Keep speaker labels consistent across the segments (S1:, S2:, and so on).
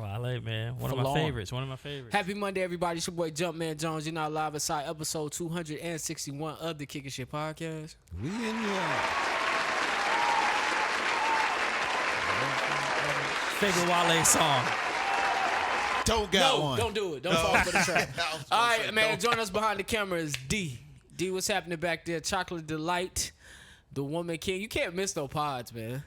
S1: Wale, man. One of my favorites.
S2: Happy Monday, everybody. It's your boy Jumpman Jones. You're now live inside episode 261 of the Kickin' Shit Podcast.
S3: We in here.
S1: Favorite Wale song.
S2: Don't do it. Don't fall for the trap. All right, man. Join us behind the camera is D. D, what's happening back there? Chocolate Delight, the Woman King. You can't miss no pods, man.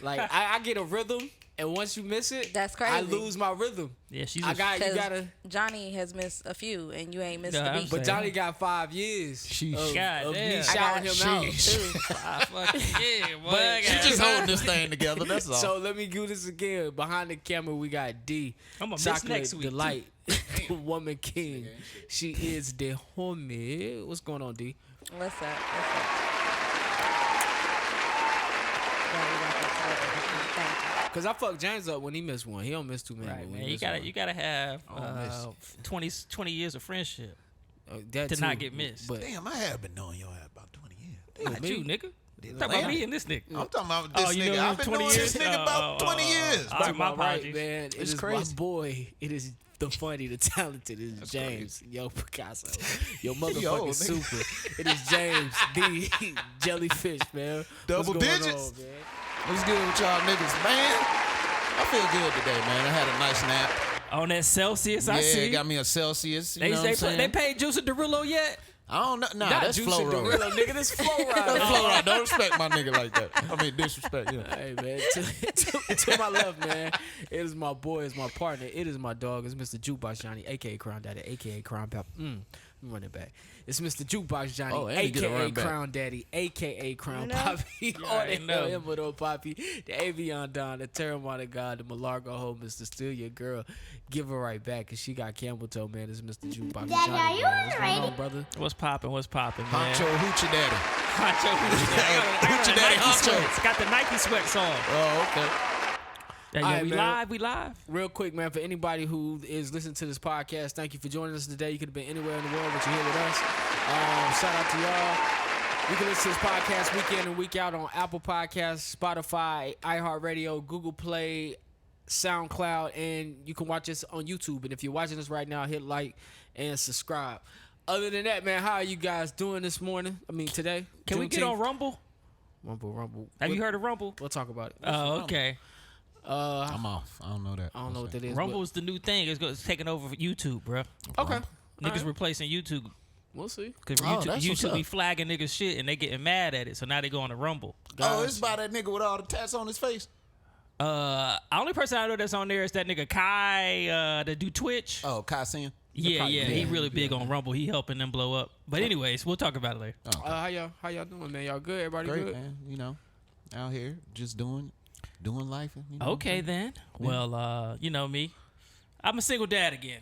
S2: Like, I get a rhythm, and once you miss it,
S4: that's crazy.
S2: I lose my rhythm.
S1: Yeah,
S2: you gotta.
S4: Johnny has missed a few, and you ain't missed the beat.
S2: But Johnny got 5 years of me shouting him out too.
S1: 5 fucking years, boy.
S3: But she just holding this thing together. That's all.
S2: So let me do this again. Behind the camera, we got D.
S1: I'm gonna miss
S2: Chocolate
S1: next week.
S2: Delight, the Woman King. She is the homie. What's going on, D?
S4: What's up?
S2: Cause I fucked James up when he missed one. He don't miss too many.
S1: Right, man. You gotta have 20 years of friendship to not get missed.
S3: But damn, I have been knowing your ass about 20 years.
S1: Not you, nigga. Talk about me and this nigga.
S3: I'm talking about this nigga. I've been knowing this nigga about 20 years.
S1: All right, my apologies.
S2: Right, man. It is crazy. My boy. It is the funny, the talented. It is James. Crazy. Yo, Picasso. Yo, motherfucking super. It is James, the Jellyfish, man.
S3: Double digits.
S2: On, man?
S3: What's good with y'all niggas, man? I feel good today, man. I had a nice nap.
S1: On that Celsius, I see.
S3: Yeah, got me a Celsius. You know what I'm saying?
S1: They paid Juice Derulo yet?
S3: I don't know. Nah,
S2: not
S3: that's
S2: Juice
S3: Flow Road.
S2: Derulo, nigga. This Flow Ride.
S3: That's Flow Ride. Don't respect my nigga like that. I mean, disrespect. Yeah.
S2: Hey, man. To my left, man. It is my boy. It's my partner. It is my dog. It's Mr. Jukebox Johnny, a.k.a. Crown Daddy, a.k.a. Crown Pop. Run it back. It's Mr. Jukebox Johnny, a.k.a. Crown Daddy, a.k.a. Crown Poppy. Or they know him with old Poppy. The Avion Don, the Terramana God, the Malargo Ho, Mr. Steal Your Girl. Give her right back, because she got camel toe, man. It's Mr. Jukebox Johnny.
S5: Daddy, are you
S2: What's going on, brother?
S1: What's poppin', man?
S3: Honcho Hoochie Daddy.
S1: Honcho Hoochie Daddy.
S3: Hoochie Daddy Honcho.
S1: Got the Nike sweats on.
S3: Oh, okay.
S1: Yeah, we live.
S2: Real quick, man, for anybody who is listening to this podcast, thank you for joining us today. You could have been anywhere in the world, but you're here with us. Shout out to y'all. You can listen to this podcast week in and week out on Apple Podcasts, Spotify, iHeartRadio, Google Play, SoundCloud, and you can watch us on YouTube. And if you're watching us right now, hit like and subscribe. Other than that, man, how are you guys doing this morning? I mean, today?
S1: Can we get on Rumble?
S2: Rumble.
S1: Have you heard of Rumble?
S2: We'll talk about it.
S1: Oh, okay.
S3: I'm off. I don't know that.
S2: I don't know what that is.
S1: Rumble is the new thing. It's taking over YouTube, bro.
S2: Okay.
S1: Niggas replacing YouTube.
S2: We'll see.
S1: Because YouTube be flagging niggas shit and they getting mad at it. So now they go on to Rumble.
S3: It's by that nigga with all the tats on his face.
S1: Only person I know that's on there is that nigga Kai that do Twitch.
S3: Oh, Kai Sin?
S1: Yeah. He really big on Rumble. He helping them blow up. But anyways, we'll talk about it later.
S2: How y'all doing, man? Y'all good? Everybody
S3: great,
S2: good?
S3: Man. You know, out here just doing life. You know
S1: okay, then. Yeah. Well, you know me. I'm a single dad again.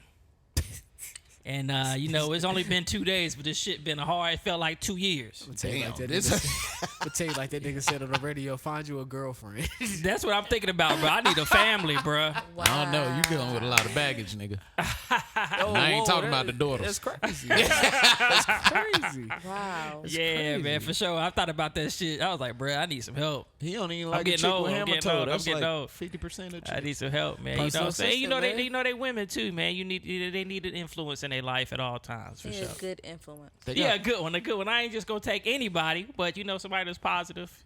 S1: And, it's only been 2 days, but this shit been hard. It felt like 2 years.
S2: I'll tell you like that nigga said on the radio, find you a girlfriend.
S1: That's what I'm thinking about, bro. I need a family, bro.
S4: Wow.
S3: I don't know. You dealing with a lot of baggage, nigga. I ain't talking about the daughters.
S2: That's crazy. That's crazy.
S4: Wow.
S2: That's
S1: yeah,
S2: crazy.
S1: Man, for sure. I thought about that shit. I was like, bro, I need some help.
S3: He don't even like
S1: I'm getting
S3: a chick
S1: old.
S3: with
S1: I'm getting
S3: hammer toe.
S1: old.
S3: That's
S1: I'm getting
S3: like
S1: old.
S3: 50% of chicks.
S1: I need some help, man. You know what I'm saying? You know they women too, man. They need an influence in their life at all times. For sure.
S4: A good influence.
S1: A good one. I ain't just gonna take anybody, but somebody that's positive.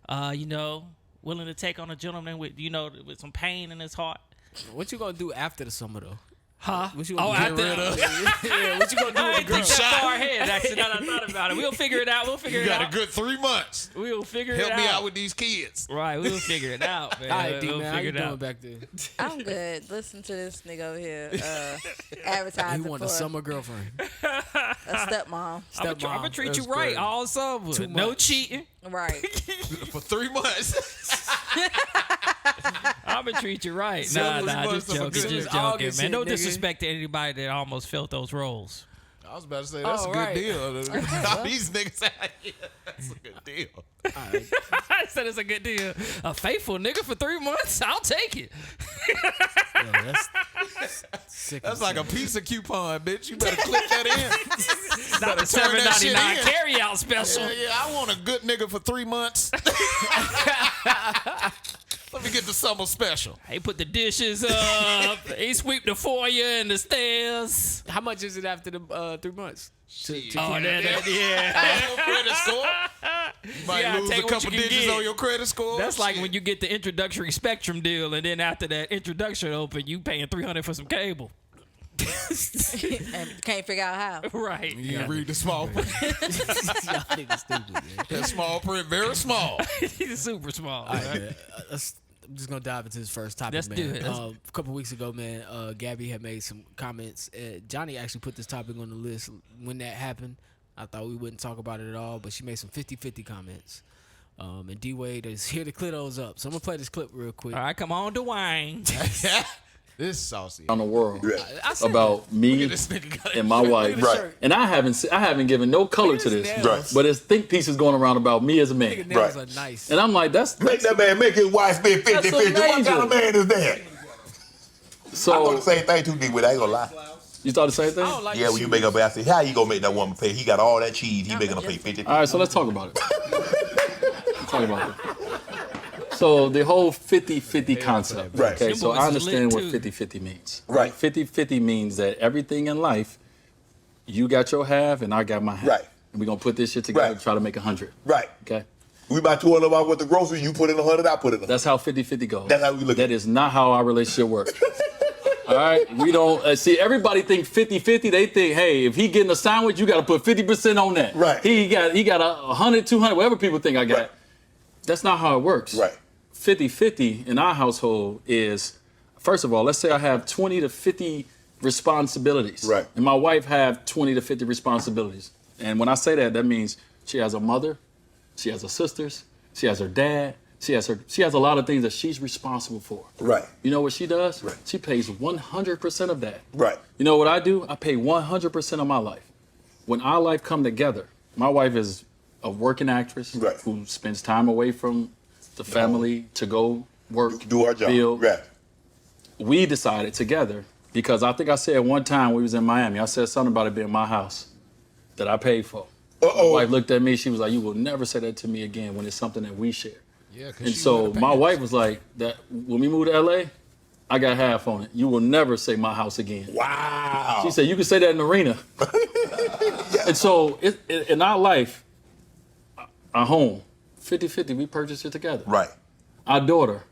S1: Willing to take on a gentleman with some pain in his heart.
S2: What you gonna do after the summer though?
S1: Huh?
S2: What you gonna get rid of? Yeah, what you gonna do with the girl?
S1: I that far ahead, actually. Now that I thought about it. We'll figure it out.
S3: You got a good 3 months.
S1: We'll figure it out.
S3: Help me out with these kids.
S1: Right, we'll figure it out, man.
S2: All right, D,
S1: we'll
S2: man, how you
S1: figure it
S2: doing
S1: out.
S2: back there?
S4: I'm good. Listen to this nigga over here advertising
S2: He want
S4: for
S2: a summer girlfriend.
S4: a stepmom.
S1: I'm gonna treat you
S3: That's
S1: right
S3: crazy.
S1: all summer. No cheating.
S4: Right.
S3: For 3 months.
S1: I'm gonna treat you right.
S3: Seven
S1: Nah,
S3: months
S1: just
S3: of
S1: joking,
S3: good
S1: just joking,
S2: August
S1: man.
S2: shit,
S1: No
S2: nigga.
S1: disrespect to anybody that almost filled those roles.
S3: I was about to say, that's a good
S2: right.
S3: deal. All these niggas out here, that's a good deal.
S1: I said it's a good deal. A faithful nigga for 3 months, I'll take it.
S2: Yo, that's sick.
S3: That's like a piece of coupon, bitch. You better click that in.
S1: Not the
S3: turn that shit
S1: $7.99
S3: in.
S1: carry out special.
S3: Yeah, I want a good nigga for 3 months. Let me to get the summer special.
S1: He put the dishes up. He sweep the foyer and the stairs.
S2: How much is it after the 3 months?
S1: Yeah.
S3: Credit score. You might lose
S1: take
S3: a
S1: what
S3: couple
S1: you can
S3: digits
S1: get.
S3: on your credit score.
S1: That's like when you get the introductory Spectrum deal, and then after that introduction open, you paying $300 for some cable.
S4: And can't figure out how.
S1: Right.
S3: You read the small print.
S2: Y'all niggas stupid, man.
S3: That small print, very small.
S1: He's super small.
S2: All right, man. I'm just gonna dive into this first topic,
S1: Let's
S2: man.
S1: do it.
S2: A couple weeks ago, man, Gabby had made some comments. Johnny actually put this topic on the list when that happened. I thought we wouldn't talk about it at all, but she made some 50-50 comments. And D-Wade is here to clear those up. So I'm gonna play this clip real quick.
S1: All right, come on, Dwayne.
S3: This saucy.
S5: On the world
S2: I said
S5: about me
S3: This nigga got
S5: and my wife,
S2: Look at the shirt.
S5: and I haven't given no color to this,
S2: Look at his nails.
S5: but it's think pieces going around about me as a
S2: Nigga
S5: man,
S2: nails
S6: Right.
S2: are nice.
S5: and I'm like, that's
S6: Make that man make his wife spend 50-50. What
S5: amazing.
S6: kind of man is that? I thought
S5: so.
S6: the same thing too, D-Wade. I ain't gonna lie.
S5: You thought the same thing?
S2: I don't like
S6: Yeah,
S2: this
S6: when you
S2: shit.
S6: make up, I say, how you gonna make that woman pay? He got all that cheese. He making her pay 50.
S5: All right, so let's talk about it. Let's talk about it. So the whole 50-50 concept.
S6: Right.
S5: Okay,
S1: Them
S5: so
S1: boys
S5: I
S1: is
S5: understand what
S1: lit, too.
S5: 50-50 means.
S6: Right.
S5: 50-50 means that everything in life, you got your half and I got my half.
S6: Right.
S5: And we're gonna put this shit together
S6: Right.
S5: and try to make 100.
S6: Right.
S5: Okay.
S6: We buy 200 off with the grocery. You put in 100. I put in 100.
S5: That's how 50-50 goes.
S6: That's how we look at
S5: That
S6: it.
S5: is not how our relationship works. All right? We don't see everybody think 50-50. They think, hey, if he getting a sandwich, you got to put 50% on that.
S6: Right.
S5: He got 100, 200, whatever people think I got.
S6: Right.
S5: That's not how it works.
S6: Right.
S5: 50-50 in our household is, first of all, let's say I have 20 to 50 responsibilities.
S6: Right.
S5: And my wife have 20 to 50 responsibilities. And when I say that, that means she has a mother, she has her sisters, she has her dad, she has a lot of things that she's responsible for.
S6: Right.
S5: You know what she does?
S6: Right.
S5: She pays 100% of that.
S6: Right.
S5: You know what I do? I pay 100% of my life. When our life come together, my wife is a working actress
S6: Right.
S5: who spends time away from the family to go work,
S6: Do our job.
S5: build.
S6: Right.
S5: We decided together, because I think I said one time we was in Miami, I said something about it being my house that I paid for.
S6: Uh-oh.
S5: My wife looked at me, she was like, you will never say that to me again when it's something that we share.
S3: Yeah, 'cause
S5: And
S3: you
S5: so
S3: gotta pay
S5: my
S3: that.
S5: wife was like, "That when we moved to LA, I got half on it. You will never say my house again."
S6: Wow.
S5: She said, "You can say that in the arena." And so in our life, our home, 50-50, we purchased it together.
S6: Right.
S5: Our daughter,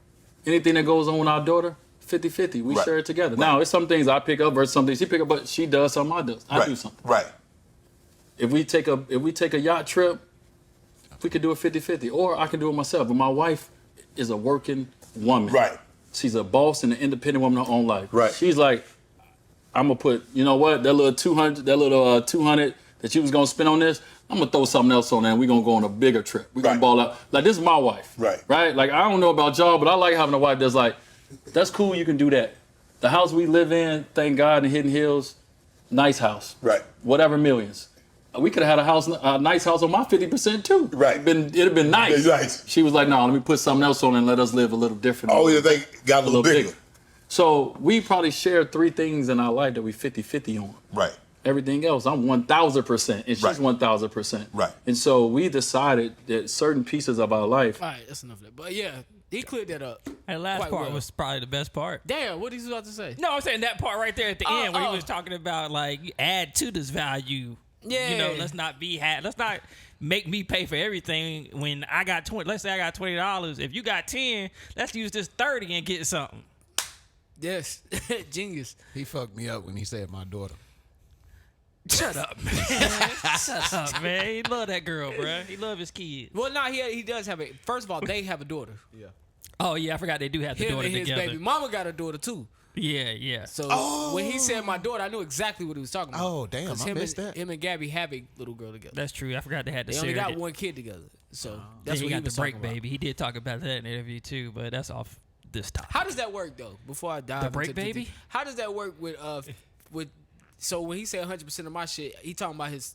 S5: anything that goes on with our daughter, 50-50, we
S6: Right.
S5: share it together. Now, it's some things I pick up versus some things she pick up, but she does something, I do
S6: Right.
S5: something.
S6: Right.
S5: If we take a yacht trip, we could do it 50-50, or I can do it myself. But my wife is a working woman.
S6: Right.
S5: She's a boss and an independent woman in her own life.
S6: Right.
S5: She's like, I'm gonna put, you know what, that little 200 that you was gonna spend on this, I'm gonna throw something else on there and we're gonna go on a bigger trip. We're gonna
S6: Right.
S5: ball out. Like, this is my wife.
S6: Right.
S5: Right? Like, I don't know about y'all, but I like having a wife that's like, that's cool, you can do that. The house we live in, thank God, in Hidden Hills, nice house.
S6: Right.
S5: Whatever millions. We could have had a nice house on my 50% too.
S6: Right.
S5: It'd have been nice.
S6: Yeah, nice.
S5: She was like, no, let me put something else on and let us live a little different.
S6: Oh, yeah, they got a little bigger.
S5: So we probably share 3 things in our life that we 50-50 on.
S6: Right.
S5: Everything else, I'm 1,000%, and she's
S6: Right.
S5: 1,000%.
S6: Right.
S5: And so we decided that certain pieces of our life,
S2: All right, that's enough of that. But yeah, he cleared that up.
S1: That last
S2: Quite
S1: part
S2: well.
S1: was probably the best part.
S2: Damn, what he was about to say?
S1: No, I'm saying that part right there at the end where
S2: oh.
S1: he was talking about like you add to this value.
S2: Yeah.
S1: You know, let's not make me pay for everything when I got 20. Let's say I got $20. If you got 10, let's use this 30 and get something.
S2: Yes, genius.
S3: He fucked me up when he said my daughter.
S1: Shut up, man. Shut up, man. He love that girl, bro. He love his kids.
S2: Well, no, he does have a. First of all, they have a daughter.
S1: Oh yeah, I forgot they do have the
S2: Him
S1: daughter
S2: and his
S1: together.
S2: baby mama got a daughter too.
S1: Yeah, yeah.
S2: So when he said my daughter, I knew exactly what he was talking about.
S3: Oh, damn,
S2: 'Cause
S3: I
S2: him
S3: missed
S2: and,
S3: that.
S2: Him and Gabby have a little girl together.
S1: That's true. I forgot they had the
S2: They only got
S1: surrogate.
S2: one kid together. So
S1: Then
S2: that's
S1: he
S2: what
S1: got
S2: he
S1: the
S2: was
S1: break
S2: talking about.
S1: baby. He did talk about that in the interview too, but that's off this topic.
S2: How does that work though? Before I dive
S1: The break
S2: into
S1: baby?
S2: how does that work with so when he said 100% of my shit, he talking about his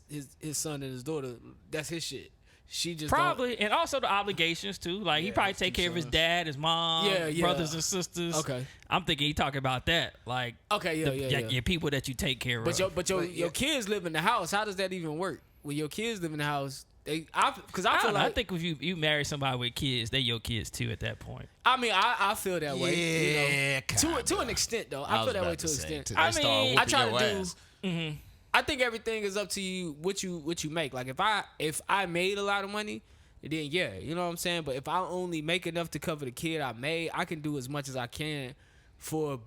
S2: son and his daughter. That's his shit. She just
S1: Probably, and also the obligations too. Like he probably take care of his dad, his mom,
S2: Yeah, yeah.
S1: brothers and sisters.
S2: Okay.
S1: I'm thinking he talking about that. Like
S2: Okay, yeah.
S1: your people that you take care
S2: But
S1: of.
S2: your kids live in the house. How does that even work? When your kids live in the house, Because I
S1: I
S2: feel
S1: don't know.
S2: like
S1: I think if you marry somebody with kids, they your kids too at that point.
S2: I mean, I feel that way.
S3: Yeah,
S2: You know, to an extent though. I feel that way to an extent.
S3: I mean,
S2: I try to do. I think everything is up to you. What you make. Like if I made a lot of money, then yeah, you know what I'm saying. But if I only make enough to cover the kid I made, I can do as much as I can for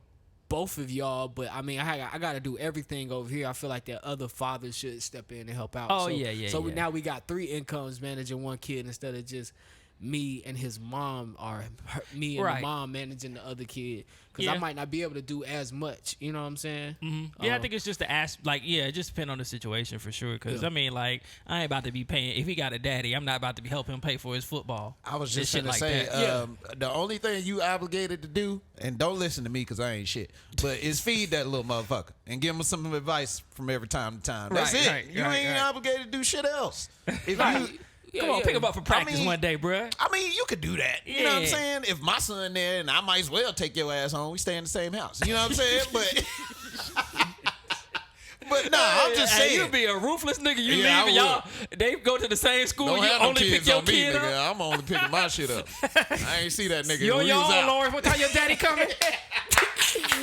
S2: both of y'all. But I mean, I got to do everything over here. I feel like that other fathers should step in and help out.
S1: Oh,
S2: so,
S1: yeah.
S2: So now we got 3 incomes managing one kid instead of just me and his mom, or me and
S1: Right.
S2: the mom managing the other kid. Because I
S1: Yeah.
S2: might not be able to do as much. You know what I'm saying?
S1: Yeah, I think it's just the it just depends on the situation for sure. Because
S2: Yeah.
S1: I mean, like, I ain't about to be paying. If he got a daddy, I'm not about to be helping him pay for his football.
S3: I was
S1: and
S3: just
S1: shit
S3: gonna
S1: like
S3: say,
S1: that.
S3: the only thing you obligated to do, and don't listen to me because I ain't shit, but is feed that little motherfucker and give him some advice from every time to time. That's
S1: Right,
S3: it.
S1: right,
S3: you
S1: right,
S3: ain't
S1: right.
S3: obligated to do shit else. If
S2: Right.
S3: you,
S1: Come on, pick him up for practice
S3: mean-
S1: one day, bruh.
S3: I mean, you could do that. You know what I'm
S1: Yeah.
S3: saying? If my son there, and I might as well take your ass home. We stay in the same house. You know what I'm saying? But nah, I'm just
S1: Hey,
S3: saying.
S1: you be a ruthless nigga. You
S3: Yeah, I
S1: leave and y'all. They go to the same school.
S3: Don't
S1: You
S3: have no
S1: only
S3: kids
S1: pick your
S3: on me,
S1: kid
S3: nigga.
S1: up.
S3: I'm only picking my shit up. I ain't see that nigga.
S1: You on
S3: when he
S1: your
S3: was
S1: own,
S3: out.
S1: Lawrence. What time your daddy coming?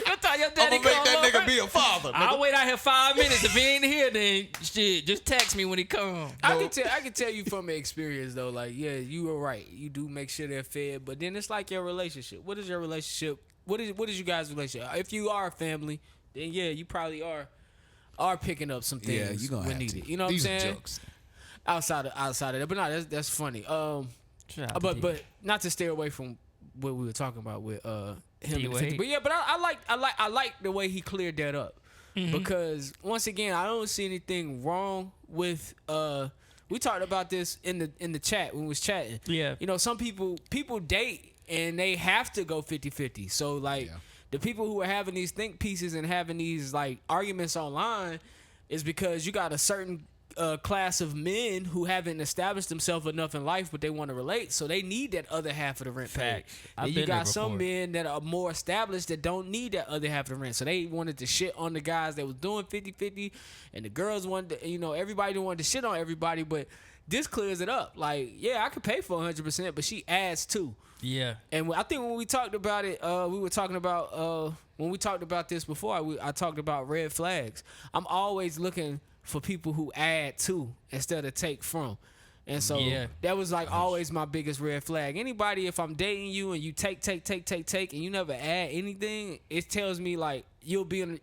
S1: What time your
S3: I'm
S1: daddy
S3: gonna make
S1: come,
S3: that nigga
S1: Lawrence?
S3: be a father.
S1: I'll
S3: nigga.
S1: wait out here 5 minutes. If he ain't here, then shit, just text me when he come.
S2: I can tell you from experience though, like, yeah, you were right. You do make sure they're fed, but then it's like your relationship. What is your relationship? What is you guys' relationship? If you are a family, then yeah, you probably are picking up some things
S3: Yeah, you gonna
S2: when
S3: have
S2: needed.
S3: to.
S2: You know
S3: These
S2: what I'm
S3: are
S2: saying?
S3: jokes.
S2: Outside of that, but no, that's funny. But not to stay away from what we were talking about with him. And
S1: D-Wade.
S2: but yeah, but I like the way he cleared that up because once again, I don't see anything wrong with we talked about this in the chat when we was chatting.
S1: Yeah.
S2: You know, some people date and they have to go 50-50. So like the people who are having these think pieces and having these like arguments online is because you got a certain class of men who haven't established themselves enough in life, but they want to relate, so they need that other half of the rent paid.
S1: Facts. I've
S2: And you
S1: been there
S2: got some
S1: before.
S2: men that are more established that don't need that other half of the rent, so they wanted to shit on the guys that was doing 50-50, and the girls wanted to, you know, everybody wanted to shit on everybody, but this clears it up. Like, yeah, I could pay for 100%, but she adds too.
S1: Yeah.
S2: And I think when we talked about it, we were talking about when we talked about this before. I talked about red flags. I'm always looking for people who add to instead of take from, and so
S1: Yeah.
S2: that was like always my biggest red flag. Anybody, if I'm dating you and you take, and you never add anything, it tells me like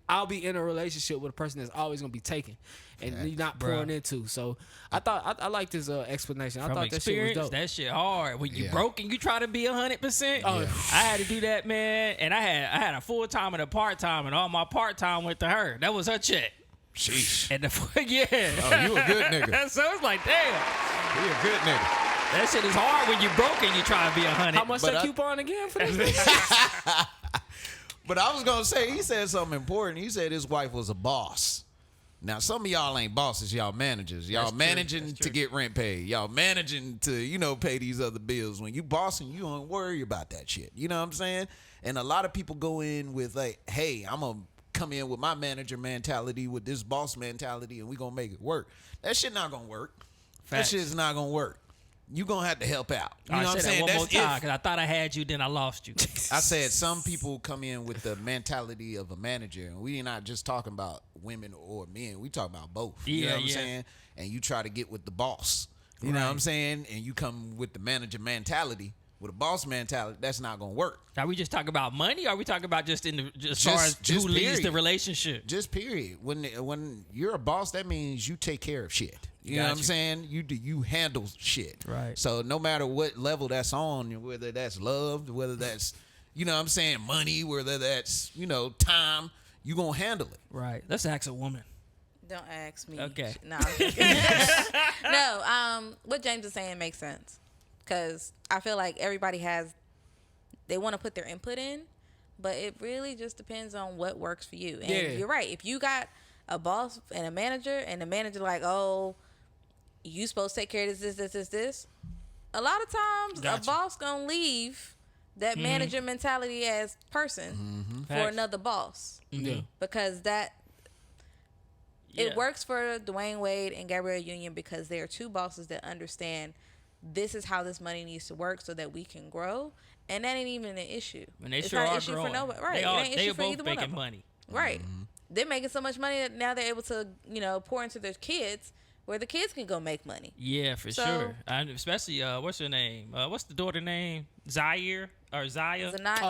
S2: I'll be in a relationship with a person that's always gonna be taking, and you're not pouring into. So I thought I liked this explanation. I
S1: From
S2: thought that shit was
S1: experience,
S2: dope.
S1: that shit hard. When you
S3: Yeah.
S1: broke and you try to be 100%.
S2: Oh, yeah.
S1: I had to do that, man. And I had a full time and a part time, and all my part time went to her. That was her check.
S3: Sheesh.
S1: And yeah.
S3: Oh, you a good nigga.
S1: So it's like, damn,
S3: You a good nigga.
S1: that shit is hard when you broke and you try to be 100.
S2: How much
S3: But
S2: that
S3: I-
S2: coupon again for this?
S3: But I was gonna say, he said something important. He said his wife was a boss. Now, some of y'all ain't bosses, y'all managers. Y'all
S1: That's true.
S3: managing
S1: That's
S3: to
S1: true.
S3: get rent paid. Y'all managing to, pay these other bills. When you bossing, you don't worry about that shit. You know what I'm saying? And a lot of people go in with like, hey, I'm gonna come in with my manager mentality, with this boss mentality, and we gonna make it work. That shit not gonna work.
S1: Facts.
S3: That shit's not gonna work. You gonna have to help out. You know
S1: I
S3: what I'm
S1: said
S3: saying?
S1: that one more
S3: That's
S1: time
S3: if-
S1: because I thought I had you, then I lost you.
S3: I said some people come in with the mentality of a manager, and we not just talking about women or men. We talking about both. You know
S1: Yeah,
S3: what I'm
S1: yeah.
S3: saying? And you try to get with the boss. You know what I'm saying? And you come with the manager mentality, with a boss mentality. That's not gonna work.
S1: Are we just talking about money? Or are we talking about just as far as
S3: just
S1: who leads the
S3: period.
S1: relationship?
S3: Just period. When you're a boss, that means you take care of shit. You know what I'm
S1: Gotcha.
S3: saying? You handle shit.
S1: Right.
S3: So no matter what level that's on, whether that's love, whether that's money, whether that's time, you gonna handle it.
S1: Right. Let's ask a woman.
S4: Don't ask me.
S1: Okay.
S4: No, I'm just kidding. No, what James is saying makes sense. Because I feel like everybody they want to put their input in, but it really just depends on what works for you. And
S2: Yeah.
S4: you're right. If you got a boss and a manager, and the manager like, oh, you supposed to take care of this. A lot of times,
S2: Gotcha.
S4: a boss gonna leave that manager mentality as person for
S1: Facts.
S4: another boss
S2: Yeah.
S4: because that It works for Dwayne Wade and Gabrielle Union because they are two bosses that understand this is how this money needs to work so that we can grow, and that ain't even an issue.
S1: And they
S4: it's
S1: sure
S4: not an
S1: are
S4: issue
S1: growing.
S4: for nobody, right?
S1: They
S4: it ain't issue
S1: are
S4: for
S1: both
S4: either one of
S1: making
S4: them.
S1: money.
S4: Right. They're making so much money that now they're able to, pour into their kids where the kids can go make money.
S1: Yeah, for sure. And especially, what's her name? What's the daughter name? Zaya?
S2: Oh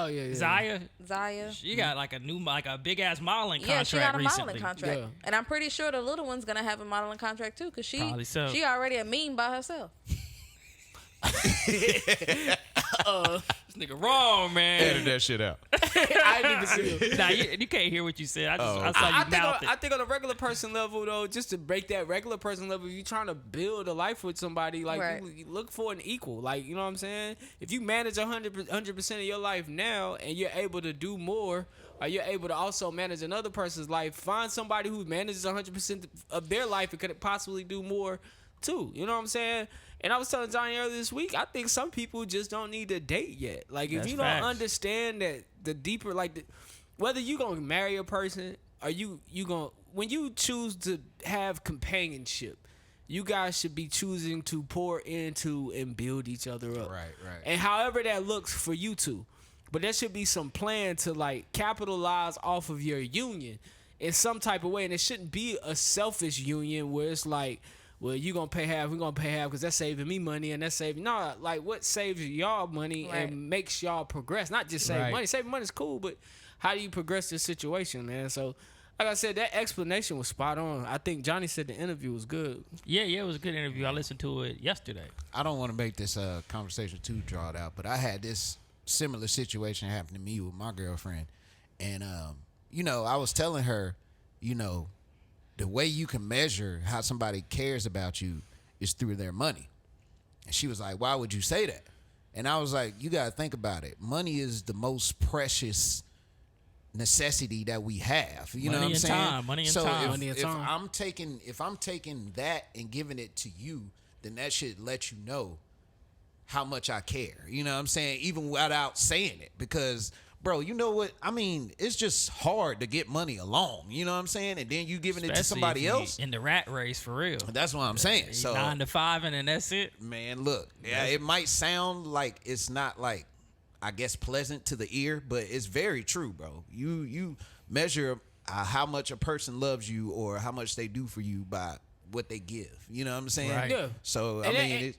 S2: yeah.
S1: Zaya. She got like a big ass modeling contract
S4: she got a
S1: recently.
S4: modeling contract.
S2: Yeah.
S4: And I'm pretty sure the little one's going to have a modeling contract too because
S1: Probably so.
S4: she already a meme by herself.
S1: This nigga wrong, man.
S3: Edit that shit out.
S2: I didn't even see it.
S1: Nah, you can't hear what you said. I saw you mouth it.
S2: I think on a regular person level though, just to break that regular person level, if you trying to build a life with somebody, like
S4: Right.
S2: you look for an equal. Like, you know what I'm saying? If you manage 100% of your life now and you're able to do more, or you're able to also manage another person's life, find somebody who manages 100% of their life and could possibly do more too. You know what I'm saying? And I was telling Johnny earlier this week, I think some people just don't need to date yet. Like, if
S1: That's
S2: you
S1: facts.
S2: don't understand that the deeper, whether you gonna marry a person or you gonna, when you choose to have companionship, you guys should be choosing to pour into and build each other up.
S3: Right.
S2: And however that looks for you two. But there should be some plan to capitalize off of your union in some type of way. And it shouldn't be a selfish union where it's like, well, you gonna pay half, we gonna pay half because that's saving me money and that's saving. No, what saves y'all money
S4: Right.
S2: and makes y'all progress? Not just save
S1: Right.
S2: money. Saving money is cool, but how do you progress this situation, man? So, like I said, that explanation was spot on. I think Johnny said the interview was good.
S1: Yeah, it was a good interview. I listened to it yesterday.
S3: I don't want to make this conversation too drawn out, but I had this similar situation happen to me with my girlfriend. And, I was telling her, the way you can measure how somebody cares about you is through their money. And she was like, why would you say that? And I was like, you got to think about it. Money is the most precious necessity that we have. You know what I'm saying?
S1: Time, money and time.
S3: If,
S2: Money and
S3: if
S2: time.
S3: I'm taking that and giving it to you, then that should let you know how much I care. You know what I'm saying? Even without saying it. Because, bro, you know what? I mean, it's just hard to get money alone. You know what I'm saying? And then you giving it to
S1: Especially
S3: somebody
S1: if you
S3: else.
S1: in the rat race for real.
S3: That's what I'm saying. So
S1: 9 to 5 and then that's it.
S3: man, look, yeah, it might sound like it's not like, I guess, pleasant to the ear, but it's very true, bro. You measure how much a person loves you or how much they do for you by what they give. You know what I'm saying?
S1: Right.
S2: Yeah.
S3: So
S2: And
S3: I mean,
S2: it-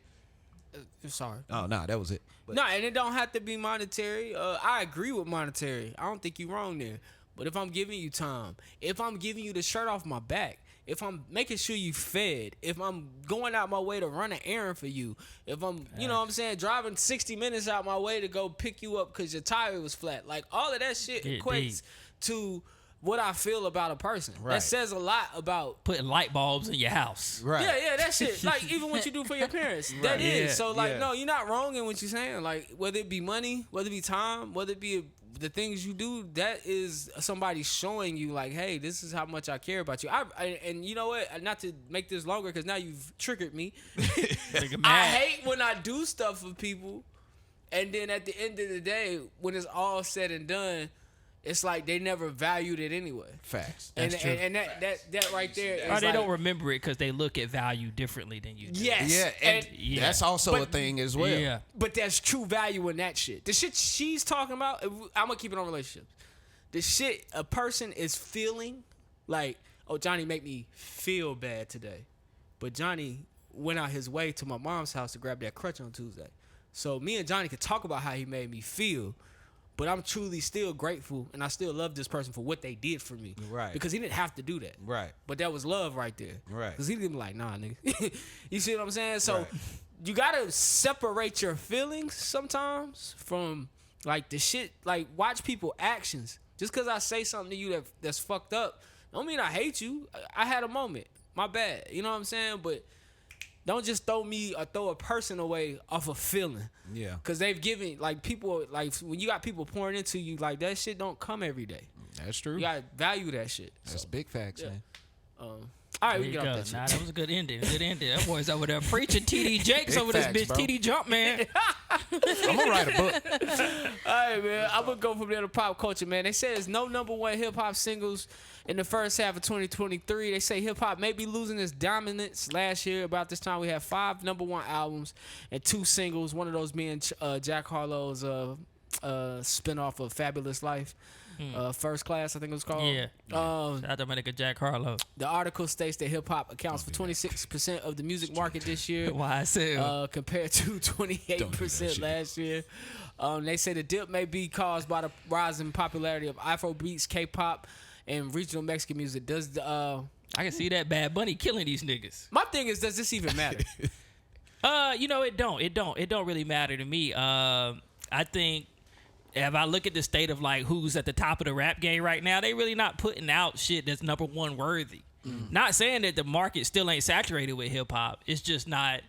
S2: Sorry.
S3: oh no, that was it. But
S2: No, and it don't have to be monetary. I agree with monetary. I don't think you're wrong there. But if I'm giving you time, if I'm giving you the shirt off my back, if I'm making sure you fed, if I'm going out my way to run an errand for you, if I'm, you know what I'm saying, driving 60 minutes out my way to go pick you up because your tire was flat, like all of that shit
S1: Get
S2: equates to what I feel about a person.
S3: Right.
S2: That says a lot about
S1: Putting light bulbs in your house.
S3: right.
S2: yeah, that shit. Like, even what you do for your parents. That is.
S1: Yeah,
S2: So, like,
S3: yeah.
S2: no, you're not wrong in what you're saying. Like, whether it be money, whether it be time, whether it be the things you do, that is somebody showing you, like, hey, this is how much I care about you. And you know what? Not to make this longer, because now you've triggered me.
S1: Nigga
S2: I
S1: mad.
S2: hate when I do stuff for people, and then at the end of the day, when it's all said and done, it's like they never valued it anyway.
S3: Facts.
S2: And that right there is
S1: Or they
S2: like,
S1: don't remember it because they look at value differently than you do.
S2: yes.
S3: Yeah, and
S1: Yeah.
S3: that's also
S2: But-
S3: a thing as well.
S1: Yeah.
S2: But there's true value in that shit. The shit she's talking about, I'm gonna keep it on relationships. The shit a person is feeling, like, oh, Johnny make me feel bad today. But Johnny went out his way to my mom's house to grab that crutch on Tuesday. So me and Johnny could talk about how he made me feel, but I'm truly still grateful, and I still love this person for what they did for me.
S3: Right.
S2: Because he didn't have to do that.
S3: Right.
S2: But that was love right there.
S3: Right.
S2: Because he didn't be like, nah, nigga. You see what I'm saying? So
S3: Right.
S2: you gotta separate your feelings sometimes from like the shit. Like, watch people actions. Just because I say something to you that's fucked up, don't mean I hate you. I had a moment. My bad. You know what I'm saying? But don't just throw a person away off a feeling.
S3: Yeah.
S2: Cause they've given, like, people, like, when you got people pouring into you, like, that shit don't come every day.
S3: That's true.
S2: You gotta value that shit.
S3: That's
S2: So,
S3: big facts,
S2: yeah.
S3: man.
S2: All right,
S1: There
S2: we
S1: you
S2: get
S1: go.
S2: off that shit.
S1: Nah, that was a good ending. Good ending. That boy's over there preaching. TD Jakes over
S3: Facts,
S1: this bitch.
S3: bro.
S1: TD Jump, man.
S3: I'm gonna write a book.
S2: All right, man. I'm gonna go from there to pop culture, man. They say there's no number one hip hop singles in the first half of 2023. They say hip hop may be losing its dominance. Last year, about this time, we had 5 number one albums and 2 singles. One of those being Jack Harlow's spinoff of Fabulous Life. First Class, I think it was called.
S1: Yeah. Shout out to my nigga Jack Harlow.
S2: The article states that hip hop accounts for 26% of the music market this year.
S1: YSL.
S2: Compared to 28% last year. They say the dip may be caused by the rising popularity of Afro beats, K-pop, and regional Mexican music.
S1: I can see that Bad Bunny killing these niggas.
S2: My thing is, does this even matter?
S1: It don't really matter to me. I think if I look at the state of like who's at the top of the rap game right now, they really not putting out shit that's number one worthy. Not saying that the market still ain't saturated with hip hop. It's just not,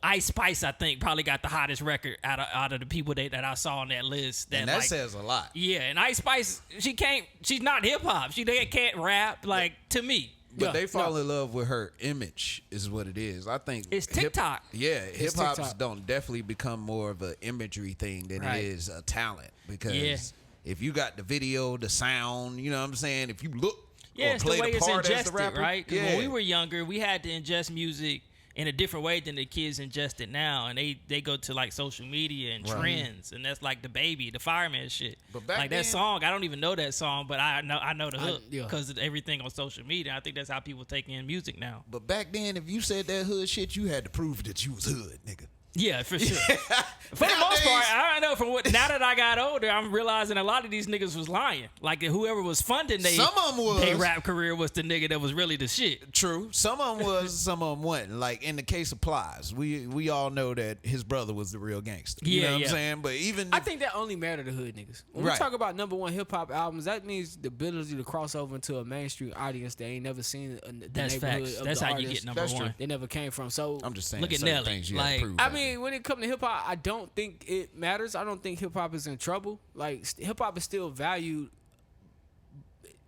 S1: Ice Spice, I think, probably got the hottest record out of the people that I saw on that list.
S3: And that says a lot.
S1: Yeah, and Ice Spice, she's not hip hop. They can't rap, to me.
S3: But they fall in love with her image, is what it is. I think
S1: It's TikTok.
S3: Hip hop's
S2: TikTok.
S3: don't definitely become more of an imagery thing than it is a talent. Because if you got the video, the sound, you know what I'm saying? If you look or
S1: It's
S3: play
S1: the way it's
S3: part as the
S1: ingested,
S3: rapper,
S1: right? 'Cause when we were younger, we had to ingest music in a different way than the kids ingest it now, and they go to like social media and trends, and that's like the baby, the fireman shit.
S3: But back
S1: like
S3: then,
S1: that song, I don't even know that song, but I know the hook
S2: yeah.
S1: because of everything on social media. I think that's how people take in music now.
S3: But back then, if you said that hood shit, you had to prove that you was hood, nigga.
S1: Yeah, for sure. For the most part, I don't know. Now that I got older, I'm realizing a lot of these niggas was lying. Like whoever was funding
S3: Some of 'em was.
S1: their rap career was the nigga that was really the shit.
S3: True. Some of them was, some of them wasn't. Like in the case of Plies, we all know that his brother was the real gangster. You know what I'm saying? But even
S2: I think that only matter to hood niggas. When we talk about number one hip hop albums, that means the ability to cross over into a mainstream audience that ain't never seen the
S1: That's
S2: neighborhood
S1: facts.
S2: of
S1: That's
S2: the
S1: how
S2: artist
S1: you get number
S3: That's
S1: one.
S3: true.
S2: they never came from. So
S3: I'm just saying,
S1: Look at
S3: certain
S1: Nelly.
S3: things you have to
S1: Like,
S3: prove.
S2: I mean, when it comes to hip hop, I don't think it matters. I don't think hip hop is in trouble. Like hip hop is still valued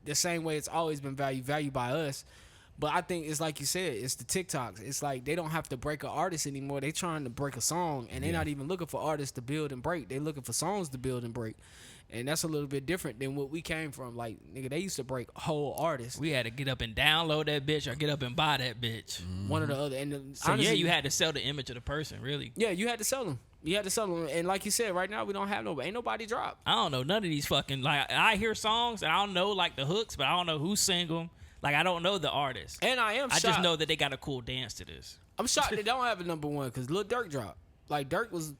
S2: the same way it's always been valued by us. But I think it's like you said, it's the TikToks. It's like they don't have to break an artist anymore. They trying to break a song, and they're not even looking for artists to build and break. They looking for songs to build and break. And that's a little bit different than what we came from. Like, nigga, they used to break whole artists.
S1: We had to get up and download that bitch or get up and buy that bitch.
S2: One or the other. And
S1: So
S2: honestly,
S1: you had to sell the image of the person, really.
S2: Yeah, you had to sell them. You had to sell them. And like you said, right now we don't have ain't nobody drop.
S1: I don't know none of these fucking I hear songs and I don't know like the hooks, but I don't know who sing them. Like I don't know the artist.
S2: And I
S1: just
S2: shocked.
S1: know that they got a cool dance to this.
S2: I'm shocked they don't have a number one because Lil Durk dropped. Like Durk was,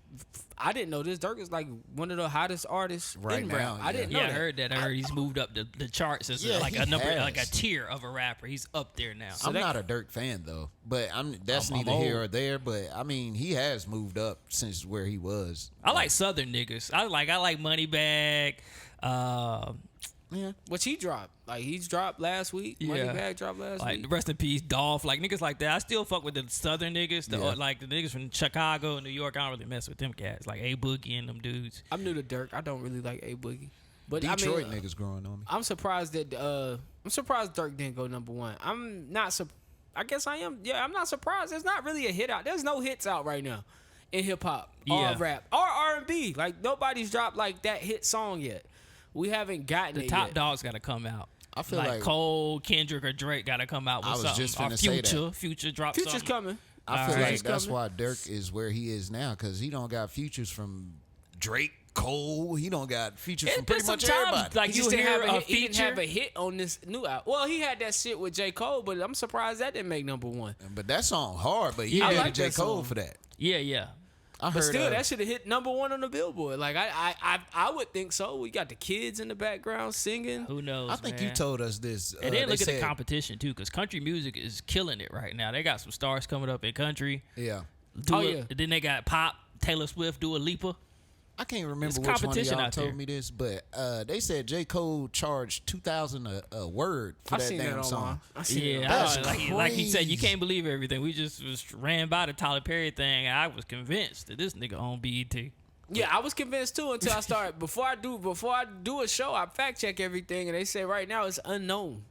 S2: I didn't know this. Durk is like one of the hottest artists
S3: Right
S2: in
S3: now,
S2: rap. I didn't know
S1: Yeah, I
S2: that.
S1: heard that. I heard he's moved up the charts as like
S3: he
S1: a number,
S3: has.
S1: like a tier of a rapper. He's up there now.
S3: I'm not a Dirk fan though, but that's
S1: I'm
S3: neither here
S1: old.
S3: or there. But I mean, he has moved up since where he was.
S1: I like Southern niggas. I like Moneybagg.
S3: Yeah,
S2: Which he dropped. Like he's dropped last week.
S1: Yeah.
S2: Moneybagg dropped last
S1: Like
S2: week.
S1: rest in peace, Dolph. Like niggas like that. I still fuck with the Southern niggas. Like the niggas from Chicago and New York. I don't really mess with them cats. Like A Boogie and them dudes.
S2: I'm new to Durk. I don't really like A Boogie. But
S3: Detroit
S2: I mean,
S3: niggas growing on me.
S2: I'm surprised that Durk didn't go number one. I'm not I guess I am. Yeah, I'm not surprised. There's not really a hit out. There's no hits out right now in hip hop
S1: Yeah.
S2: or rap or R&B. Like nobody's dropped like that hit song yet. We haven't gotten
S1: The
S2: it
S1: top
S2: yet.
S1: dogs got to come out.
S3: I feel like
S1: Cole, Kendrick, or Drake got to come out with
S3: I was
S1: something.
S3: just
S1: Or
S3: finna say that.
S1: Future dropped
S2: Future's
S1: something.
S2: coming.
S3: I feel
S1: Alright.
S3: like that's
S2: coming.
S3: why Dirk is where he is now because he don't got features from Drake, Cole. He don't got features
S1: It's
S3: from
S1: been
S3: pretty
S1: some
S3: much
S1: time,
S3: everybody.
S1: like
S2: He
S1: you
S2: just didn't
S1: hear
S2: have a
S1: a
S2: hit. He didn't
S1: feature.
S2: have a hit on this new album. Well, he had that shit with J. Cole, but I'm surprised that didn't make number one.
S3: But that song hard. But he
S1: Yeah. I
S3: hated
S2: like
S3: J.
S2: that
S3: Cole
S2: song.
S3: for that.
S1: Yeah.
S3: I heard.
S2: But still, that should have hit number one on the Billboard. Like I would think so. We got the kids in the background singing.
S1: Who knows?
S3: I think
S1: man.
S3: you told us this.
S1: And then
S3: they
S1: look at the
S3: said-
S1: competition too, because country music is killing it right now. They got some stars coming up in country.
S3: Yeah.
S1: And then they got pop, Taylor Swift, Dua Lipa.
S3: I can't remember
S1: It's
S3: which one of
S1: competition
S3: y'all
S1: out
S3: told
S1: there.
S3: me this, but they said J. Cole charged $2,000 a word for
S2: I've
S3: that
S2: seen that
S3: damn
S2: online.
S3: song.
S2: I seen
S1: Yeah,
S2: that.
S3: That's
S1: like he said, you
S3: crazy.
S1: can't believe everything. We just ran by the Tyler Perry thing, and I was convinced that this nigga owned BET.
S2: Yeah, I was convinced too until I started. Before I do a show, I fact check everything, and they say right now it's unknown.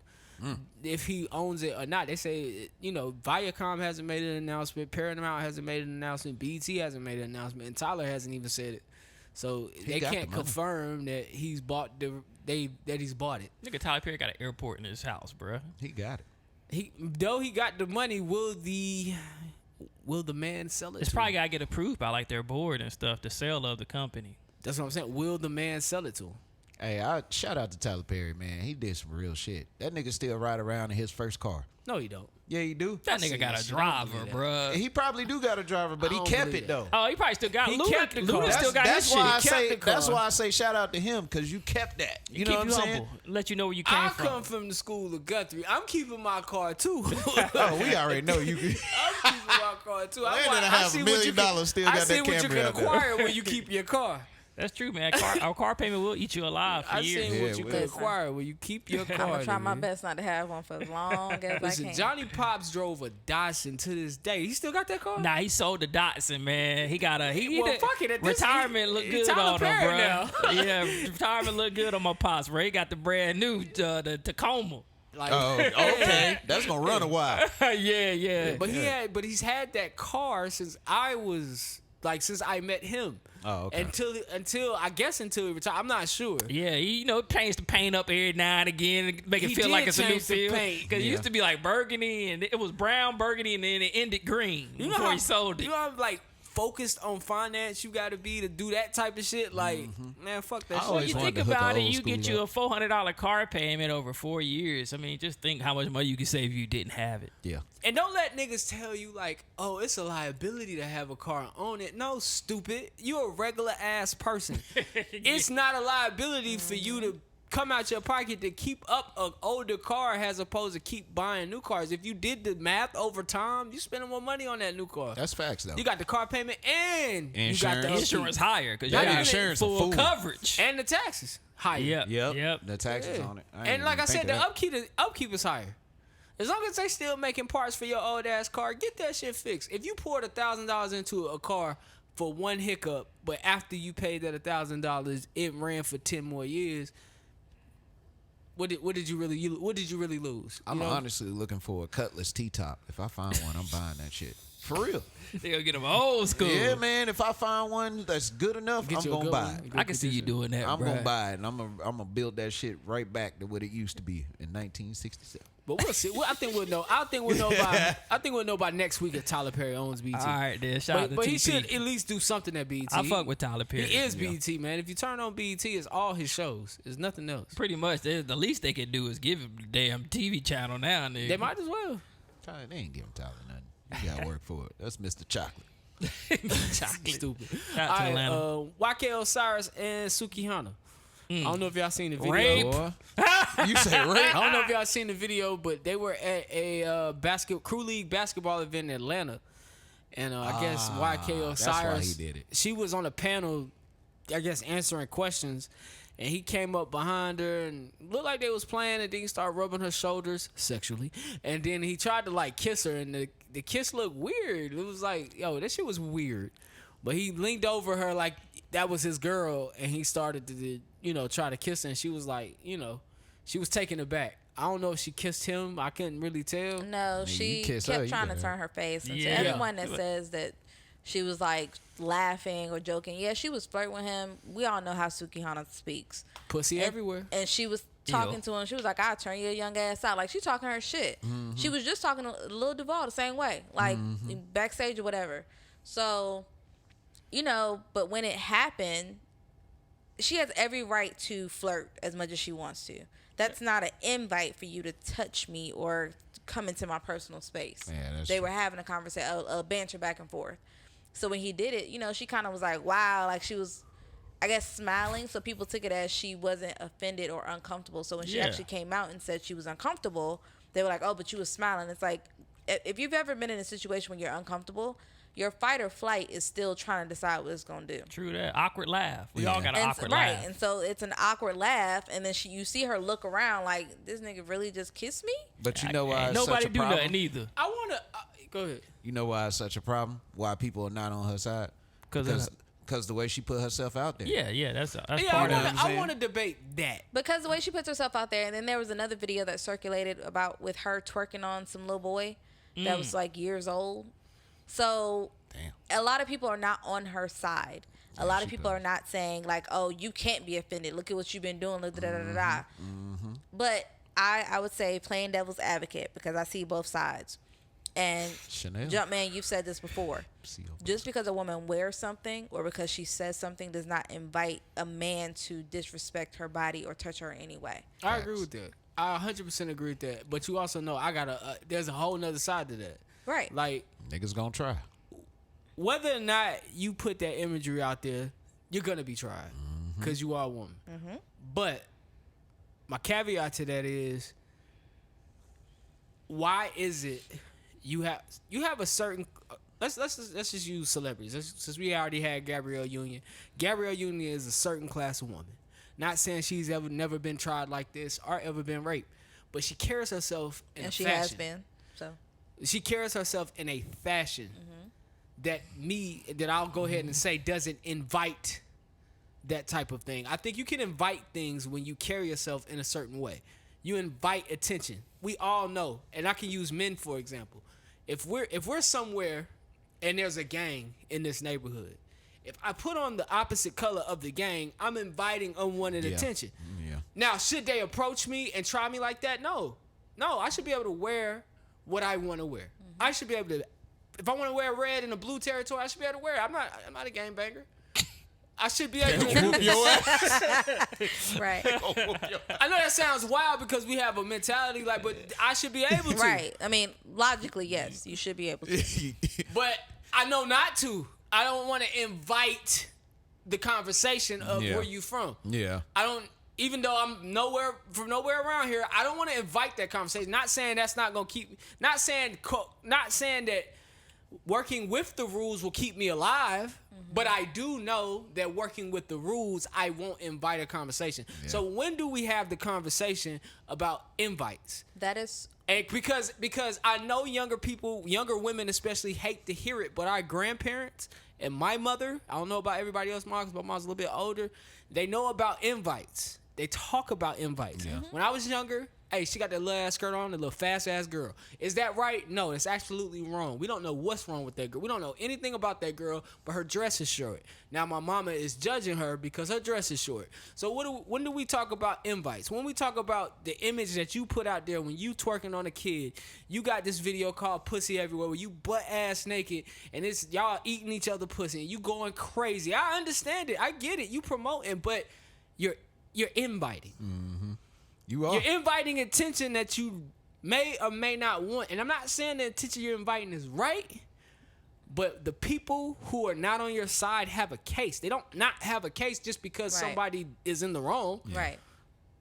S2: if he owns it or not. They say, Viacom hasn't made an announcement, Paramount hasn't made an announcement, BT hasn't made an announcement, and Tyler hasn't even said it. So they can't confirm that he's bought he's bought it.
S1: Nigga, Tyler Perry got an airport in his house, bruh.
S3: He got it.
S2: He got the money, will the man sell it?
S1: It's
S2: to
S1: probably
S2: him?
S1: got to get approved by like their board and stuff, the sale of the company.
S2: That's what I'm saying. Will the man sell it to him?
S3: Hey, I shout out to Tyler Perry, man. He did some real shit. That nigga still ride around in his first car.
S2: No, he don't.
S3: Yeah, he do.
S1: That
S2: seen
S1: nigga got
S2: that
S1: a
S2: shit. I don't
S1: driver,
S2: believe that.
S1: bruh.
S3: He probably do got a driver, but
S2: I
S3: he
S2: don't
S3: kept
S2: believe
S3: it
S2: that.
S3: though.
S1: Oh, he probably still got
S2: He
S1: Luda.
S2: kept the car.
S1: Luda still got his shit.
S3: why I
S2: He kept
S3: say
S2: the car.
S3: that's why I say shout out to him because you kept that. You know
S1: Keep
S3: what I'm
S1: you
S3: saying?
S1: humble. Let you know where you came
S2: I
S1: from.
S2: come from the school of Guthrie. I'm keeping my car too.
S3: Oh, we already know you.
S2: I'm keeping my car too.
S3: Landon and a half $1 million still got
S2: I see
S3: that
S2: what you
S3: Camry
S2: can
S3: out there.
S2: acquire when you keep your car.
S1: That's true, man. Our car payment will eat you alive for
S2: I
S1: years.
S2: seen what you
S3: well.
S2: can acquire when you keep your car.
S4: I'm gonna try my
S2: nigga.
S4: best not to have one for as long as I
S2: Listen,
S4: can.
S2: Johnny Pops drove a Datsun to this day. He still got that car?
S1: Nah, he sold the Datsun, man. He got a
S2: Well, fuck it, at this-
S1: retirement look
S2: he
S1: good
S2: Tyler
S1: on him,
S2: Perry
S1: bro.
S2: now.
S1: Yeah, retirement look good on my pops, bro. He got the brand new the Tacoma.
S2: Like,
S3: Oh, okay. That's gonna run a while.
S1: yeah.
S2: but he's had that car since I met him.
S3: Oh, okay.
S2: Until he retired. I'm not sure.
S1: Yeah, he changed the paint up every now and again and make it
S2: He
S1: feel like
S2: did
S1: it's a new
S2: change the
S1: feel.
S2: paint.
S1: Because it used to be like burgundy and it was brown burgundy and then it ended green before he sold it.
S2: You know how like focused on finance you got to be to do that type of shit. Like, man, fuck that
S3: I
S2: shit.
S1: Well,
S3: always
S1: you
S3: wanted
S1: think
S3: to hook
S1: about
S3: a
S1: it,
S3: old
S1: you get
S3: school
S1: you a $400 car payment over 4 years. I mean, just think how much money you could save if you didn't have it.
S3: Yeah.
S2: And don't let niggas tell you like, oh, it's a liability to have a car and own it. No, stupid. You a regular ass person. It's not a liability for you to come out your pocket to keep up an older car as opposed to keep buying new cars. If you did the math over time, you spending more money on that new car.
S3: That's facts though.
S2: You got the car payment and you got the
S3: Insurance.
S1: Insurance higher because you
S2: Not
S1: got
S2: even
S3: insurance a
S1: full
S3: fool.
S1: coverage.
S2: and the taxes higher.
S1: Yep.
S3: The taxes
S2: Yeah.
S3: on it.
S2: And like I said, the upkeep is higher. As long as they still making parts for your old ass car, get that shit fixed. If you poured $1,000 into a car for one hiccup, but after you paid that $1,000, it ran for 10 more years. What did you really lose?
S3: I'm
S2: You know?
S3: honestly looking for a Cutlass T-top. If I find one, I'm buying that shit. For real.
S1: They gonna get them old school.
S3: Yeah, man. If I find one that's good enough,
S2: Get
S3: I'm
S2: you a
S3: gonna
S2: good
S3: buy
S2: one.
S3: it.
S1: I can see you doing that,
S3: I'm
S1: bruh.
S3: gonna buy it, and I'm gonna build that shit right back to what it used to be in 1967.
S2: But we'll see. I think we'll know. I think we'll know by next week if Tyler Perry owns BT.
S1: All right, then. Shout out to
S2: But he
S1: TP.
S2: should at least do something at BT.
S1: I fuck with Tyler Perry.
S2: He is BT, man. If you turn on BT, it's all his shows. It's nothing else.
S1: Pretty much. The least they could do is give him the damn TV channel now, nigga.
S2: They might as well.
S3: Tyler, they ain't giving Tyler nothing. You gotta work for it. That's Mr. Chocolate.
S1: Chocolate.
S2: Stupid.
S1: Shout out to
S2: All
S1: Atlanta.
S2: right, YK Osiris and Sukihana. I don't know if y'all seen the video.
S1: Rape.
S3: Boy. You say rape?
S2: I don't know if y'all seen the video, but they were at a crew league basketball event in Atlanta, and I guess YK Osiris.
S3: that's why he did it.
S2: She was on a panel, I guess, answering questions, and he came up behind her and looked like they was playing, and then he started rubbing her shoulders sexually, and then he tried to like kiss her, and the kiss looked weird. It was like, yo, that shit was weird. But he leaned over her like that was his girl, and he started to, try to kiss her, and she was like, she was taken aback. I don't know if she kissed him. I couldn't really tell.
S4: No, she
S3: you kiss
S4: kept
S3: her, you
S4: trying
S3: got
S4: to
S3: her.
S4: turn her face. And
S1: Yeah.
S4: to everyone that says that she was like laughing or joking, yeah, she was flirting with him. We all know how Sukihana speaks.
S2: Pussy everywhere.
S4: And she was talking to him. She was like, I'll turn your young ass out. Like, she talking her shit. She was just talking to Lil Duval the same way, like backstage or whatever. So, but when it happened, she has every right to flirt as much as she wants to. That's not an invite for you to touch me or come into my personal space.
S3: Yeah, that's
S4: they
S3: true.
S4: were having a conversation, a banter back and forth. So when he did it, she kind of was like, wow, like she was, I guess, smiling. So people took it as she wasn't offended or uncomfortable. So when she actually came out and said she was uncomfortable, they were like, oh, but you was smiling. It's like, if you've ever been in a situation when you're uncomfortable, your fight or flight is still trying to decide what it's going to do.
S1: True that. Awkward laugh. We all got an
S4: And
S1: awkward
S4: right,
S1: laugh.
S4: and so it's an awkward laugh, and then you see her look around like, this nigga really just kissed me?
S3: But you know why
S1: Ain't
S3: it's
S1: nobody
S3: such a
S1: do
S3: problem?
S1: nothing either.
S2: I want to go ahead.
S3: You know why it's such a problem? Why people are not on her side?
S1: Because
S3: Because the way she put herself out there.
S1: Yeah, that's
S2: Yeah,
S1: part of it.
S2: I want to debate that.
S4: Because the way she puts herself out there, and then there was another video that circulated about with her twerking on some little boy that was like years old. So a lot of people are not on her side. A lot of people are not saying like, "Oh, you can't be offended. Look at what you've been doing." Da, da, da, da, da. But I would say playing devil's advocate because I see both sides. And
S3: Chanel.
S4: Jumpman, you've said this before. Just because a woman wears something or because she says something does not invite a man to disrespect her body or touch her in any way.
S2: I agree with that. I 100% agree with that. But you also know there's a whole nother side to that.
S4: Right.
S2: Like,
S3: Niggas gonna try.
S2: whether or not you put that imagery out there, you're going to be tried because you are a woman. But my caveat to that is, why is it you have a certain let's just use celebrities. Since we already had Gabrielle Union. Gabrielle Union is a certain class of woman. Not saying she's never been tried like this or ever been raped, but she carries herself in a fashion.
S4: And she has been. So
S2: She carries herself in a fashion that I'll go ahead and say doesn't invite that type of thing. I think you can invite things when you carry yourself in a certain way. You invite attention. We all know, and I can use men for example. If we're somewhere and there's a gang in this neighborhood, if I put on the opposite color of the gang, I'm inviting unwanted attention.
S3: Yeah.
S2: Now, should they approach me and try me like that? No, I should be able to wear what I want to wear. I should be able to. If I want to wear red in a blue territory, I should be able to wear it. I'm not a gangbanger. I should be able to whoop your ass.
S4: right.
S2: I know that sounds wild because we have a mentality like, but I should be able to.
S4: Right. I mean, logically, yes, you should be able to.
S2: But I know not to. I don't want to invite the conversation of where you from.
S3: Yeah.
S2: I don't. Even though I'm from nowhere around here, I don't want to invite that conversation. Not saying that's not gonna keep. Not saying that working with the rules will keep me alive. But I do know that working with the rules, I won't invite a conversation. Yeah. So when do we have the conversation about invites?
S4: That is.
S2: And because I know younger women especially hate to hear it, but our grandparents and my mother, I don't know about everybody else, because my mom's a little bit older, they know about invites. They talk about invites. Yeah. When I was younger, hey, she got that little ass skirt on, the little fast ass girl. Is that right? No, it's absolutely wrong. We don't know what's wrong with that girl. We don't know anything about that girl, but her dress is short. Now my mama is judging her because her dress is short. So when do we talk about invites? When we talk about the image that you put out there when you twerking on a kid, you got this video called Pussy Everywhere where you butt ass naked and it's y'all eating each other pussy and you going crazy. I understand it. I get it. You promoting, but you're inviting.
S3: Mm-hmm. You're
S2: inviting attention that you may or may not want. And I'm not saying the attention you're inviting is right, but the people who are not on your side have a case. They don't not have a case just because somebody is in the wrong.
S4: Yeah. Right.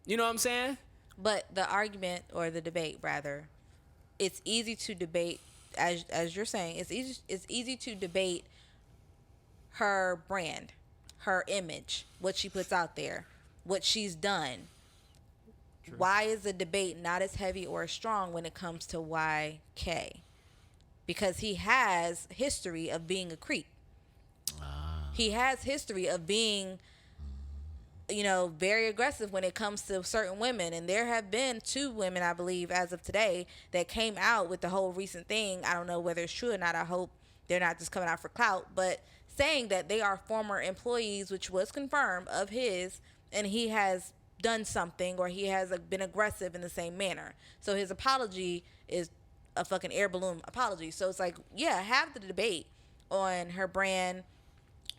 S2: You know what I'm saying?
S4: But the argument or the debate rather, it's easy to debate as you're saying, it's easy to debate her brand, her image, what she puts out there, what she's done. True. Why is the debate not as heavy or as strong when it comes to YK? Because he has history of being a creep. He has history of being, very aggressive when it comes to certain women. And there have been 2 women, I believe, as of today, that came out with the whole recent thing. I don't know whether it's true or not. I hope they're not just coming out for clout, but saying that they are former employees, which was confirmed, of his, and he has done something or he has been aggressive in the same manner. So his apology is a fucking air balloon apology. So it's like, yeah, have the debate on her brand,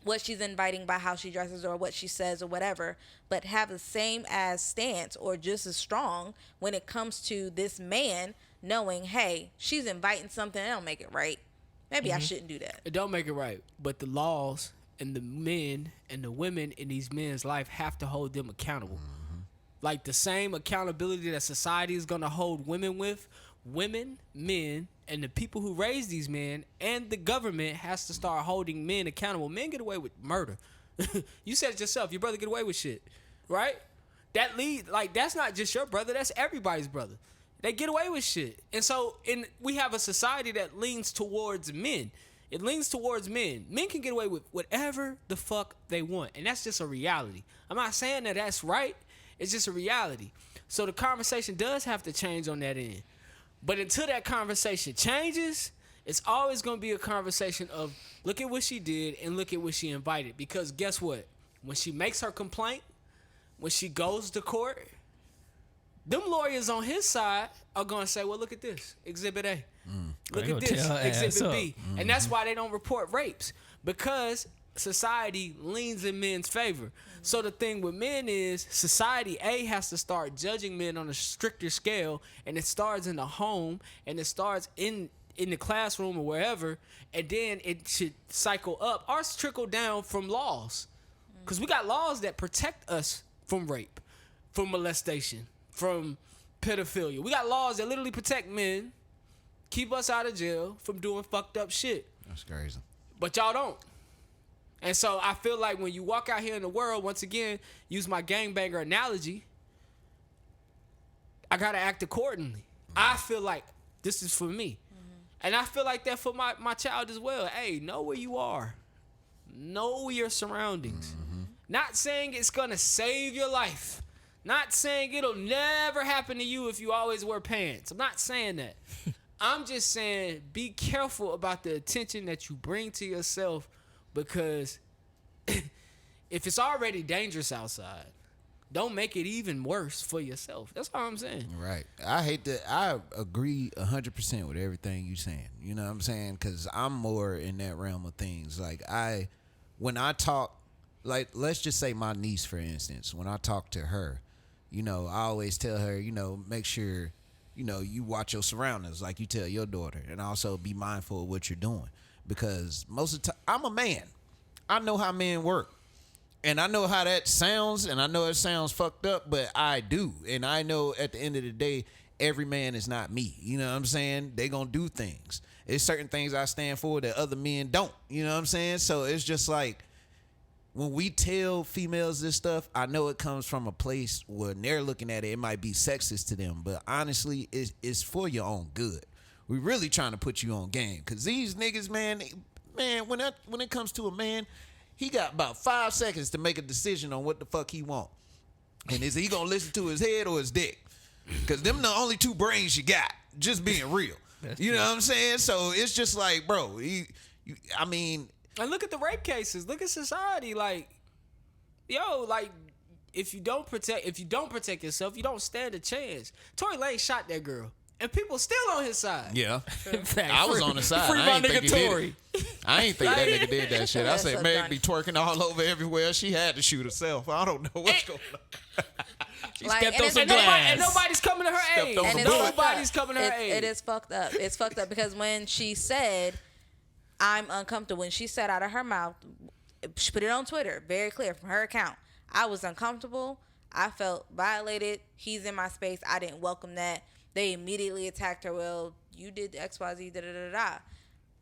S4: what she's inviting by how she dresses or what she says or whatever, but have the same as stance or just as strong when it comes to this man knowing, hey, she's inviting something, that don't make it right. Maybe I shouldn't do that.
S2: It don't make it right, but the laws and the men and the women in these men's life have to hold them accountable. Mm-hmm. Like the same accountability that society is going to hold women with, women, men, and the people who raise these men and the government has to start holding men accountable. Men get away with murder. You said it yourself. Your brother get away with shit, right? That's not just your brother. That's everybody's brother. They get away with shit. And so we have a society that leans towards men. it leans towards men. Men can get away with whatever the fuck they want, and that's just a reality. I'm not saying that that's right. It's just a reality. So the conversation does have to change on that end. But until that conversation changes, it's always going to be a conversation of look at what she did and look at what she invited. Because guess what? When she makes her complaint, when she goes to court, them lawyers on his side are going to say, well, look at this, Exhibit A. Look at this, Exhibit B. And that's why they don't report rapes, because society leans in men's favor. So the thing with men is society A has to start judging men on a stricter scale, and it starts in the home, and it starts in the classroom or wherever, and then it should cycle up or trickle down from laws. Because we got laws that protect us from rape, from molestation, from pedophilia. We got laws that literally protect men, keep us out of jail from doing fucked up shit.
S3: That's crazy.
S2: But y'all don't. And so I feel like when you walk out here in the world, once again, use my gangbanger analogy, I got to act accordingly. I feel like this is for me. And I feel like that for my child as well. Hey, know where you are. Know your surroundings. Not saying it's going to save your life. Not saying it'll never happen to you if you always wear pants. I'm not saying that. I'm just saying be careful about the attention that you bring to yourself, because if it's already dangerous outside, don't make it even worse for yourself. That's all I'm saying.
S3: Right. I agree 100% with everything you're saying. You know what I'm saying? Because I'm more in that realm of things. Like, when I talk, like, let's just say my niece, for instance, when I talk to her, you know, I always tell her, you know, make sure, you know, you watch your surroundings like you tell your daughter, and also be mindful of what you're doing. Because most of the time, I'm a man. I know how men work. And I know how that sounds, and I know it sounds fucked up, but I do. And I know at the end of the day, every man is not me. You know what I'm saying? They gonna do things. There's certain things I stand for that other men don't. You know what I'm saying? So it's just like, when we tell females this stuff, I know it comes from a place where they're looking at it, it might be sexist to them, but honestly, it's for your own good. We really trying to put you on game, because these niggas, man, when it comes to a man, he got about 5 seconds to make a decision on what the fuck he want. And is he gonna listen to his head or his dick? Because them the only two brains you got, just being real. You know what I'm saying? So it's just like, bro, I mean...
S2: And look at the rape cases. Look at society. Like, yo, like, if you don't protect yourself, you don't stand a chance. Tory Lanez shot that girl, and people still on his side.
S3: Yeah.
S1: Fact,
S3: I was on the side.
S1: Free
S3: I
S1: my
S3: ain't think
S1: nigga
S3: he did
S1: Tory.
S3: it. I ain't think that nigga did that shit. I
S4: That's
S3: said,
S4: so
S3: Meg
S4: funny.
S3: be twerking all over everywhere. She had to shoot herself. I don't know what's going on.
S1: She
S4: Like,
S1: stepped
S4: and
S1: on
S4: it's
S1: some
S4: nobody-
S1: glass.
S2: And nobody's coming to her
S3: Stepped
S2: aid.
S3: on
S4: And
S3: the
S4: it's
S3: bullet.
S4: fucked up.
S2: Nobody's coming to her aid.
S4: It is fucked up. It's fucked up because when she said, I'm uncomfortable, when she said out of her mouth, she put it on Twitter, very clear from her account, I was uncomfortable. I felt violated. He's in my space. I didn't welcome that. They immediately attacked her. Well, you did XYZ, da-da-da-da.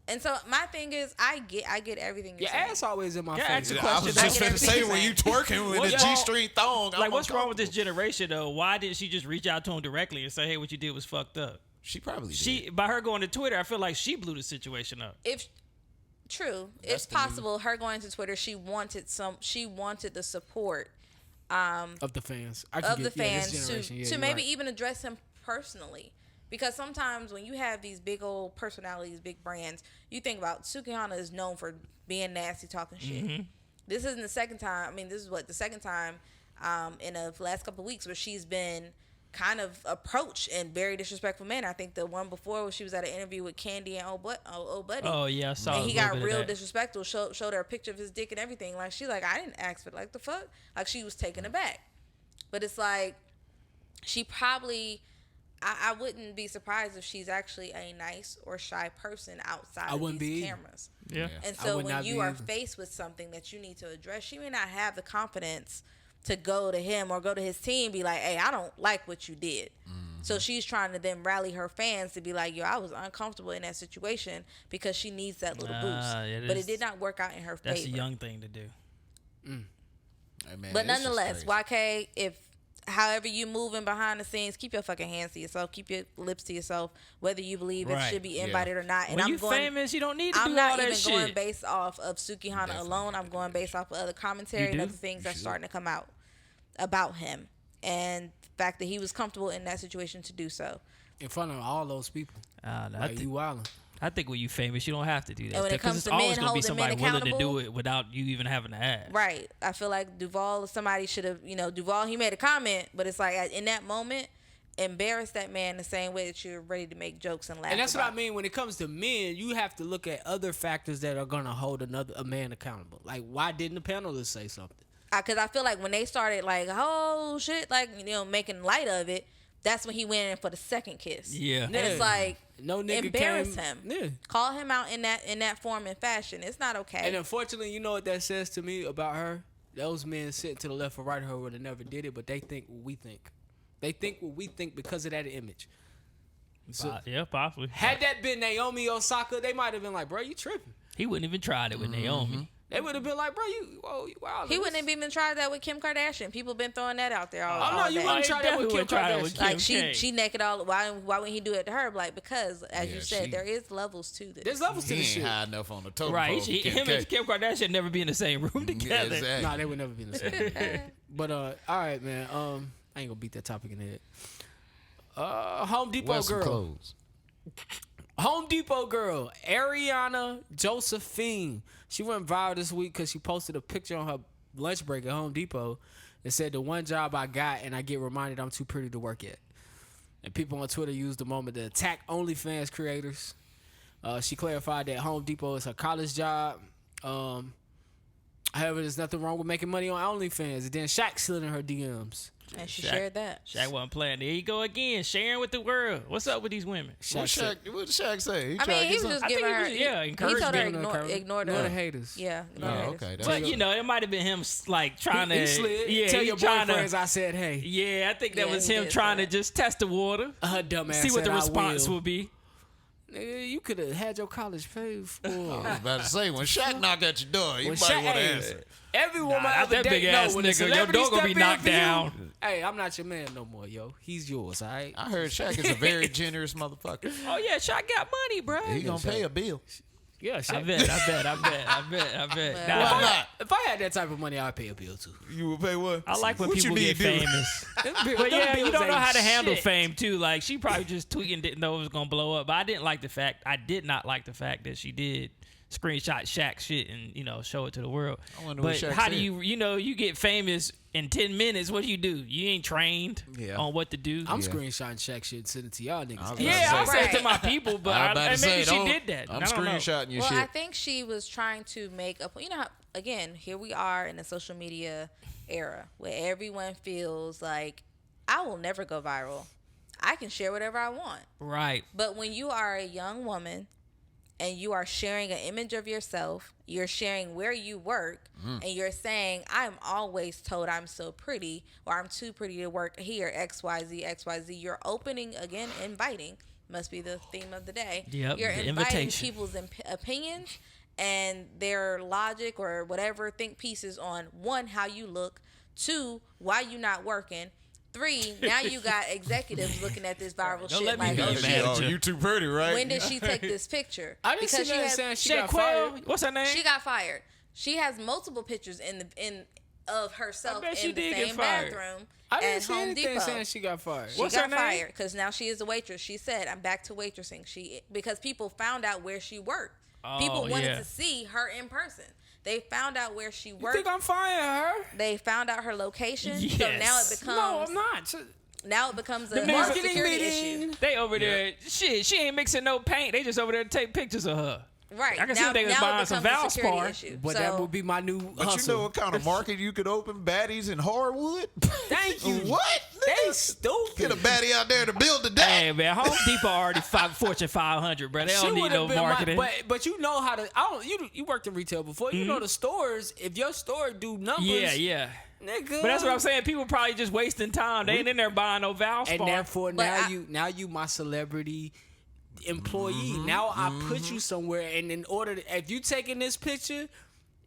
S4: And so my thing is, I get everything you're
S2: Your
S4: saying.
S2: ass always in my
S1: Yeah,
S2: face.
S1: ask a
S3: I
S1: question.
S3: was
S4: I
S3: just
S4: get
S3: finna say,
S4: everything
S3: when you twerking with
S1: What
S3: a
S1: y'all-
S3: G-string thong, I'm
S1: Like, what's wrong with this
S3: uncomfortable.
S1: generation, though? Why didn't she just reach out to him directly and say, hey, what you did was fucked up?
S3: She probably did.
S1: By her going to Twitter, I feel like she blew the situation up.
S4: True, it's possible. Her going to Twitter, she wanted the support
S2: Of the fans. I can
S4: of the
S2: get- yeah, this
S4: fans
S2: generation, yeah,
S4: to
S2: you're
S4: maybe
S2: right.
S4: even address him personally. Because sometimes when you have these big old personalities, big brands, you think about Sukihana is known for being nasty, talking shit. This isn't the second time. I mean, this is the second time in the last couple of weeks where she's been kind of approached in very disrespectful manner. I think the one before where she was at an interview with Candy and old Buddy.
S1: Oh, yeah, I saw
S4: And
S1: a
S4: he
S1: little
S4: got
S1: bit of
S4: real
S1: that.
S4: disrespectful. Showed her a picture of his dick and everything. Like, she's like, I didn't ask for it. Like, the fuck? Like, she was taken aback. But it's like, she probably... I wouldn't be surprised if she's actually a nice or shy person outside of
S2: wouldn't
S4: these
S2: be either.
S4: cameras.
S1: Yeah.
S4: And
S2: I
S4: so
S2: would
S4: when
S2: not
S4: you
S2: be
S4: are
S2: either.
S4: faced with something that you need to address, she may not have the confidence to go to him or go to his team and be like, hey, I don't like what you did. So she's trying to then rally her fans to be like, yo, I was uncomfortable in that situation, because she needs that little boost. But it did not work out in her
S1: That's
S4: favor.
S1: a young thing to do.
S3: Hey, man,
S4: But
S3: it's just
S4: nonetheless,
S3: crazy.
S4: YK, if however you moving behind the scenes, keep your fucking hands to yourself. Keep your lips to yourself. Whether you believe it should be invited or not. And
S1: when
S4: I'm
S1: you famous, you don't need to
S4: I'm
S1: do
S4: not
S1: all that
S4: even
S1: shit.
S4: going based off of Sukihana alone. I'm going based off of other commentary and other things that's starting to come out about him. And the fact that he was comfortable in that situation to do so.
S2: In front of all those people.
S1: I
S2: You wildin'.
S1: I think when you famous, you don't have to do that.
S4: And when it
S1: Because
S4: comes
S1: it's
S4: to
S1: always
S4: men
S1: gonna be
S4: holding men
S1: somebody willing to do
S4: accountable-
S1: it without you even having to ask.
S4: Right. I feel like Duval, somebody should have, Duval, he made a comment, but it's like in that moment, embarrass that man the same way that you're ready to make jokes and laugh.
S2: And that's what
S4: about
S2: I mean. When it comes to men, you have to look at other factors that are going to hold a man accountable. Like, why didn't the panelists say something?
S4: Because I feel like when they started like, oh shit, like, making light of it, that's when he went in for the second kiss.
S1: Yeah.
S4: And it's like,
S2: No nigga
S4: embarrass
S2: came-
S4: him.
S2: Yeah.
S4: Call him out in that form and fashion. It's not okay.
S2: And unfortunately, you know what that says to me about her? Those men sitting to the left or right of her would have never did it, but they think what we think. They think what we think because of that image. So,
S1: Yeah, possibly.
S2: had that been Naomi Osaka, they might have been like, bro, you tripping.
S1: He wouldn't even tried it with Naomi.
S2: They would have been like, bro, you wild.
S4: he wouldn't have even tried that with Kim Kardashian. People been throwing that out there all,
S2: Oh, no,
S4: all
S2: you
S4: day.
S2: wouldn't try that with Kim Kardashian.
S4: Like
S1: K.
S4: she naked all. Why wouldn't he do it to her? Like, because as
S3: Yeah,
S4: you said,
S3: she-
S4: there is levels to this.
S2: There's levels to
S3: He
S2: this
S3: ain't
S2: shit.
S3: high enough on the totem
S1: Right.
S3: pole.
S1: Him and Kim Kardashian never be in the same room together.
S3: Exactly.
S2: Nah, they would never be in the same. But all right, man. I ain't gonna beat that topic in the head. Home Depot
S3: Wear some
S2: girl.
S3: clothes.
S2: Home Depot girl, Ariana Josephine. She went viral this week because she posted a picture on her lunch break at Home Depot that said, "The one job I got, and I get reminded I'm too pretty to work at." And people on Twitter used the moment to attack OnlyFans creators. She clarified that Home Depot is her college job. However, there's nothing wrong with making money on OnlyFans. And then Shaq slid in her DMs.
S4: And she shared that.
S1: Shaq wasn't playing. There you go again, sharing with the world. What's up with these women?
S3: What
S2: said-
S3: did Shaq say?
S4: I mean, he was just
S1: I think
S4: giving
S1: he
S4: her.
S1: was-
S4: He
S1: encouraging
S4: told her
S2: giving her
S4: ignore
S2: ignore
S4: the
S2: the haters.
S4: Yeah. Ignore
S3: Oh,
S4: the haters.
S3: okay. That's
S1: But it might have been him like trying
S2: He
S1: to.
S2: slid.
S1: Yeah,
S2: Tell
S1: he
S2: your
S1: trying
S2: boyfriends
S1: to.
S2: I said, hey.
S1: Yeah, I think that
S4: Yeah,
S1: was
S4: he
S1: him
S4: did
S1: trying
S4: say
S1: to just test the water,
S2: Her dumb ass
S1: see what the
S2: said, "I
S1: response
S2: will."
S1: would be.
S2: Nigga, you could have had your college paid for.
S3: I was about to say, when Shaq knock at your door, you
S2: When
S3: might
S2: Shaq-
S3: want to
S2: hey,
S3: answer.
S2: every woman
S1: Nah,
S2: I
S1: not that
S2: ever date
S1: big
S2: know
S1: ass
S2: when a
S1: nigga. Your
S2: celebrity
S1: door gonna be
S2: step in
S1: knocked
S2: for you,
S1: down.
S2: Hey, I'm not your man no more, yo. He's yours, all right?
S3: I heard Shaq is a very generous motherfucker.
S1: Oh yeah, Shaq got money, bro.
S3: He gonna pay a bill.
S2: Yeah,
S1: I
S2: Shaq.
S1: bet. Nah,
S2: If,
S1: I,
S2: if I had that type of money, I'd pay a bill too.
S3: You would pay what?
S1: I like when
S3: What
S1: people
S3: you
S1: get
S3: need, dude?
S1: famous.
S2: Them
S1: But yeah, you
S2: bills
S1: don't know
S2: ain't
S1: how to handle
S2: shit.
S1: fame too. Like she probably just tweeting, didn't know it was gonna blow up. But I did not like the fact that she did screenshot Shaq shit and show it to the world.
S3: I wonder what
S1: But
S3: Shaq
S1: how
S3: said.
S1: do you get famous in 10 minutes? What do? You ain't trained on what to do.
S2: I'm screenshotting Shaq shit and sending it to y'all niggas.
S1: yeah, I'll say it to
S4: Right.
S1: my people, but
S3: I was about to
S1: maybe
S3: say,
S1: she
S3: don't-
S1: did that.
S3: I'm
S1: I don't know.
S3: screenshotting your
S4: Well,
S3: shit.
S4: I think she was trying to make a. Again, here we are in the social media era where everyone feels like I will never go viral. I can share whatever I want.
S1: Right.
S4: But when you are a young woman and you are sharing an image of yourself, you're sharing where you work, and you're saying, I'm always told I'm so pretty, or I'm too pretty to work here, XYZ, XYZ. You're opening, again, inviting, must be the theme of the day.
S1: Yep,
S4: You're
S1: the
S4: inviting
S1: invitation.
S4: people's opinions and their logic or whatever think pieces on, one, how you look, two, why you not working, three, now you got executives looking at this viral
S1: Don't
S4: shit
S1: let me
S4: like,
S1: be
S4: oh,
S1: a
S4: shit,
S1: manager.
S3: Oh, you too pretty, right?
S4: when did she take this picture?
S2: I didn't see
S4: Because
S2: nothing saying she got
S1: Shaquille,
S2: fired.
S1: what's her name?
S4: she got fired. She has multiple pictures of herself
S1: I bet she
S4: in the
S1: did get
S4: same
S1: fired.
S4: bathroom
S2: I didn't
S4: at
S2: see
S4: Home
S2: anything
S4: Depot.
S2: saying she got fired.
S4: She
S1: What's
S4: got
S1: her name?
S4: fired because now she is a waitress. She said, "I'm back to waitressing." Because people found out where she worked. People wanted
S1: yeah.
S4: to see her in person. They found out where she
S2: You
S4: worked.
S2: think I'm firing her?
S4: They found out her location. So
S1: Yes.
S4: now it becomes
S2: No, I'm not.
S4: now it becomes a
S1: niggas-
S2: Marketing
S4: security
S2: meeting.
S4: issue.
S1: They over there, shit. She ain't mixing no paint. They just over there to take pictures of her.
S4: Right.
S1: I can see
S4: now,
S1: they was
S4: now
S1: buying
S4: it
S1: some
S4: becomes a security
S1: Valspar.
S4: issue.
S2: But
S4: so,
S2: that would be my new
S3: But
S2: hustle.
S3: you know what kind of market you could open? Baddies in Harwood?
S2: Thank you.
S3: What?
S2: They
S3: Get a
S2: stupid.
S3: baddie out there to build the day.
S1: Hey man, Home Depot already Fortune 500, bro. They
S2: She
S1: don't need
S2: would've
S1: no
S2: been
S1: marketing.
S2: but you know how to. I don't. You worked in retail before. You know the stores. If your store do numbers,
S1: yeah.
S2: nigga.
S1: But that's what I'm saying. People probably just wasting time. They ain't in there buying no Valspar.
S2: And therefore,
S4: But
S2: now you my celebrity employee. Now I put you somewhere, and in order to, if you taking this picture,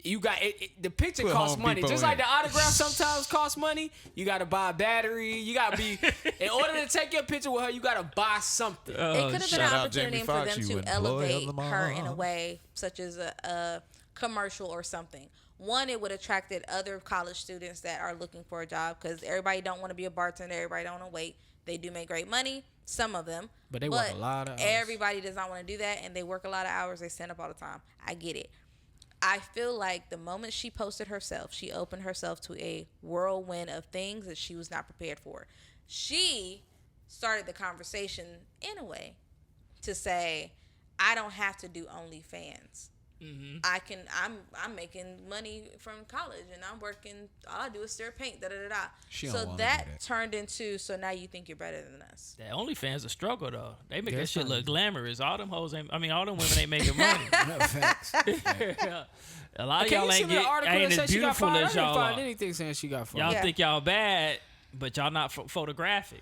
S2: You got the picture
S3: Put
S2: costs
S3: Home
S2: money.
S3: Depot
S2: Just
S3: in.
S2: like the autograph sometimes costs money. You got to buy a battery. You got to be in order to take your picture with her. You got to buy something.
S4: It could have been
S3: shout
S4: an
S3: out
S4: opportunity
S3: Jamie
S4: for
S3: Foxx,
S4: them
S3: you
S4: to
S3: employee
S4: elevate
S3: of the
S4: her in a
S3: month.
S4: way, such as a commercial or something. One, it would attracted other college students that are looking for a job because everybody don't want to be a bartender. Everybody don't want to wait. They do make great money, some of them.
S2: But they work a lot of hours.
S4: Everybody does not want to do that, and they work a lot of hours. They stand up all the time. I get it. I feel like the moment she posted herself, she opened herself to a whirlwind of things that she was not prepared for. She started the conversation in a way to say, I don't have to do OnlyFans. I'm making money from college and I'm working, all I do is stir paint,
S3: She don't
S4: So
S3: wanna
S4: that
S3: do that.
S4: turned into, so now you think you're better than us.
S1: That OnlyFans a struggle though. They make
S2: Yeah,
S1: that
S2: it's
S1: shit
S2: kinda-
S1: look glamorous. All them hoes ain't. I mean, all them women ain't making money.
S2: Facts.
S1: A lot of
S2: Can
S1: y'all
S2: you
S1: ain't,
S2: send me the article
S1: ain't
S2: that
S1: as
S2: said she got
S1: beautiful
S2: fired? I
S1: as
S2: didn't
S1: y'all
S2: find
S1: are.
S2: anything saying she got fired.
S1: Y'all
S4: Yeah.
S1: think y'all bad, but y'all not photographic.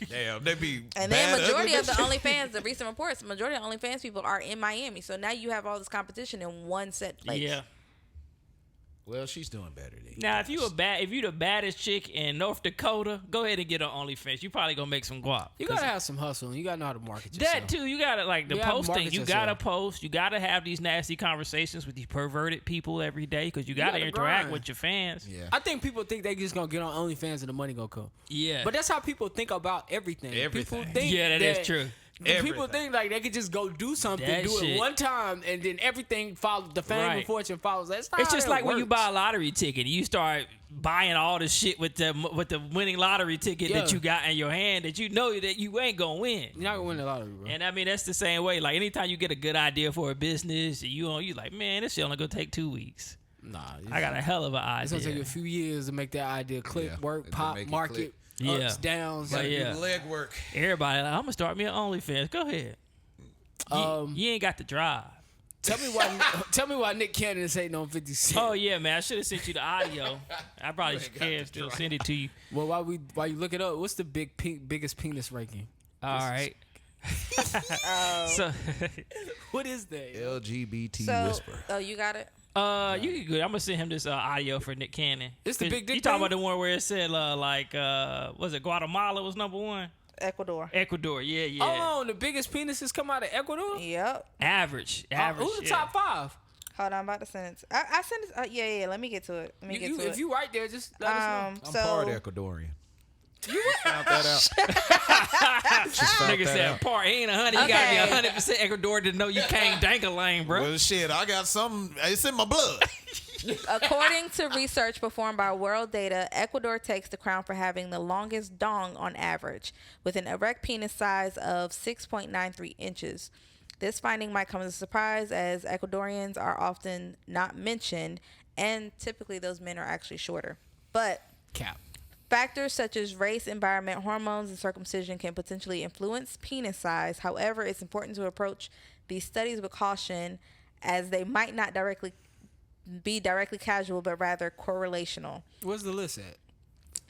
S3: Damn, they be
S4: And then majority of the OnlyFans, the recent reports, majority of OnlyFans people are in Miami. So now you have all this competition in one set place.
S1: Yeah.
S3: Well, she's doing better than you.
S1: Now, if you the baddest chick in North Dakota, go ahead and get on OnlyFans. You probably gonna make some guap.
S2: You
S1: 'Cause
S2: gotta have some hustle and you gotta know how to market yourself.
S1: that too. You gotta like the
S2: You gotta
S1: posting.
S2: market
S1: You
S2: yourself.
S1: gotta post. You gotta have these nasty conversations with these perverted people every day because you gotta
S2: gotta
S1: interact
S2: grind.
S1: with your fans.
S3: Yeah.
S2: I think people think they just gonna get on OnlyFans and the money gonna come.
S1: Yeah.
S2: But that's how people think about everything.
S3: Everything.
S2: People think
S1: Yeah, that is true.
S2: People
S3: Everything.
S2: think like they could just go do something,
S1: That
S2: do
S1: shit.
S2: it one time, and then everything follows. The fame and
S1: Right.
S2: fortune follows. That's not
S1: It's
S2: how
S1: just
S2: that
S1: like when you
S2: works.
S1: buy a lottery ticket and you start buying all the shit with the winning lottery ticket that
S2: Yeah.
S1: you got in your hand that you know that you ain't gonna win.
S2: You're not gonna win the lottery, bro.
S1: And I mean that's the same way. Like anytime you get a good idea for a business, and you like, man, this shit only gonna take 2 weeks.
S2: Nah,
S1: I got a hell of an
S2: It's gonna take you
S1: idea.
S2: a few years to make that idea click,
S3: Yeah,
S2: work,
S3: to
S2: pop,
S3: make it
S2: market,
S3: click.
S1: Yeah.
S2: ups, downs.
S1: But
S2: Like,
S1: yeah.
S3: Leg work.
S1: Everybody like, I'm gonna start me an OnlyFans. Go ahead. You ain't got the drive.
S2: Tell me why Nick Cannon is hating on 50 Cent.
S1: Oh yeah, man. I should have sent you the audio. I probably can still send it to you.
S2: Well, while you look it up, what's the biggest penis ranking?
S1: All right. So
S2: What is that?
S3: LGBT
S4: So,
S3: whisper.
S4: oh, you got it?
S1: you can good. I'm gonna send him this audio for Nick Cannon.
S2: It's the
S1: 'Cause
S2: big dick
S1: You talking
S2: thing?
S1: about the one where it said was it Guatemala was number 1?
S4: Ecuador.
S1: Ecuador, yeah.
S2: Hold on, the biggest penises come out of Ecuador?
S4: Yep.
S1: Average.
S2: Who's the
S1: yeah.
S2: top 5?
S4: Hold on, I'm about to send it. I sent it. Yeah. Let me get to it.
S2: If you right there, just let us know.
S3: I'm
S4: so
S3: part Ecuadorian. Just found that out. Just found
S1: Nigga
S3: that
S1: said
S3: out.
S1: part ain't 100. You gotta be 100% Ecuador to know you can't dangle lane, bro.
S3: Well, shit, I got something. It's in my blood.
S4: according to research performed by World Data, Ecuador takes the crown for having the longest dong on average, with an erect penis size of 6.93 inches. This finding might come as a surprise, as Ecuadorians are often not mentioned, and typically those men are actually shorter. But
S2: Cap.
S4: factors such as race, environment, hormones, and circumcision can potentially influence penis size. However, it's important to approach these studies with caution, as they might not be directly casual, but rather correlational.
S2: Where's the list at?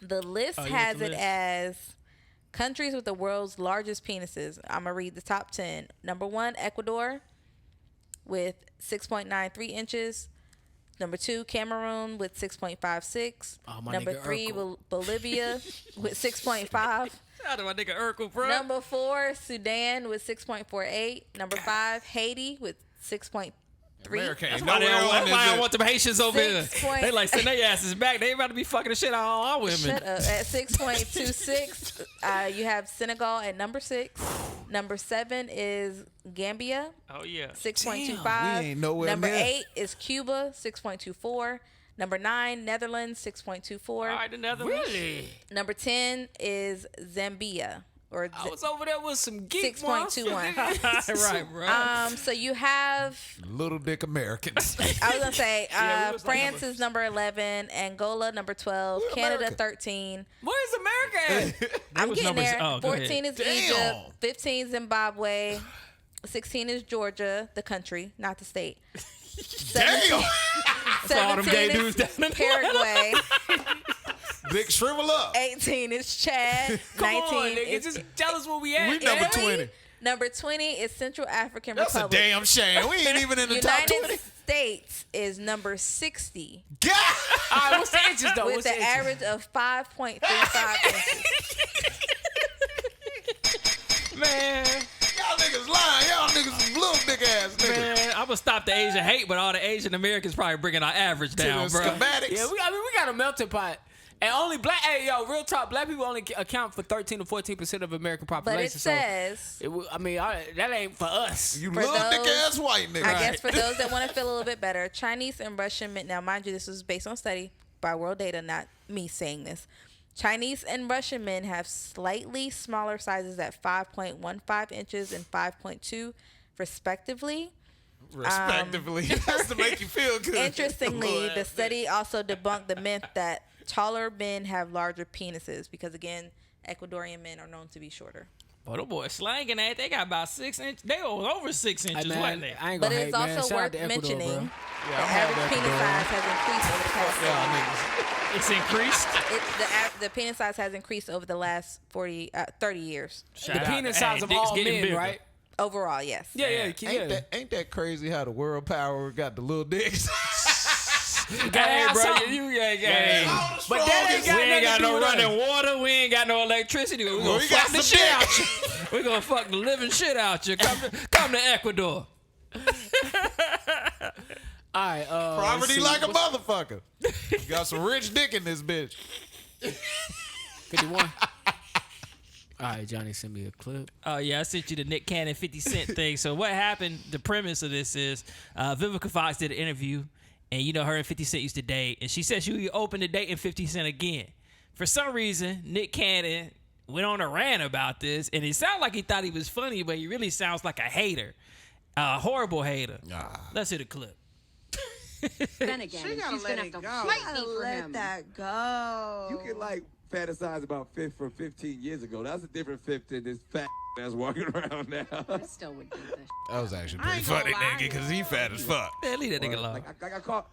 S4: The list
S1: you want
S4: has
S1: the
S4: it
S1: list?
S4: as countries with the world's largest penises. I'm going to read the top 10. Number 1, Ecuador with 6.93 inches. Number 2, Cameroon with 6.56.
S2: Oh, my
S4: Number
S2: nigga
S4: 3,
S2: Urkel.
S4: Bolivia with 6.5.
S1: Shout out to my nigga Urkel, bro.
S4: Number 4, Sudan with 6.48. Number 5, Haiti with 6.3.
S3: America ain't
S1: That's why
S3: nowhere on
S1: that's why I
S3: this.
S1: want them Haitians over here.
S4: 6 point-
S1: They like send their asses back. They about to be fucking the shit out of all our women.
S4: Shut up. At 6.26, you have Senegal at number 6. Number 7 is Gambia,
S1: Oh yeah.
S4: 6.25.
S3: Damn, we ain't nowhere
S4: Number
S3: near.
S4: 8 is Cuba, 6.24. Number 9, Netherlands, 6.24.
S1: All right, the Netherlands.
S2: Really?
S4: Number 10 is Zambia, or
S2: I was over there with some geek
S4: 6.21.
S1: Right, bro.
S4: So you have,
S3: Little dick Americans.
S4: I was gonna say,
S1: we was like
S4: France is number 11, Angola number 12,
S3: Where
S4: Canada
S3: America?
S4: 13.
S2: Where's America at?
S4: I'm
S1: was
S4: getting
S1: numbers-
S4: there.
S1: oh, go
S4: 14 is
S3: Damn.
S4: Egypt, 15 Zimbabwe, 16 is Georgia, the country, not the state.
S3: Damn.
S1: all them
S4: 17
S1: gay
S4: is
S1: dudes down in
S4: Paraguay.
S3: Big shrivel up.
S4: 18 is Chad.
S2: Come
S4: 19
S2: on, nigga.
S4: is
S2: Just tell us where we at.
S3: We number
S2: Italy?
S3: 20.
S4: Number 20 is Central African
S3: That's
S4: Republic.
S3: a damn shame. We ain't even in the top
S4: United
S3: 20.
S4: States is number 60
S3: God!
S2: All right, what's the inches though?
S4: with
S2: What's
S4: an
S2: the inches?
S4: average of 5.35 inches.
S1: Man,
S3: Y'all niggas lying. Y'all niggas some little big ass niggas.
S1: man, I'm gonna stop the Asian hate, but all the Asian Americans probably bringing our average down,
S3: To
S1: bro.
S3: the schematics.
S2: Yeah, we got a melting pot. And only black, hey, yo, real talk, black people only account for 13 to 14% of American population.
S4: But it says,
S2: that ain't for us.
S3: You
S4: For
S3: little
S4: those-
S3: dick ass white nigga.
S4: I guess for those that want to feel a little bit better, Chinese and Russian men, now mind you, this was based on study by World Data, not me saying this. Chinese and Russian men have slightly smaller sizes at 5.15 inches and 5.2 respectively.
S3: Respectively. That's to make you feel good.
S4: Interestingly,
S3: Lord,
S4: the study also debunked the myth that taller men have larger penises because, again, Ecuadorian men are known to be shorter.
S1: Boy, them boys slanging that. They got about 6 inches. They was over 6 inches,
S2: Hey, man,
S1: wasn't they?
S2: I ain't
S4: But
S2: gonna
S4: it's
S2: hate, man.
S4: also
S2: Shout out
S4: worth
S2: to Ecuador,
S4: mentioning
S2: bro.
S4: the average penis size has increased over the past
S1: It's increased.
S4: the penis size has increased over the last 30 years.
S1: Shout
S2: The
S1: out.
S2: penis
S1: Hey,
S2: size of
S1: dicks
S2: all
S1: getting
S2: men,
S1: bigger.
S2: right?
S4: Overall, yes.
S2: Yeah.
S3: Ain't that crazy how the world power got the little dicks?
S1: Hey, bro, you
S2: But that ain't
S1: we ain't got no
S2: nothing to do with
S1: running water. We ain't got no electricity. We gonna
S3: we got
S1: fuck the
S3: some
S1: shit out you. We gonna fuck the living shit out you. Come to Ecuador.
S2: All right,
S3: Poverty like a motherfucker. You got some rich dick in this bitch.
S2: 51. All right, Johnny, send me a clip.
S1: Oh, yeah, I sent you the Nick Cannon 50 Cent thing. So what happened, the premise of this is Vivica Fox did an interview, and you know her and 50 Cent used to date, and she said she would be open to dating 50 Cent again. For some reason, Nick Cannon went on a rant about this, and it sounded like he thought he was funny, but he really sounds like a hater, a horrible hater. Let's hear the clip.
S7: Then again,
S8: She gotta
S7: she's
S8: let
S7: gonna
S8: it
S7: have to
S8: go.
S7: fight
S8: Gotta
S7: me for
S8: let
S7: him.
S8: that go.
S9: You can like fantasize about Fifth from 15 years ago. That's a different Fifth than this fat that's walking around now.
S7: I still would do this.
S3: That was actually
S8: I
S3: pretty
S8: ain't gonna
S3: funny,
S8: lie.
S3: nigga, because he fat as fuck.
S1: Man, leave that nigga alone.
S9: Like I call,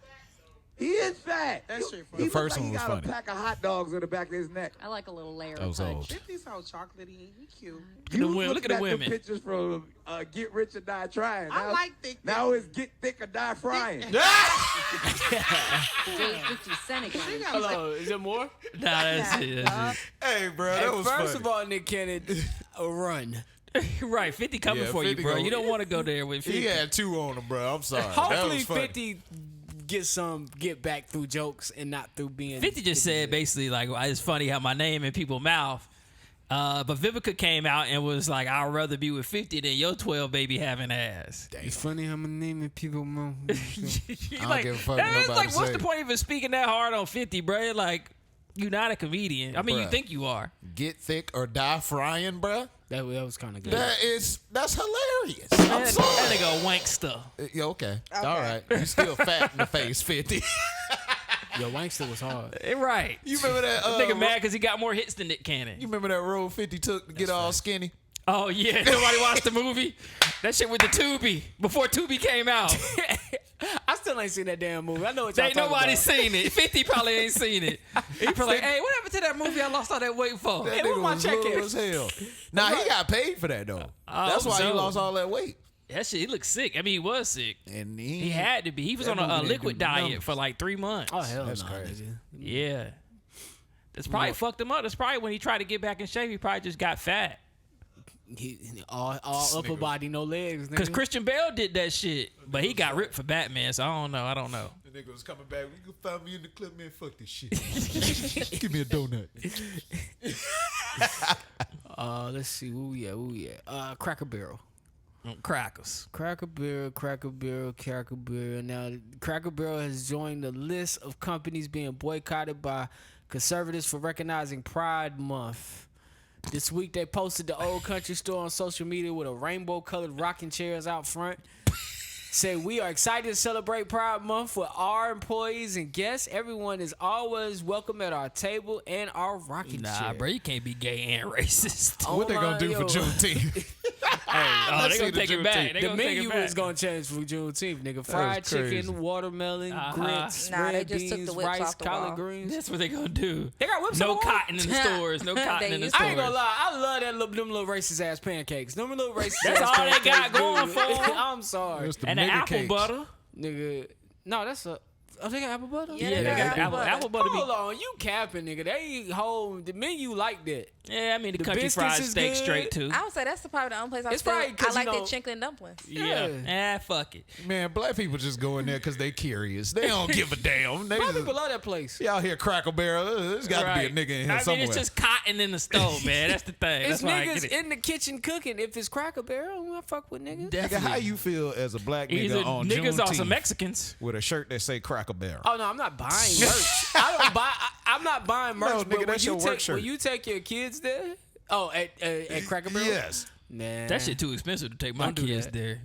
S9: he is fat.
S8: That shit funny.
S9: He
S3: The first
S9: looks
S3: one
S9: like
S3: was
S9: he got
S3: funny.
S9: a pack of hot dogs in the back of his neck.
S7: I like a little layer
S3: That
S7: of
S3: was
S7: touch.
S3: old.
S8: 50's so chocolatey. He cute.
S3: the women-
S9: was
S3: look at the
S9: looking
S3: women.
S9: pictures from Get Rich or Die Trying.
S8: I like thick.
S9: Now it's Get Thick or Die Frying.
S7: Date 50 Cent again.
S8: She got
S2: Hello, is there more?
S1: Nah, that's it.
S3: Hey, bro, that was
S2: First
S3: funny.
S2: of all, Nick Cannon, run.
S1: Right, 50 coming
S3: Yeah,
S1: for you,
S3: 50
S1: bro.
S3: go-
S1: You don't want to go there with 50.
S3: He had two on him, bro. I'm sorry. That
S2: Hopefully,
S3: was funny.
S2: 50 get back through jokes and not through being.
S1: 50 just said basically like, it's funny how my name in people's mouth. But Vivica came out and was like, I'd rather be with 50 than your 12 baby having ass.
S2: It's funny how my name in people mouth.
S1: I
S3: don't give a fuck what
S1: It's
S3: nobody
S1: like, what's
S3: say.
S1: the point of even speaking that hard on 50, bro? Like, you're not a comedian. I mean, you
S3: Bruh.
S1: think you are.
S3: Get thick or die frying, bro.
S2: That was kind of good.
S3: That's hilarious.
S1: That,
S3: I'm
S1: that
S3: sorry.
S1: nigga a wankster.
S3: Yeah, okay. All right. You still fat in the face, 50.
S2: Yo, Wankster was hard.
S1: Right.
S3: You remember that?
S1: Nigga mad because he got more hits than Nick Cannon.
S3: You remember that road 50 took to get all skinny?
S1: Oh, yeah. Nobody watched the movie? That shit with the Tubi. Before Tubi came out.
S2: I still ain't seen that damn movie. I know what y'all
S1: Ain't
S2: talking
S1: nobody
S2: about.
S1: seen it. 50 probably ain't seen it. He probably like, hey, what happened to that movie I lost all that weight for?
S3: That
S2: Hey, where
S3: nigga
S2: my
S3: was
S2: check
S3: little
S2: at?
S3: as hell. Nah, he got paid for that, though. That's why he
S1: so.
S3: lost all that weight.
S1: That shit, he looked sick. I mean, he was sick.
S3: And
S1: He had to be. He was
S3: That
S1: on a
S3: movie didn't
S1: liquid
S3: do
S1: diet
S3: numbers.
S1: for like 3 months.
S2: Oh hell
S3: That's
S2: no,
S3: crazy.
S2: nigga.
S1: Yeah. That's probably fucked him up. That's probably when he tried to get back in shape, he probably just got fat.
S2: He, all upper body, no legs.
S1: Because
S2: nigga.
S1: Christian Bale did that shit, but he got ripped for Batman, so I don't know.
S3: The nigga was coming back. You can find me in the clip, man. Fuck this shit. Give me a donut.
S2: Let's see. Ooh yeah. Cracker Barrel.
S1: Crackers.
S2: Cracker Barrel. Now, Cracker Barrel has joined the list of companies being boycotted by conservatives for recognizing Pride Month. This week, they posted the Old Country store on social media with a rainbow-colored rocking chairs out front. Say, we are excited to celebrate Pride Month with our employees and guests. Everyone is always welcome at our table and our rocking chair.
S1: Nah, bro, you can't be gay and racist.
S3: What they gonna
S2: Online,
S3: do for
S2: yo.
S3: Juneteenth?
S1: Oh,
S3: Let's
S1: they
S3: see
S1: gonna
S3: the
S1: take it back.
S3: Juneteenth.
S1: They
S2: The
S1: gonna take
S2: menu
S1: it back.
S2: is gonna change for Juneteenth, nigga. Fried
S3: crazy.
S2: chicken, watermelon, grits,
S4: Nah, they
S2: red
S4: just took
S2: beans,
S4: the whips
S2: rice,
S4: off the
S2: collard
S4: wall.
S2: greens.
S1: That's what they gonna do.
S2: They got whips on
S1: No
S2: the wall?
S1: cotton in the stores. No cotton in the
S4: used
S1: stores.
S2: I ain't gonna lie, I love them little racist ass pancakes. Them little racist
S1: That's
S2: ass
S1: all they
S2: pancakes,
S1: got going
S2: dude.
S1: for 'em.
S2: I'm sorry,
S3: It's the
S1: And the
S3: nigga
S1: apple
S3: cakes.
S1: butter.
S2: nigga. No, that's a. Oh, they got apple butter.
S4: Yeah,
S1: Yeah, they got
S4: apple butter.
S1: apple butter.
S2: Hold on, you capping, nigga. They hold the menu like that.
S1: Yeah, I mean the country
S2: biscuits
S1: fried
S2: is
S1: steak
S2: good.
S1: straight too.
S4: I would say that's probably the only place
S2: It's probably 'cause,
S4: I
S2: you
S4: like
S2: know-
S4: their chicken dumplings.
S1: Yeah. Fuck it.
S3: Man, black people just go in there because they curious. They don't give a damn. They
S2: Black
S3: just,
S2: people love that place.
S3: y'all hear Cracker Barrel. There's got to be a nigga in here
S1: I
S3: somewhere.
S1: mean, it's just cotton in the stove, man. That's the thing.
S2: It's
S1: That's why I
S2: niggas
S1: get it.
S2: in the kitchen cooking. If it's Cracker Barrel, I fuck with niggas.
S3: Nigga, how you feel as a black
S1: Either
S3: nigga on
S1: niggas or
S3: Juneteenth
S1: some Mexicans.
S3: with a shirt that say Cracker Barrel?
S2: Oh no, I'm not buying merch. I don't buy. I'm not buying merch.
S3: No,
S2: but
S3: nigga,
S2: when
S3: that's
S2: you
S3: your
S2: take
S3: work shirt.
S2: when you take your kids there, at Cracker Barrel.
S3: Yes.
S2: Nah.
S1: That shit too expensive to take my
S2: Don't do
S1: kids
S2: that.
S1: there.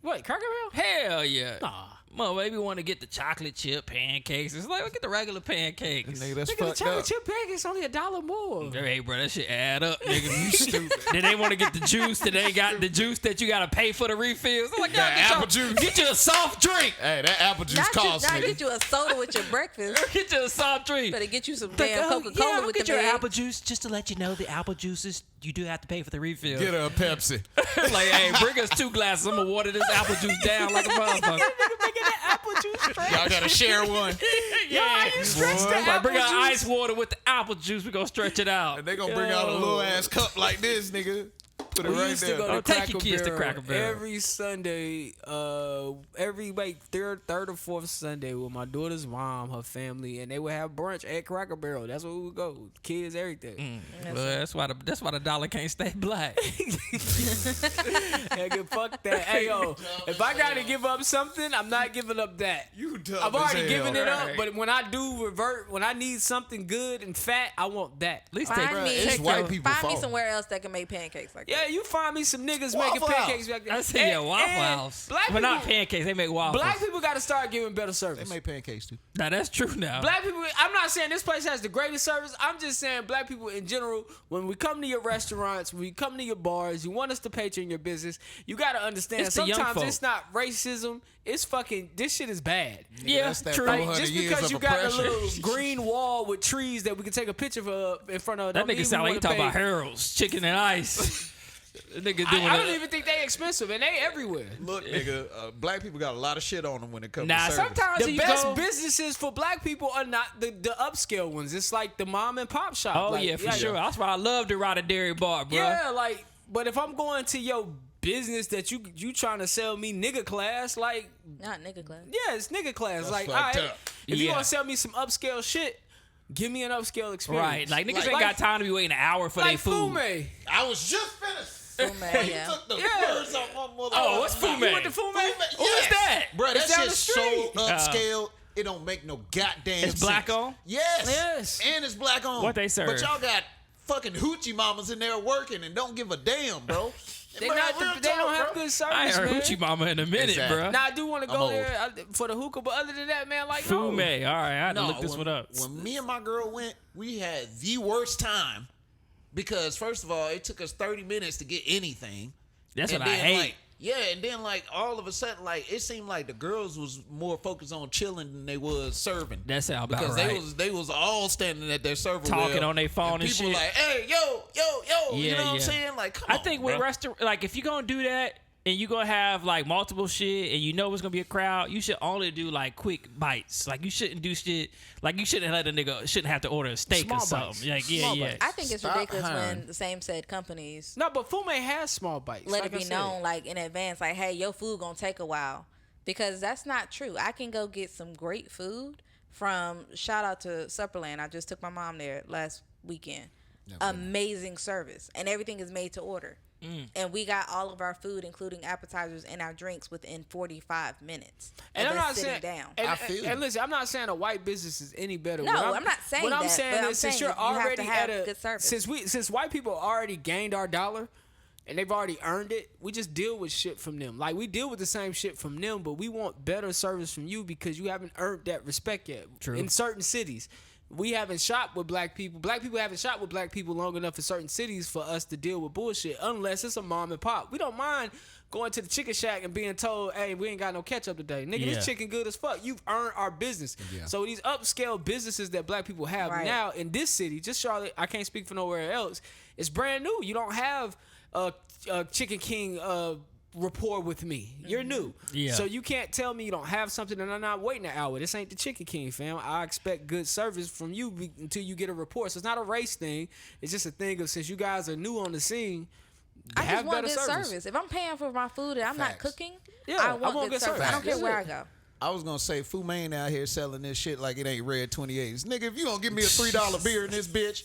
S2: What, Cracker Barrel?
S1: Hell yeah.
S2: Nah.
S1: Mom, maybe want to get the chocolate chip pancakes. It's like, get the regular pancakes.
S3: Nigga, that's
S2: Nigga, the
S3: fucked
S2: chocolate
S3: up.
S2: chip pancakes only $1 more.
S1: Hey, bro, that shit add up, nigga. You stupid. Then they want to get the juice. Then they got the juice that you got to pay for the refills. I'm like,
S3: That
S1: get
S3: apple juice.
S1: Get you a soft drink.
S3: Hey, that apple juice
S4: Not
S3: costs,
S4: not
S3: nigga.
S4: get you a soda with your breakfast.
S1: Get you a soft drink.
S4: Better get you some
S1: Like,
S4: damn
S1: oh,
S4: Coca-Cola
S1: yeah, I'll
S4: with
S1: get
S4: the
S1: your
S4: bag.
S1: apple juice. Just to let you know, the apple juices, you do have to pay for the refill.
S3: Get her a Pepsi.
S1: Like, hey, bring us 2 glasses. I'm going to water this apple juice down like a motherfucker.
S2: Making that apple juice
S3: Y'all gotta share one.
S1: Yeah,
S2: you stretch the
S1: Like,
S2: apple
S1: bring out
S2: juice?
S1: ice water with the apple juice. We're going to stretch it out.
S3: And they gonna bring out a little ass cup like this, nigga. Put it
S2: We
S3: right
S2: used to
S3: there.
S2: go to
S1: Oh, take
S2: Cracker
S1: your kids to
S2: Barrel
S1: Cracker Barrel.
S2: every Sunday, every like third or fourth Sunday with my daughter's mom, her family, and they would have brunch at Cracker Barrel. That's where we would go, kids, everything.
S1: Well, that's why the dollar can't stay black.
S2: Nigga, fuck that. Hey yo, if I gotta give up something, I'm not giving up that.
S3: You dumb
S2: I've
S3: as
S2: already
S3: hell.
S2: given it up,
S1: Right.
S2: but when I do revert, when I need something good and fat, I want that.
S1: At least take
S4: Find me,
S3: it's white people
S4: find me
S3: fault.
S4: somewhere else that can make pancakes like
S2: Yeah, you find me some niggas
S3: Waffle
S2: making pancakes
S3: House.
S2: back there.
S1: I see, yeah,
S2: And-
S1: Waffle
S2: and
S1: House.
S2: Black
S1: But not
S2: people,
S1: pancakes. They make waffles.
S2: black people got to start giving better
S3: They
S2: service.
S3: make pancakes too.
S1: Now, that's true now.
S2: Black people, I'm not saying this place has the greatest service. I'm just saying black people in general, when we come to your restaurants, when we come to your bars, you want us to patron your business, you got to understand
S1: It's the young
S2: sometimes
S1: folk.
S2: it's not racism. It's fucking, this shit is bad.
S1: Yeah,
S3: That's that
S1: true.
S3: 400
S2: Like, just
S3: years
S2: because
S3: of
S2: you got a
S3: oppression.
S2: little green wall with trees that we can take a picture of in front of.
S1: That
S2: don't
S1: nigga
S2: mean
S1: sound
S2: we
S1: like he
S2: wanna
S1: talking about
S2: pay-
S1: Harold's Chicken and Ice. That nigga doing
S2: I don't
S1: it.
S2: even think they expensive, and they everywhere.
S3: Look, nigga, black people got a lot of shit on them when it comes
S1: Nah,
S3: to service.
S1: sometimes
S2: The
S1: you
S2: best
S1: go.
S2: businesses for black people are not the upscale ones. It's like the mom and pop shop.
S1: Oh
S2: Like,
S1: yeah, for sure. That's why I love to ride a dairy bar, bro.
S2: Yeah, like, but if I'm going to your business that you trying to sell me nigga class, like,
S4: Not nigga class.
S2: yeah, it's nigga class. Like, all
S3: fucked
S2: right,
S3: up.
S2: if you
S1: Yeah.
S2: gonna sell me some upscale shit, give me an upscale experience.
S1: Right. Like niggas ain't got time to be waiting an hour for their
S2: Like
S1: food.
S2: Fume.
S3: I was just finished.
S4: Fume, yeah.
S3: Took the
S2: Yeah.
S3: words off my mother.
S1: Oh, what's
S3: mouth.
S1: Fume?
S2: You went to Fume?
S1: Who is that?
S3: Bro, that
S2: It's down
S3: shit's
S2: the street.
S3: so upscale. It don't make no goddamn
S1: It's black
S3: sense.
S1: on?
S3: Yes.
S2: Yes.
S3: And it's black on.
S1: What they serve?
S3: But y'all got fucking hoochie mamas in there working and don't give a damn, bro.
S2: They
S3: Bro,
S2: not.
S3: real
S2: They don't
S3: talk,
S2: have
S3: bro.
S2: good service,
S1: I ain't heard
S2: man.
S1: Hoochie Mama in a minute,
S3: Exactly.
S1: bro.
S2: Now I do want to
S3: I'm
S2: go
S3: old.
S2: there for the hookah, but other than that, man, like
S1: Fume.
S2: no.
S1: All right, I had to
S3: No,
S1: look this
S3: when,
S1: one up.
S3: When me and my girl went, we had the worst time because first of all, it took us 30 minutes to get anything.
S1: That's
S3: And
S1: what I
S3: then,
S1: hate.
S3: Like, yeah, and then like all of a sudden, like it seemed like the girls was more focused on chilling than they was serving.
S1: That sound about
S3: because
S1: right.
S3: they was all standing at their server
S1: Talking
S3: well,
S1: on their phone and
S3: people
S1: shit.
S3: like, hey, yo, you
S1: Yeah,
S3: know what I'm
S1: yeah.
S3: saying? Like, come
S1: I
S3: on,
S1: think
S3: bro.
S1: with like if you're gonna do that and you're gonna have like multiple shit and you know it's gonna be a crowd, you should only do like quick bites. Like you shouldn't do shit like you shouldn't let a nigga shouldn't have to order a steak
S2: Small
S1: or something.
S2: bites.
S1: Like yeah,
S2: Small
S1: yeah.
S2: bites.
S4: I think it's
S3: Stop
S4: ridiculous
S3: hiring.
S4: when the same said companies
S2: No, but Fume has small bites.
S4: let
S2: like
S4: it
S2: I
S4: be
S2: said.
S4: known like in advance, like, hey, your food gonna take a while. Because that's not true. I can go get some great food from, shout out to Supperland. I just took my mom there last weekend. Amazing service. And everything is made to order. And we got all of our food, including appetizers and our drinks, within 45 minutes.
S2: And I'm
S4: us
S2: not
S4: sitting
S2: saying,
S4: down.
S2: and,
S3: I feel
S2: and
S3: you.
S2: listen, I'm not saying a white business is any better.
S4: No,
S2: What
S4: I'm not saying
S2: What I'm
S4: that,
S2: saying
S4: but I'm
S2: is, since
S4: saying
S2: you're
S4: you have to
S2: already
S4: have
S2: at a
S4: good service.
S2: since white people already gained our dollar, and they've already earned it, we just deal with shit from them. Like we deal with the same shit from them, but we want better service from you because you haven't earned that respect yet.
S1: True.
S2: In certain cities. we haven't shopped with black people. Black people haven't shopped with black people long enough in certain cities for us to deal with bullshit unless it's a mom and pop. We don't mind going to the chicken shack and being told, hey, we ain't got no ketchup today. Nigga,
S1: Yeah.
S2: this chicken good as fuck. You've earned our business.
S3: Yeah.
S2: So these upscale businesses that black people have
S4: Right.
S2: now in this city, just Charlotte, I can't speak for nowhere else, it's brand new. You don't have a Chicken King rapport with me. You're new.
S1: Yeah.
S2: So you can't tell me you don't have something and I'm not waiting an hour. This ain't the Chicken King, fam. I expect good service from you until you get a report. So it's not a race thing. It's just a thing of since you guys are new on the scene,
S4: I
S2: have
S4: just want
S2: better
S4: good
S2: service.
S4: service. If I'm paying for my food and I'm not
S3: Facts.
S4: cooking,
S2: Yeah,
S4: I want good service. I don't care
S2: That's
S4: where
S2: it.
S4: I go.
S3: I was gonna say Fu Main out here selling this shit like it ain't Red 28s. Nigga, if you gonna give me a $3 beer in this bitch.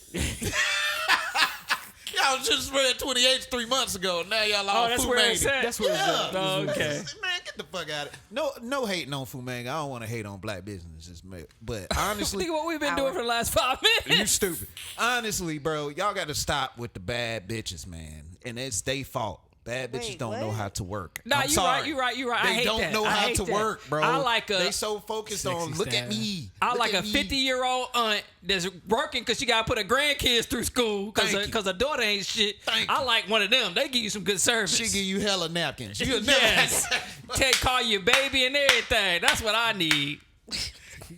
S3: Y'all just Red 28s 3 months ago. Now y'all all
S1: that's
S3: Fu
S1: where
S3: Main.
S1: it's at.
S2: That's where it's at.
S1: Oh, okay.
S3: Man, get the fuck out of it. No hating on Fu Main. I don't want to hate on black businesses, man. But honestly,
S1: Think of what we've been doing for the last 5 minutes.
S3: you stupid. Honestly, bro, y'all got to stop with the bad bitches, man. And it's their fault. Bad bitches
S4: Wait,
S3: don't know
S4: what?
S3: how to work.
S1: Nah,
S3: I'm
S1: you
S3: sorry.
S1: right, you right, you right.
S3: They
S1: I hate
S3: don't
S1: that.
S3: know
S1: I
S3: how
S1: hate
S3: to
S1: that.
S3: work, bro.
S1: I like
S3: they so focused on
S2: Sexy
S3: look
S2: style.
S3: at me.
S1: I
S3: Look
S1: like a
S3: at me.
S1: 50-year-old aunt that's working because she got to put her grandkids through school
S3: Thank you.
S1: because her daughter ain't shit.
S3: Thank
S1: I
S3: you.
S1: like one of them. They give you some good service.
S3: She give you hella napkins. You'll never
S1: Yes. Call your baby and everything. That's what I need.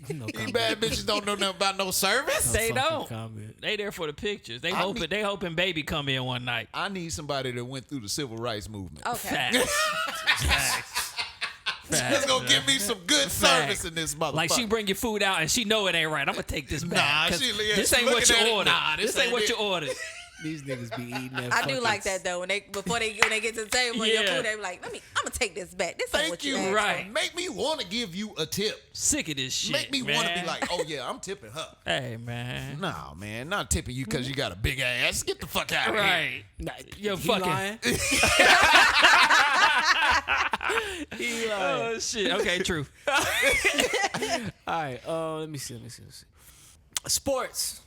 S3: These bad bitches don't know nothing about no service.
S1: They
S2: fucking
S1: don't.
S2: comment.
S1: They there for the pictures. They
S3: I
S1: hoping
S3: mean-
S1: they hoping baby come in one night.
S3: I need somebody that went through the civil rights movement.
S4: Okay.
S1: Facts.
S3: That's gonna give me some good service in this motherfucker.
S1: Like she bring your food out and she know it ain't right. I'm gonna take this back.
S3: Nah,
S1: 'cause
S3: she- yeah,
S1: this
S3: she
S1: ain't what
S3: looking
S1: you
S3: at it.
S1: ordered.
S3: Nah,
S1: this ain't what you ordered.
S2: These niggas be eating that
S4: I do
S2: fucking-
S4: like that though. When they get to the table and your
S1: Yeah.
S4: food, they be like, I'm gonna take this back. This ain't
S3: Thank
S4: what
S3: you.
S4: asked for.
S1: Right.
S3: Make me want to give you a tip.
S1: Sick of this shit.
S3: Make me want to
S1: man.
S3: be like, oh yeah, I'm tipping her.
S1: Hey man.
S3: Nah, man, not tipping you because you got a big ass. Get the fuck out of here.
S1: Right.
S2: Nah,
S1: You're
S2: he
S1: fucking.
S2: lying. He lying.
S1: Oh shit. Okay, true.
S2: All right, let me see. Sports.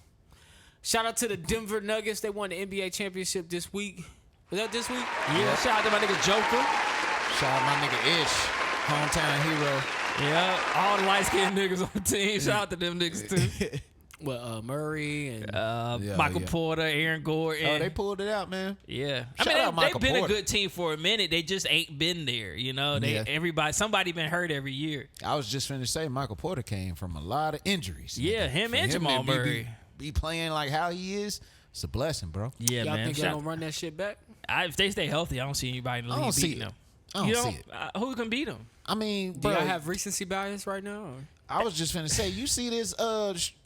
S2: Shout out to the Denver Nuggets. They won the NBA championship this week. Was that this week?
S1: Yeah. Shout out to my nigga Joker.
S3: Shout out my nigga Ish, hometown hero.
S1: Yeah. All the light skinned niggas on the team. Shout out to them niggas too.
S2: Well, Murray and
S3: Yeah,
S1: Michael
S3: yeah.
S1: Porter, Aaron Gordon.
S3: Oh, they pulled it out, man.
S1: Yeah,
S3: Shout
S1: I mean
S3: out Michael
S1: they've been
S3: Porter.
S1: a good team for a minute. They just ain't been there. You know, somebody been hurt every year.
S3: I was just finna say Michael Porter came from a lot of injuries.
S1: Yeah,
S3: nigga.
S1: him
S3: For
S1: and Jamal
S3: to
S1: Murray.
S3: be playing like how he is. It's a blessing, bro.
S1: Yeah,
S2: y'all
S1: man.
S2: think they gonna run that shit back?
S1: If they stay healthy, I don't see anybody in the
S3: I
S1: league
S3: don't see
S1: beating
S3: it.
S1: them.
S3: I don't
S1: You
S3: see it.
S1: Who can beat them?
S3: I mean,
S2: Do
S3: bro,
S2: y'all have recency bias right now? Or?
S3: I was just finna say, you see this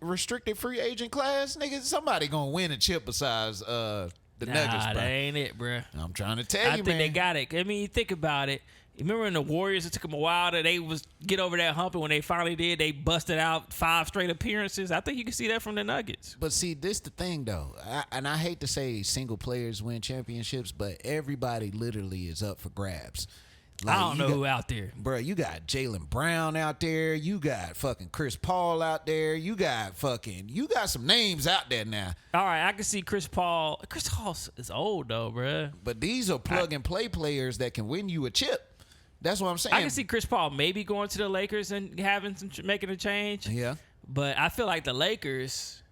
S3: restricted free agent class, nigga? Somebody gonna win a chip besides the Nuggets, bro.
S1: That ain't it, bro.
S3: I'm trying to tell
S1: I
S3: you,
S1: think
S3: man.
S1: they got it. I mean, you think about it. Remember in the Warriors, it took them a while to get over that hump, and when they finally did, they busted out 5 straight appearances. I think you can see that from the Nuggets.
S3: But see, this the thing though, and I hate to say single players win championships, but everybody literally is up for grabs.
S1: I don't know who out there.
S3: Bro, you got Jaylen Brown out there. You got fucking Chris Paul out there. You got some names out there now.
S1: All right, I can see Chris Paul. Chris Paul is old though, bro.
S3: But these are plug and play players that can win you a chip. That's what I'm saying.
S1: I can see Chris Paul maybe going to the Lakers and making a change.
S3: Yeah.
S1: But I feel like the Lakers,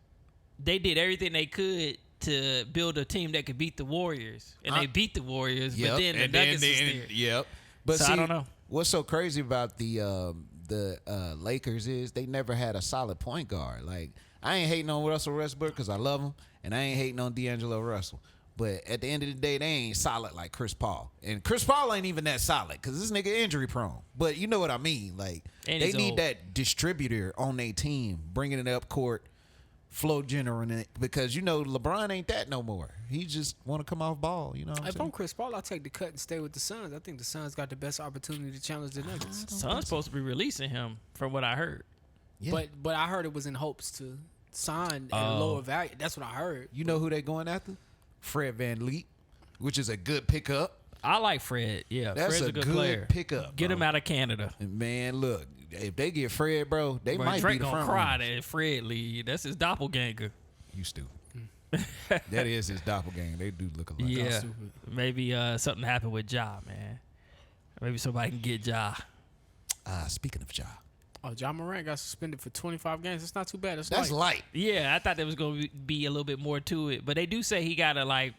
S1: they did everything they could to build a team that could beat the Warriors, and they beat the Warriors. But then the Nuggets is there.
S3: Yep. But
S1: So
S3: see,
S1: I don't know.
S3: What's so crazy about the Lakers is they never had a solid point guard. Like, I ain't hating on Russell Westbrook because I love him, and I ain't hating on D'Angelo Russell. But at the end of the day, they ain't solid like Chris Paul. And Chris Paul ain't even that solid because this nigga injury prone. But you know what I mean. Like,
S1: And
S3: they
S1: he's
S3: need
S1: old.
S3: that distributor on their team, bringing it up court, flow generating it. Because, you know, LeBron ain't that no more. He just want to come off ball. You know what I'm
S2: If
S3: saying?
S2: I'm Chris Paul, I'll take the cut and stay with the Suns. I think the Suns got the best opportunity to challenge the Nuggets.
S1: Suns supposed to be releasing him, from what I heard.
S3: Yeah.
S2: But I heard it was in hopes to sign at a lower value. That's what I heard.
S3: You know who they going after? Fred VanVleet, which is a good pickup.
S1: I like Fred. Yeah,
S3: That's
S1: Fred's
S3: a
S1: a good
S3: good
S1: player.
S3: pickup,
S1: Get
S3: bro.
S1: him out of Canada.
S3: And man, look, if they get Fred, bro, they
S1: Bro,
S3: might
S1: Drake
S3: be the
S1: gonna
S3: front
S1: cry
S3: runners.
S1: that Fred lead. That's his doppelganger.
S3: You stupid. That is his doppelganger. They do look alike.
S1: Yeah,
S2: stupid.
S1: maybe something happened with Ja, man. Maybe somebody can get Ja.
S3: Speaking of Ja,
S2: Oh, John Morant got suspended for 25 games. That's not too bad.
S3: That's light.
S1: Yeah, I thought there was going to be a little bit more to it. But they do say he got to, like,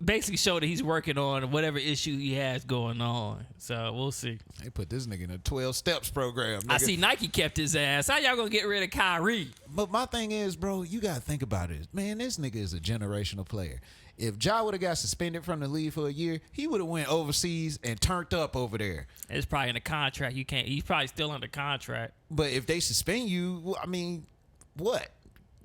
S1: basically show that he's working on whatever issue he has going on. So we'll see.
S3: They put this nigga in a 12 steps program. Nigga.
S1: I see Nike kept his ass. How y'all going to get rid of Kyrie?
S3: But my thing is, bro, you got to think about it. Man, this nigga is a generational player. If Ja would have got suspended from the league for a year, he would have went overseas and turned up over there.
S1: It's probably in the contract. You can't. He's probably still under contract.
S3: But if they suspend you, well, I mean, what?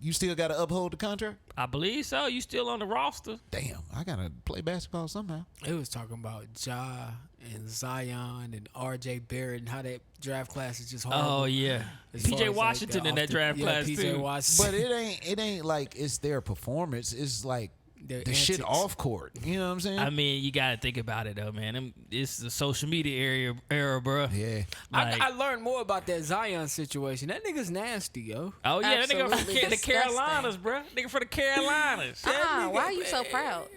S3: You still got to uphold the contract?
S1: I believe so. You still on the roster.
S3: Damn, I got to play basketball somehow.
S2: It was talking about Ja and Zion and R.J. Barrett and how that draft class is just horrible.
S1: Oh, yeah.
S2: As far
S1: P.J.
S2: as,
S1: Washington
S2: like,
S1: in that draft class,
S2: P.J.
S1: too.
S2: Washington.
S3: But it ain't like it's their performance. It's like
S2: Their
S3: the shit
S2: antics.
S3: off court. You know what I'm saying?
S1: I mean, you got to think about it, though, man. It's the social media era, bro.
S3: yeah.
S1: Like,
S2: I learned more about that Zion situation. That nigga's nasty, yo.
S1: oh, yeah, that nigga from
S4: Absolutely
S1: the
S4: disgusting.
S1: Carolinas, bro. Nigga from the Carolinas.
S4: Why are you so proud?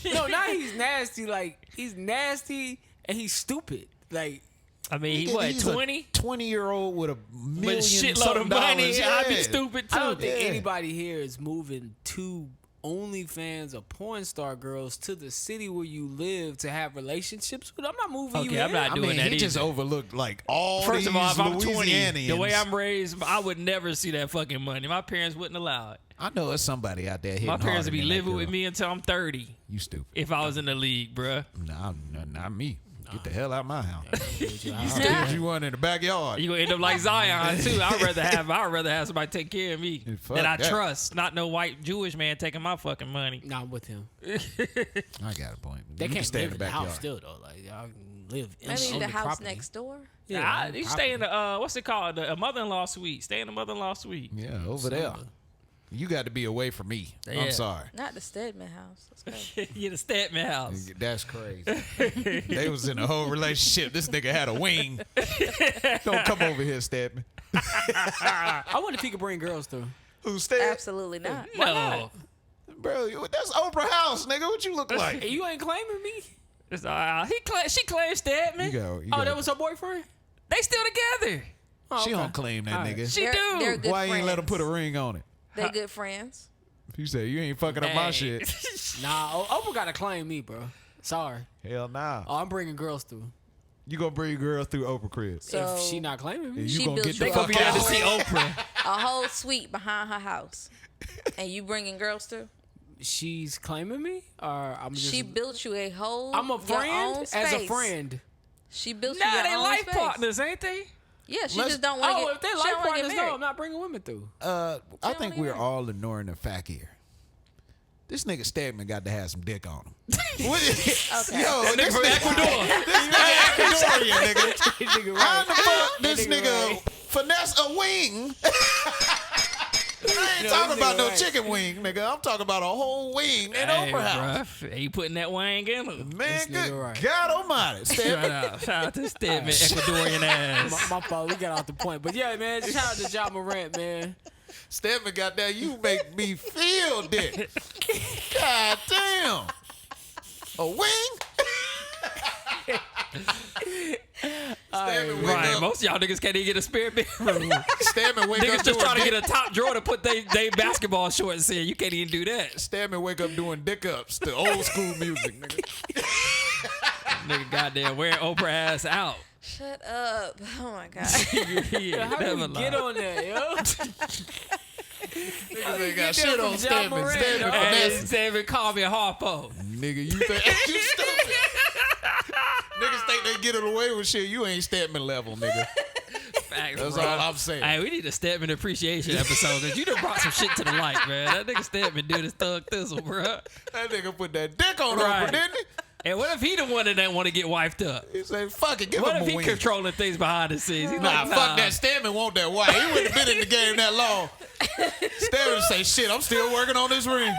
S2: No, now he's nasty. Like, he's nasty and he's stupid. Like,
S1: I mean, he
S3: Nigga,
S1: what,
S3: he's a
S1: 20?
S3: 20-year-old with a
S1: With
S3: million
S1: a shitload
S3: something
S1: of money.
S3: dollars.
S1: I'd be
S3: Yeah.
S1: stupid, too.
S2: I don't think
S3: Yeah.
S2: anybody here is moving to OnlyFans or porn star girls to the city where you live to have relationships with. I'm not moving you
S1: Okay,
S2: here.
S1: I'm not
S3: I
S1: doing
S3: mean,
S1: that
S3: he just
S1: either.
S3: overlooked like all
S1: First
S3: these
S1: of all, if I'm 20,
S3: Louisianians.
S1: the way I'm raised, I would never see that fucking money. My parents wouldn't allow it.
S3: I know it's somebody out there hitting
S1: My parents
S3: harder
S1: would be
S3: than that
S1: living with
S3: girl.
S1: me until I'm 30
S3: You stupid.
S1: if I was in the league, bruh.
S3: Nah, not me. Get the hell out of my house.
S2: You
S3: Did you one in the backyard?
S1: You gonna end up like Zion too. I'd rather have somebody take care of me
S3: Fuck
S1: that I
S3: that.
S1: trust, not no white Jewish man taking my fucking money.
S2: Nah, I'm with him.
S3: I got a point.
S2: They
S3: You can
S2: can't
S3: stay
S2: live
S3: in the
S2: in the house
S3: backyard.
S2: still though. Like y'all can live in
S4: Maybe
S2: on
S4: the house
S2: property.
S4: next door.
S1: Yeah,
S2: on
S1: you
S2: the
S1: stay in
S2: property.
S1: the what's it called? A mother-in-law suite. Stay in the mother-in-law suite.
S3: Yeah, over there. You got to be away from me.
S1: Yeah.
S3: I'm sorry.
S4: Not the Stedman house. That's crazy.
S1: Yeah, the Statman house.
S3: That's crazy. They was in a whole relationship. This nigga had a wing. Don't come over here, Stedman.
S2: I wonder if he could bring girls through.
S3: Who Stedman?
S4: Absolutely not.
S1: No,
S3: Bro, that's Oprah House, nigga. What you look
S2: Hey,
S3: like?
S2: you ain't claiming me.
S1: it's, she claimed Statman.
S2: Oh, that was her boyfriend.
S1: They still together.
S2: Oh,
S3: She
S2: okay.
S3: don't claim that
S2: All right.
S3: nigga.
S1: She do.
S4: They're good
S3: Why you ain't let him
S4: friends.
S3: put a ring on it?
S4: They good friends.
S3: He said, you ain't fucking up my
S1: Hey.
S3: shit.
S2: Nah, Oprah gotta claim me, bro. Sorry.
S3: Hell nah.
S2: Oh, I'm bringing girls through.
S3: You gonna bring girls through Oprah crib.
S4: So
S2: If she not claiming me,
S3: You
S4: she
S3: gonna
S4: built
S3: get the
S4: you
S3: fuck
S1: Gonna be there to
S3: out.
S1: see Oprah.
S4: a whole suite behind her house, and you bringing girls through.
S2: she's claiming me, or I'm just.
S4: She built you a whole.
S2: I'm a
S4: your
S2: friend
S4: own
S2: as a
S4: space.
S2: friend.
S4: She built
S1: Nah,
S4: you your
S1: they
S4: own
S1: life
S4: space.
S1: partners, ain't they?
S4: Yeah, she
S3: Let's-
S4: just don't want to
S2: Oh,
S4: get.
S2: if they
S4: she
S2: life
S4: don't wanna get
S2: partners, no,
S4: married.
S2: I'm not bringing women through.
S3: I
S4: don't
S3: think
S4: even
S3: we're
S4: know.
S3: all ignoring the fact here. This nigga Stedman got to have some dick on him. What is,
S4: Okay.
S3: Yo,
S1: Nigga
S3: this
S1: from
S3: nigga,
S1: Ecuador.
S3: this nigga Ecuadorian, nigga.
S2: Nigga,
S3: How the fuck
S2: That
S3: this
S2: nigga
S3: nigga
S2: right.
S3: finesse a wing? I ain't
S2: No,
S3: talking
S2: this
S3: about
S2: nigga
S3: no
S2: right.
S3: chicken wing, nigga. I'm talking about a whole wing in
S1: Hey,
S3: Oprah House.
S1: bruh. He putting that wang in him.
S3: Man,
S2: This nigga
S3: good
S2: right.
S3: God almighty. Stedman.
S1: Shout out to Statman, Ecuadorian ass.
S2: My fault. We got off the point, but yeah, man. Shout out to Ja Morant, man.
S3: Stedman got that. You make me feel dick. God damn. A wing? Stedman wake
S1: Right,
S3: up.
S1: most of y'all niggas can't even get a spare bedroom.
S3: Stedman wake up
S1: Niggas just
S3: doing
S1: trying to
S3: dick.
S1: get a top drawer to put they basketball shorts in. You can't even do that.
S3: Stedman wake up doing dick ups to old school music, nigga.
S1: Nigga goddamn wearing Oprah ass out.
S4: Shut up! Oh my god.
S1: Yeah,
S2: How do
S1: never
S2: we get
S1: lie.
S2: on that, yo?
S3: Niggas ain't got
S2: Get
S3: shit
S2: that
S3: on
S2: from Ja
S3: Stedman.
S2: Morant,
S3: Stedman
S2: dog.
S1: Hey,
S3: finesse.
S1: David called me a harpo.
S3: Nigga, you think you stupid. Niggas think they get it away with shit. You ain't Stedman level, nigga.
S1: Facts,
S3: That's
S1: bro.
S3: all I'm saying.
S1: Hey, we need a Stedman appreciation episode because you done brought some shit to the light, man. That nigga Stedman do this thug thistle, bro.
S3: That nigga put that dick on
S1: Right.
S3: Oprah, didn't he?
S1: And what if he the one that didn't want to get wifed up?
S3: He said, fuck it, give
S1: What
S3: him
S1: if
S3: a
S1: he
S3: wing.
S1: controlling things behind the scenes? He's
S3: Nah,
S1: like,
S3: fuck that. Stedman want that wife. He wouldn't have been in the game that long. Stedman say, shit, I'm still working on this ring.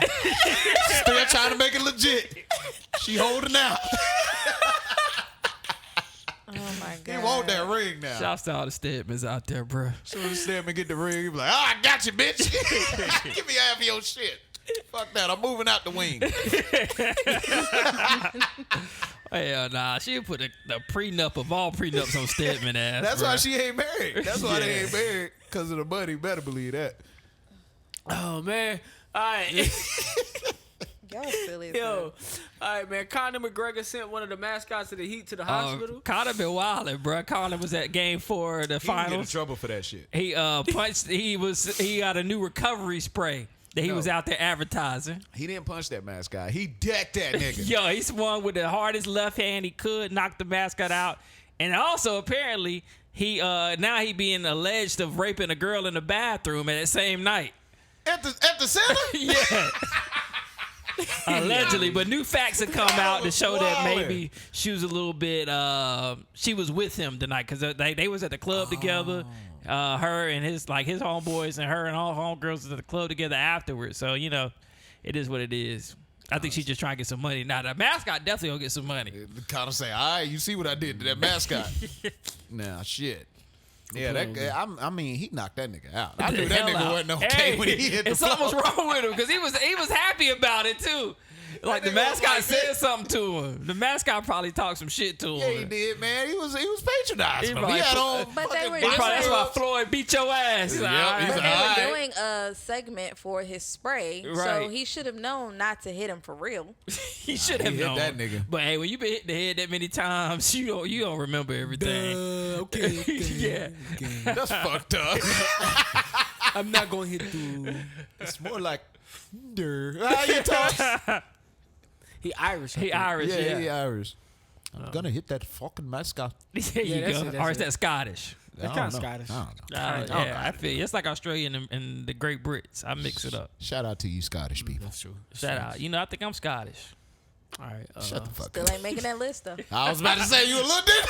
S3: Still trying to make it legit. She holding out.
S4: Oh my god.
S3: He want that ring now.
S1: Shouts to all the Stedmans out there, bro.
S3: Soon as Stedman get the ring, he be like, oh, I got you, bitch. Give me half of your shit. Fuck that. I'm moving out the wing.
S1: Hell nah, she put the prenup of all prenups on Stedman ass.
S3: That's
S1: bro.
S3: why she ain't married. That's why they ain't married, because of the money. Better believe that.
S2: Oh man. All right.
S4: Y'all silly as
S2: Yo.
S4: hell.
S2: All right, man. Conor McGregor sent one of the mascots of the Heat to the hospital.
S1: Conor been wilding, bro. Conor was at Game 4 of the
S3: He can get in
S1: finals.
S3: trouble for that shit.
S1: He punched. He got a new recovery spray that he was out there advertising.
S3: He didn't punch that mascot. He decked that nigga.
S1: Yo, he swung with the hardest left hand he could, knocked the mascot out, and also apparently he now he being alleged of raping a girl in the bathroom at that same night.
S3: At the center?
S1: Yeah. Allegedly, but new facts have come out to show that maybe she was a little bit. She was with him tonight because they was at the club together. Her and his homeboys and her and all homegirls was at the club together afterwards. So it is what it is. I think she's just trying to get some money. Now the mascot definitely gonna get some money.
S3: Kind of say, all right, you see what I did to that mascot? Nah, shit. Yeah, that guy, I mean, he knocked that nigga out. I knew that nigga wasn't okay when he hit the floor.
S1: Something was wrong with him because he was happy about it too. Like the mascot said something to him. The mascot probably talked some shit to him.
S3: Yeah, he did, man. He was patronizing him. He had on.
S4: But they were
S1: That's why Floyd beat your ass.
S4: But they were doing a segment for his spray, so
S1: Right.
S4: he should have known not to hit him for real.
S1: He should have
S3: hit
S1: known
S3: that nigga.
S1: But hey, when you been hit the head that many times, you don't remember everything.
S2: Okay.
S1: Yeah.
S3: That's fucked up.
S2: I'm not gonna hit through.
S3: It's more like, how you talk?
S2: He Irish. I
S1: He
S2: think.
S1: Irish. Yeah.
S3: he Irish. I'm gonna hit that fucking mascot.
S1: There you
S2: that's
S1: go.
S2: it,
S1: or is
S2: that's
S1: that Scottish?
S2: That's
S3: I
S2: kind of
S3: don't know.
S2: Scottish.
S3: I don't know.
S1: Yeah, I feel it's like Australian and the Great Brits. I mix it up.
S3: Shout out to you Scottish people.
S2: That's true.
S1: Shout out. I think I'm Scottish.
S2: All right.
S3: Shut the fuck
S4: Still
S3: up.
S4: ain't making that list though.
S3: I was about to say you a little bit.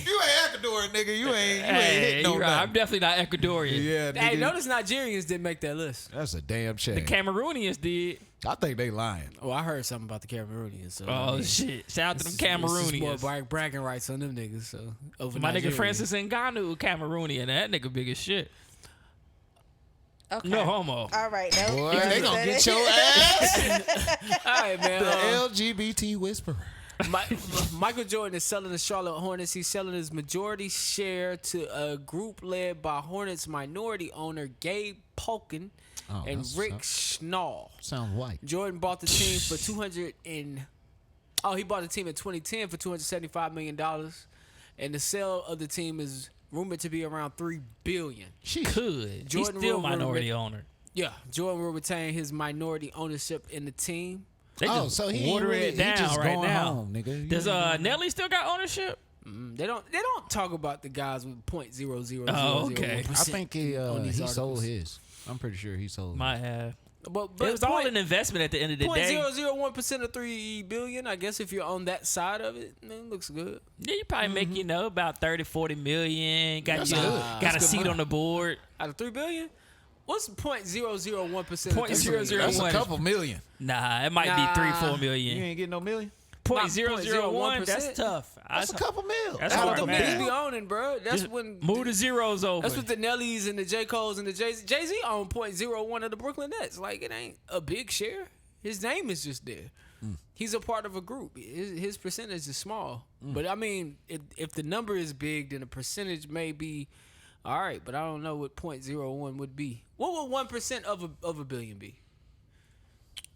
S3: You ain't Ecuador, nigga. You ain't hitting no
S1: you're right. I'm
S3: nothing.
S1: definitely not Ecuadorian.
S3: Yeah, nigga.
S2: Hey, notice Nigerians didn't make that list.
S3: That's a damn shame.
S1: The Cameroonians did.
S3: I think they lying.
S2: Oh, I heard something about the Cameroonians. So
S1: Oh shit! Shout out to them
S2: More
S1: Cameroonians.
S2: bragging rights on them niggas. So over
S1: My
S2: Nigeria.
S1: nigga Francis Ngannou, Cameroonian. That nigga big as shit.
S4: Okay.
S1: No homo.
S4: All right, no.
S3: Boy, they gonna get your ass.
S2: All right, man.
S3: The LGBT whisperer.
S2: Michael Jordan is selling the Charlotte Hornets. He's selling his majority share to a group led by Hornets minority owner Gabe Polkin and
S3: that's
S2: Rick Schnall.
S3: Sounds white.
S2: Jordan bought the team for he bought the team in 2010 for $275 million, and the sale of the team is rumored to be around $3 billion.
S1: She could.
S2: Jordan
S1: He's still
S2: will
S1: minority owner.
S2: Yeah, Jordan will retain his minority ownership in the team.
S1: They just
S3: so he
S1: watering
S3: really,
S1: it down
S3: he just
S1: right
S3: going
S1: now.
S3: home, nigga.
S1: Does Nelly still got ownership?
S2: They don't talk about the guys with .000001%.
S1: Oh, okay.
S3: I think he
S2: on these
S3: sold
S2: articles.
S3: his. I'm pretty sure he sold.
S1: Might have.
S2: But
S1: It was all an investment at the end of the day.
S2: 0.001% of $3 billion. I guess if you're on that side of it, man, it looks good.
S1: Yeah, you probably make, about 30, 40 million. Got
S3: That's
S1: you
S3: good.
S1: got
S3: That's
S1: a
S3: good
S1: seat
S3: money.
S1: on the board.
S2: Out of $3 billion, what's 0.001%?
S1: .001.
S3: That's a couple million.
S1: Nah, it might
S2: Nah.
S1: be 3-4
S3: You
S1: million.
S3: ain't getting no million.
S1: .001. That's
S2: 0.001%.
S1: tough.
S3: That's a couple mil.
S1: That's
S2: That's
S1: hard
S2: what the
S1: to
S2: niggas
S1: math.
S2: be owning, bro. That's
S1: Just
S2: when
S1: move the zeros over.
S2: That's what the Nellies and the J. Coles and the Jay-Z. Jay-Z own .01 of the Brooklyn Nets. Like, it ain't a big share. His name is just there. He's a part of a group. His percentage is small. But, I mean, if the number is big, then the percentage may be all right. But I don't know what .01 would be. What would 1% of a billion be?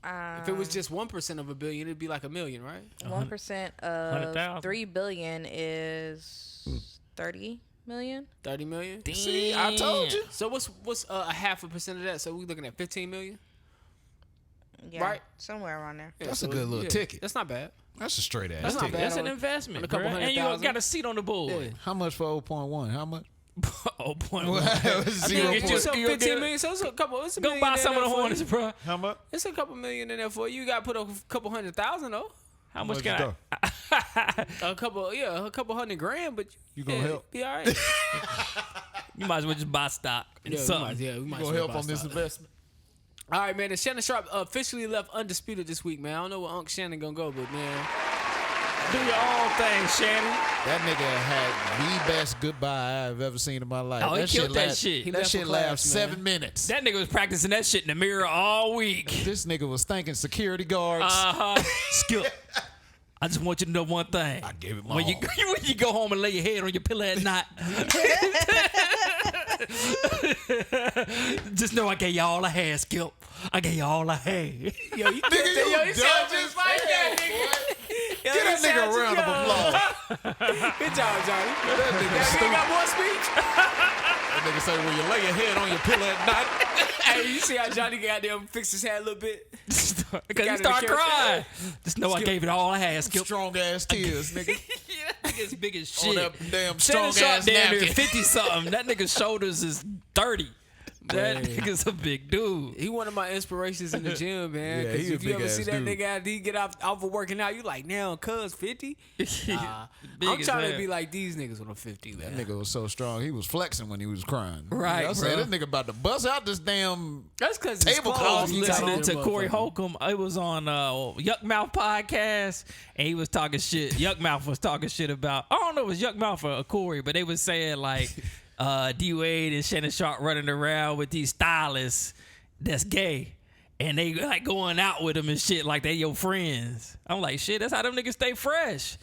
S2: If it was just 1% of a billion, it'd be like $1 million, right?
S4: 1% of
S1: 100,000.
S4: $3 billion is 30 million.
S2: 30 million.
S3: See, I told you.
S2: So what's a 0.5% of that? So we looking at 15 million.
S4: Yeah,
S2: Right.
S4: Somewhere around there.
S3: That's a good little ticket.
S2: That's not bad.
S3: That's a straight ass
S2: That's not
S3: ticket.
S2: bad.
S1: That's an
S2: on-
S1: investment,
S2: on a couple
S1: bruh.
S2: hundred
S1: And you
S2: thousand.
S1: got a seat on the board.
S3: How much for 0.1? How much?
S1: Oh, point
S3: Well,
S1: one.
S2: I think it's just
S1: You
S2: 15 million. So it's a couple. It's a
S1: Go
S2: million
S1: buy
S2: in
S1: some of
S2: there
S1: the
S2: for
S1: Hornets,
S2: you.
S1: bro.
S3: How much?
S2: It's a couple million in there for you. You got to put a couple 100,000 though.
S1: How much
S3: much
S1: can
S3: is
S1: I?
S2: A couple $100,000, but
S3: You gonna help?
S2: Be all right.
S1: You might as well just buy stock.
S2: Yeah, we
S1: something.
S2: might, we might
S3: Gonna
S2: as well
S3: help
S2: buy
S3: on this
S2: stock.
S3: investment?
S2: All right, man. And Shannon Sharp officially left undisputed this week, man. I don't know where Unc Shannon gonna go, but man,
S1: Do your own thing, Shannon.
S3: That nigga had the best goodbye I've ever seen in my life.
S1: Oh, he killed that
S3: last-
S1: shit. He
S3: That
S2: left
S3: shit
S2: for class,
S3: lasted
S2: man.
S3: 7 minutes.
S1: That nigga was practicing that shit in the mirror all week.
S3: This nigga was thanking security guards.
S1: Uh-huh.
S3: Skip.
S1: I just want you to know one thing.
S3: I gave it my
S1: when
S3: all.
S1: when you go home and lay your head on your pillow at night, just know I gave you all I had, Skip. I gave you all I had.
S2: Yo, you
S3: Nigga, you
S2: sound
S3: dumb
S2: just
S3: as
S2: like
S3: hell,
S2: that, nigga.
S3: Get that nigga a round of applause.
S2: Good job, Johnny.
S3: That nigga
S2: You
S3: stupid.
S2: got more speech?
S3: That nigga say when you lay your head on your pillow at night.
S2: Hey, you see how Johnny got there and fixed his head a little bit?
S1: Because
S2: Got
S1: he
S2: it
S1: started
S2: to catch
S1: crying. Just know I gave it all I had, Skip.
S3: Strong ass tears, nigga.
S1: That nigga's big as
S3: On
S1: shit.
S3: that damn
S1: Shannon
S3: strong
S1: Sharp
S3: ass
S1: down there
S3: napkin.
S1: 50 something. That nigga's shoulders is 30. That
S2: Man.
S1: nigga's a big dude.
S2: He one of my inspirations in the gym, man.
S3: Yeah,
S2: Because
S3: he a
S2: if you ever
S3: big
S2: see
S3: ass
S2: that
S3: dude.
S2: nigga after he get off of working out, you like, now, cuz 50?
S1: Big
S2: I'm
S1: as
S2: trying to
S1: hell.
S2: be like these niggas when I'm 50, man.
S3: That nigga was so strong, he was flexing when he was crying.
S1: Right,
S3: I said,
S1: bro.
S3: this nigga about to bust out this damn.
S2: That's because
S3: Tablecloth
S1: I was
S3: he
S1: listening
S3: tight
S1: to
S3: on
S1: Corey Holcomb. It was on Yuck Mouth podcast, and he was talking shit. Yuck Mouth was talking shit about, I don't know if it was Yuck Mouth or Corey, but they was saying like D Wade and Shannon Sharp running around with these stylists that's gay, and they like going out with them and shit like they your friends. I'm like, shit, that's how them niggas stay fresh.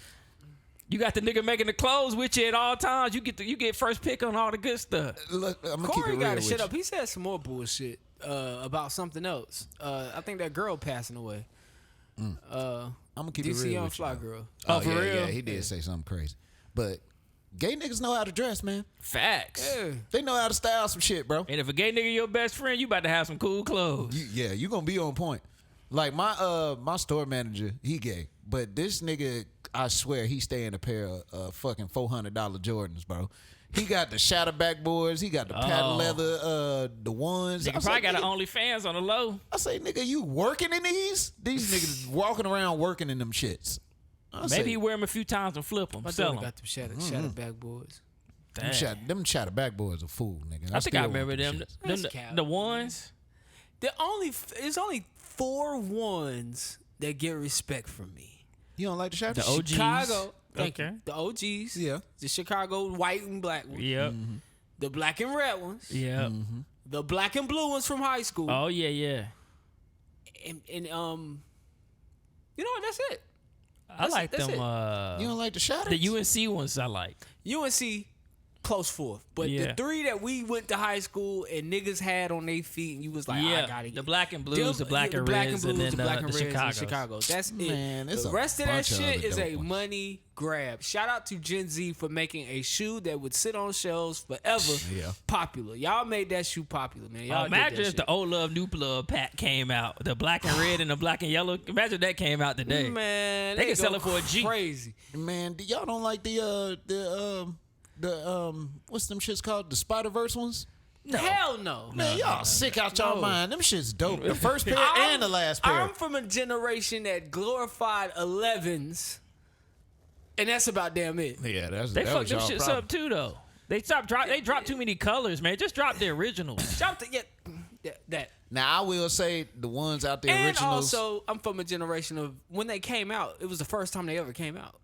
S1: You got the nigga making the clothes with you at all times. You get first pick on all the good stuff.
S3: Look, I'm gonna keep
S2: Corey
S3: it
S2: got
S3: real
S2: his
S3: with
S2: shit
S3: you.
S2: up. He said some more bullshit about something else. I think that girl passing away.
S3: I'm gonna keep
S2: DC
S3: it real
S2: Young
S3: with you.
S2: Fly
S3: though.
S2: girl.
S3: Oh,
S1: for
S3: yeah,
S1: real?
S3: Yeah, he did say something crazy. But gay niggas know how to dress, man.
S1: Facts.
S2: Yeah.
S3: They know how to style some shit, bro.
S1: And if a gay nigga your best friend, you about to have some cool clothes.
S3: You gonna be on point. Like my store manager, he gay, but this nigga, I swear, he stay in a pair of fucking $400 Jordans, bro. He got the shatter backboards, he got the patent leather, the ones.
S1: Nigga probably got an OnlyFans on the low.
S3: I say, nigga, you working in these? These niggas walking around working in them shits.
S1: Maybe he wear them a few times and flip them,
S2: My
S1: sell
S2: daughter
S1: them.
S2: got them shatter backboards.
S3: them shatter backboards are fool, nigga.
S1: I think
S3: still
S1: I
S3: want
S1: remember them.
S3: shits.
S2: That's
S1: The
S2: cap.
S1: ones.
S2: There's only 4 ones that get respect from me.
S3: You don't like the shatter?
S1: The OGs.
S2: Chicago. Thank
S1: Okay.
S2: you. The OGs.
S3: Yeah.
S2: The Chicago white and black ones.
S1: Yep.
S2: The black and red ones.
S1: Yep.
S2: The black and blue ones from high school.
S1: Oh yeah, yeah.
S2: And you know what? That's it.
S1: I like
S2: that's
S1: them.
S2: it.
S3: You don't like the shatter?
S1: The UNC ones I like.
S2: UNC close fourth, but
S1: Yeah.
S2: the 3 that we went to high school and niggas had on their feet, and you was like, I
S1: Yeah.
S2: gotta get
S1: The black and blues,
S2: Them-
S1: the black
S2: yeah,
S1: and
S2: the black
S1: reds,
S2: and
S1: and
S2: blues,
S1: then
S2: the black
S1: the
S2: and reds, and
S1: Chicagos.
S2: Chicago. That's
S3: Man,
S2: it.
S3: it's
S2: The
S3: a
S2: rest of that
S3: bunch of
S2: shit
S3: other
S2: is
S3: dope
S2: a
S3: ones.
S2: money grab. Shout out to Gen Z for making a shoe that would sit on shelves forever.
S3: Yeah.
S2: Popular. Y'all made that shoe popular, man. Y'all did
S1: Imagine
S2: that
S1: if
S2: shit.
S1: the Old Love New Love pack came out, the black and red and the black and yellow. Imagine that came out today.
S2: Man,
S1: They could
S2: go
S1: sell it for a G.
S2: Crazy.
S3: Man, y'all don't like the what's them shits called? The Spider-Verse ones?
S2: Hell no.
S3: Man, y'all sick out y'all
S2: No.
S3: mind. Them shits dope. The first pair and the last pair.
S2: I'm from a generation that glorified 11s, and that's about damn it.
S3: Yeah,
S1: They
S3: that
S1: fucked
S3: was
S1: them
S3: y'all
S1: shits
S3: problem.
S1: up too though. They dropped too many colors, man. Just drop the originals.
S2: Shout out to that.
S3: Now, I will say the ones out there,
S2: And
S3: originals.
S2: also, I'm from a generation of when they came out, it was the first time they ever came out.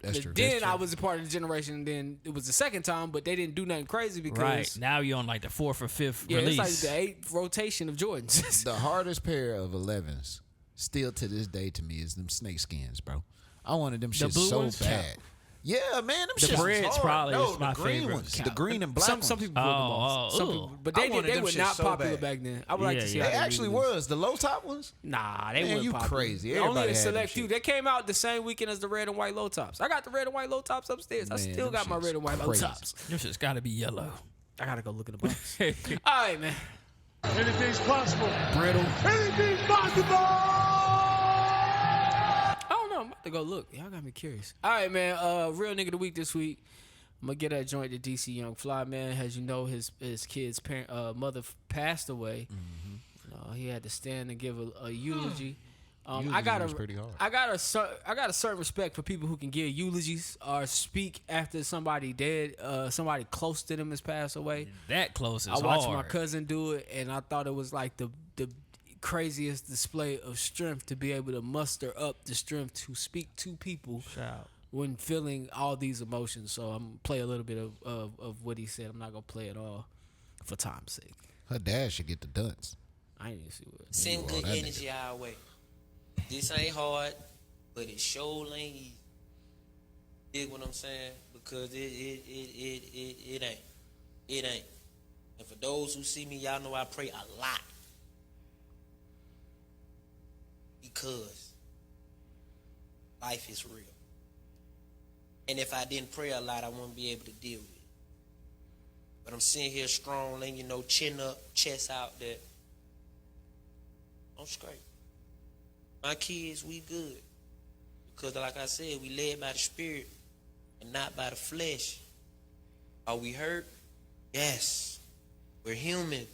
S3: that's true.
S2: Then I was a part of the generation, and then it was the second time, but they didn't do nothing crazy because
S1: Right. Now you're on like the 4th or 5th
S2: yeah,
S1: release.
S2: it's like the 8th rotation of Jordans.
S3: The hardest pair of 11s, still to this day to me, is them snake skins, bro. I wanted them shits
S1: blue
S3: so
S1: ones?
S3: bad. Yeah, man, them
S1: The
S3: shits was
S1: Breds
S3: hard.
S1: probably
S3: no,
S1: is my
S3: the green
S1: favorite.
S3: ones, the green and black
S2: some
S3: ones.
S2: people put them off.
S1: Oh,
S2: Some
S1: oh.
S2: people, but
S3: I
S2: they
S3: wanted them
S2: were
S3: shits
S2: not
S3: so
S2: popular
S3: bad.
S2: back then. I would like
S1: Yeah,
S2: to see
S1: yeah.
S2: how
S3: They
S2: they
S3: actually
S2: really
S3: was the low top ones.
S2: Nah, they
S3: Man,
S2: weren't
S3: you
S2: popular.
S3: crazy.
S2: Only
S3: Everybody
S2: a
S3: had them
S2: select few.
S3: shit.
S2: They came out the same weekend as the red and white low tops. I got the red and white low tops upstairs. I
S3: Man,
S2: still
S3: them
S2: got my
S3: shits
S2: red and white low
S3: crazy.
S2: tops.
S1: Them shit's gotta be yellow.
S2: I gotta go look at the box. All right, man.
S9: Anything's possible.
S3: Brittle.
S9: Anything's possible.
S2: I don't know. I'm about to go look. Y'all got me curious. All right, man. Real nigga of the week this week. I'm gonna get that joint to DC Young Fly, man. As you know, his kid's mother passed away. He had to stand and give a eulogy. I got
S3: was pretty hard.
S2: I got a certain respect for people who can give eulogies or speak after somebody dead, somebody close to them has passed away.
S1: That close is
S2: I watched
S1: hard.
S2: my cousin do it, and I thought it was like the craziest display of strength to be able to muster up the strength to speak to people when feeling all these emotions. So I'm gonna play a little bit of what he said. I'm not gonna play it all for time's sake.
S3: Her dad should get the dunce.
S2: I ain't even see what.
S10: Send good energy our way. This ain't hard. but it sure ain't easy. Dig what I'm saying? Because it ain't. It ain't. And for those who see me, y'all know I pray a lot. Because life is real. And if I didn't pray a lot, I wouldn't be able to deal with it. But I'm sitting here strong, and chin up, chest out there. I'm straight. My kids, we good. Because like I said, we led by the Spirit and not by the flesh. Are we hurt? Yes. We're human.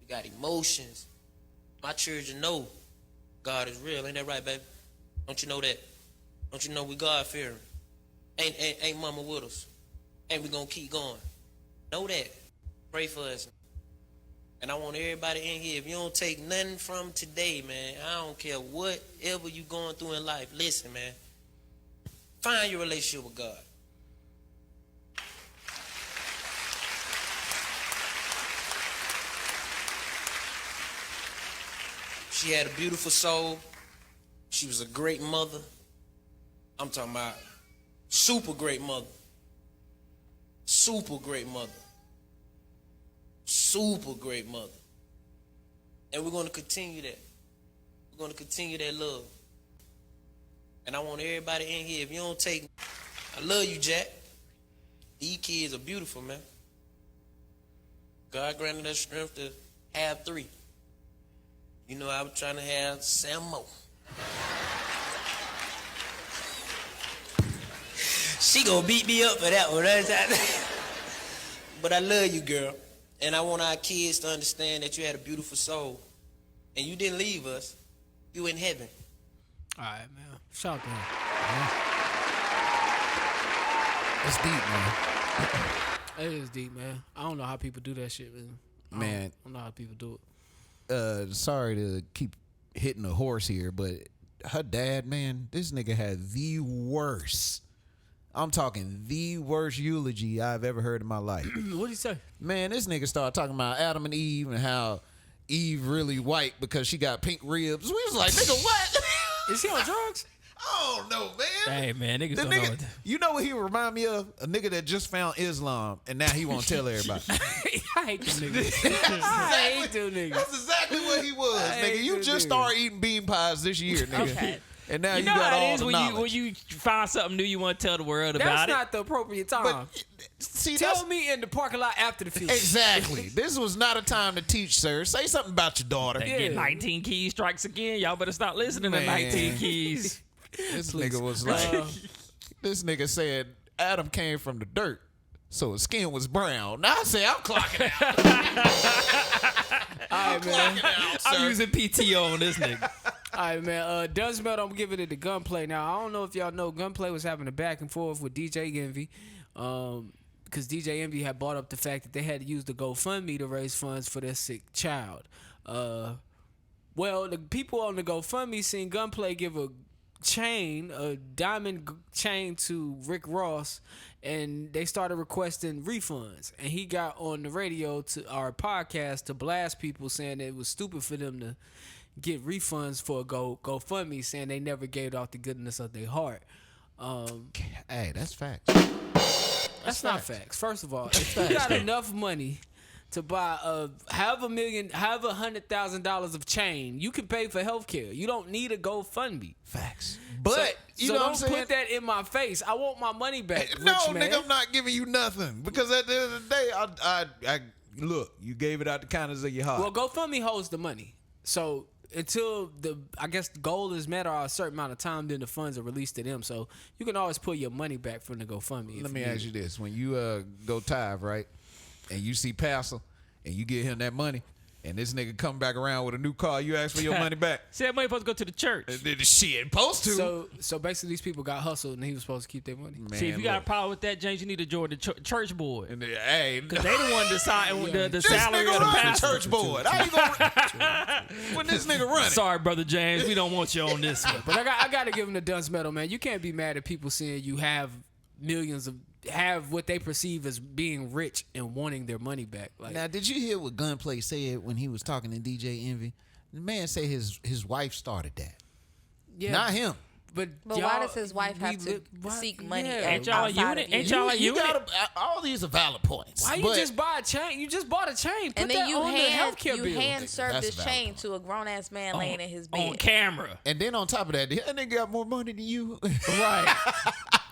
S10: We got emotions. My children know God is real. Ain't that right, baby? Don't you know that? Don't you know we God-fearing? Ain't mama with us? Ain't we gonna keep going? Know that. Pray for us. And I want everybody in here, if you don't take nothing from today, man, I don't care whatever you going through in life, listen, man. Find your relationship with God. She had a beautiful soul. She was a great mother. I'm talking about super great mother. Super great mother. Super great mother. And we're going to continue that. We're going to continue that love. And I want everybody in here, if you don't take, I love you, Jack. These kids are beautiful, man. God granted us strength to have 3. I was trying to have 7 more. She gonna beat me up for that one. But I love you, girl. And I want our kids to understand that you had a beautiful soul. And you didn't leave us. You in heaven.
S2: All right, man. Shout out to him.
S3: It's deep, man.
S2: It is deep, man. I don't know how people do that shit, man. I don't know how people do it.
S3: Sorry to keep hitting a horse here, but her dad, man, this nigga had the worst. I'm talking the worst eulogy I've ever heard in my life.
S2: What'd he say?
S3: Man, this nigga started talking about Adam and Eve and how Eve really white because she got pink ribs. We was like, nigga, what?
S2: Is he on drugs?
S3: I don't know, man.
S1: Hey, man, niggas don't know what
S3: You know what he remind me of? A nigga that just found Islam and now he won't tell everybody.
S2: I hate them niggas. I hate them niggas.
S3: That's exactly what he was, nigga. You just started eating bean pies this year, nigga.
S1: Okay.
S3: And now
S1: You
S3: you
S1: know
S3: got
S1: how
S3: all
S1: it is
S3: the
S1: when
S3: knowledge.
S1: you find something new you want to tell the world about
S2: That's
S1: it.
S2: not the appropriate time.
S3: But, see,
S2: Tell me in the parking lot after the feast.
S3: Exactly. This was not a time to teach, sir. Say something about your daughter.
S1: They get 19 keys strikes again. Y'all better stop listening to 19 keys.
S3: This nigga was like, this nigga said Adam came from the dirt, so his skin was brown. Now I say I'm clocking out.
S2: All right, man.
S1: I'm using PTO on this nigga.
S2: All right, man. Dunsmelt, I'm giving it to Gunplay. Now, I don't know if y'all know, Gunplay was having a back and forth with DJ Envy. Because DJ Envy had brought up the fact that they had to use the GoFundMe to raise funds for their sick child. Well, the people on the GoFundMe seen Gunplay give a diamond chain to Rick Ross, and they started requesting refunds. And he got on the radio to our podcast to blast people, saying that it was stupid for them to get refunds for a GoFundMe, saying they never gave out the goodness of their heart.
S3: Hey, that's facts.
S2: That's not facts. First of all, if you got enough money to buy have $100,000 of chain, you can pay for healthcare. You don't need a GoFundMe.
S3: Facts. But you know
S2: don't
S3: what I'm saying?
S2: put that in my face. I want my money back.
S3: No,
S2: rich man.
S3: nigga, I'm not giving you nothing because at the end of the day, I look, you gave it out the kindness of your heart.
S2: Well, GoFundMe holds the money. So until the goal is met or a certain amount of time, then the funds are released to them. So you can always pull your money back from the GoFundMe.
S3: Let me ask you this: when you go tithe, right, and you see Pastor, and you give him that money, and this nigga come back around with a new car, you ask for your money back.
S1: See, that money supposed to go to the church.
S3: Shit, supposed to.
S2: So basically, these people got hustled, and he was supposed to keep their money.
S3: Man,
S1: See, if you got a problem with that, James, you need to join the church board.
S3: And hey,
S1: Because they the one deciding the
S3: this
S1: salary
S3: nigga
S1: of the
S3: run the
S1: pastor.
S3: church board. How you gonna when this nigga running?
S1: Sorry, Brother James, we don't want you on this one.
S2: But I got to give him the dunce medal, man. You can't be mad at people saying you have have what they perceive as being rich and wanting their money back. Like,
S3: Now, did you hear what Gunplay said when he was talking to DJ Envy? The man said his wife started that.
S2: yeah,
S3: Not him.
S4: But why does his wife have to seek money?
S2: Yeah.
S1: Ain't y'all a unit? Ain't y'all a
S3: You
S1: unit?
S3: gotta, all these are valid points.
S2: Why you
S3: but
S2: just buy a chain? You just bought a chain. Put
S4: And then
S2: that
S4: you
S2: on the healthcare bill.
S4: hand serve
S3: That's
S4: this
S3: a valid
S4: chain
S3: point.
S4: to a grown ass man laying in his
S1: On
S4: bed.
S1: camera.
S3: And then on top of that nigga got more money than you.
S1: Right.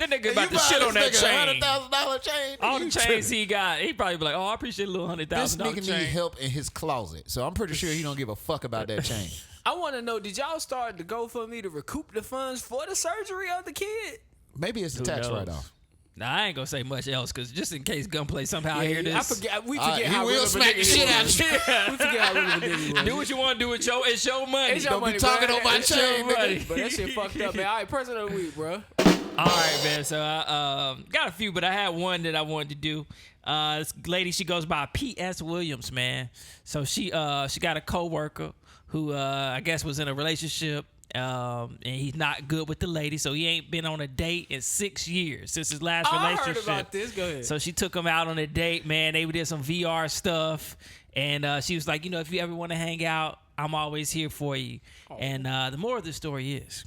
S1: That nigga about to shit on that chain.
S3: $100,000 chain.
S1: All the
S3: You
S1: chains
S3: tripping.
S1: he got, he probably be like, oh, I appreciate a little
S3: This
S1: $100,000
S3: nigga
S1: chain.
S3: need help in his closet, so I'm pretty sure he don't give a fuck about that chain.
S2: I want to know, did y'all start the GoFundMe to recoup the funds for the surgery of the kid?
S3: Maybe it's a tax
S1: knows?
S3: write-off.
S1: Nah, I ain't gonna say much else because just in case Gunplay somehow hear this.
S2: I forget. We
S3: All right,
S2: forget
S3: he
S2: how
S3: will
S2: real of a
S3: smack
S2: nigga
S3: the
S2: he
S3: shit
S2: was.
S3: out you.
S2: We forget how real of a nigga he was.
S1: Do what you want to do. It's your money.
S2: It's your
S3: Don't
S2: money,
S3: be talking
S2: bro.
S3: on my
S2: It's
S3: chain,
S2: your money.
S3: nigga.
S2: But that shit fucked up, man. All right, person of the week, bro.
S1: All right, man. So I got a few, but I had one that I wanted to do. This lady, she goes by P.S. Williams, man. So she got a coworker who I guess was in a relationship. And he's not good with the lady, so he ain't been on a date in 6 years since his last relationship.
S2: I heard about this. Go ahead.
S1: So she took him out on a date, man. They did some VR stuff, and she was like, if you ever want to hang out, I'm always here for you.
S2: Oh.
S1: And the moral of the story is,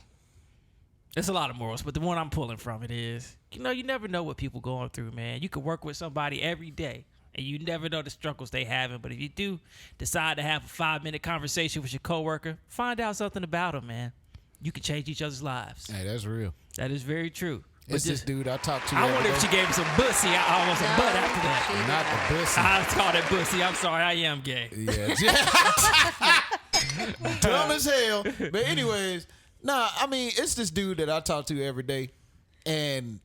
S1: there's a lot of morals, but the one I'm pulling from it is, you never know what people going through, man. You could work with somebody every day, and you never know the struggles they having. But if you do decide to have a 5-minute conversation with your coworker, find out something about them, man. You can change each other's lives.
S3: Hey, that's real.
S1: That is very true.
S3: It's this dude I talked to.
S1: I wonder
S3: every
S1: if she
S3: day.
S1: gave him some bussy. I almost a butt after that.
S3: Not the pussy.
S1: I called it bussy. I'm sorry. I am gay.
S3: Yeah. Dumb as hell. But anyways, I mean, it's this dude that I talk to every day, and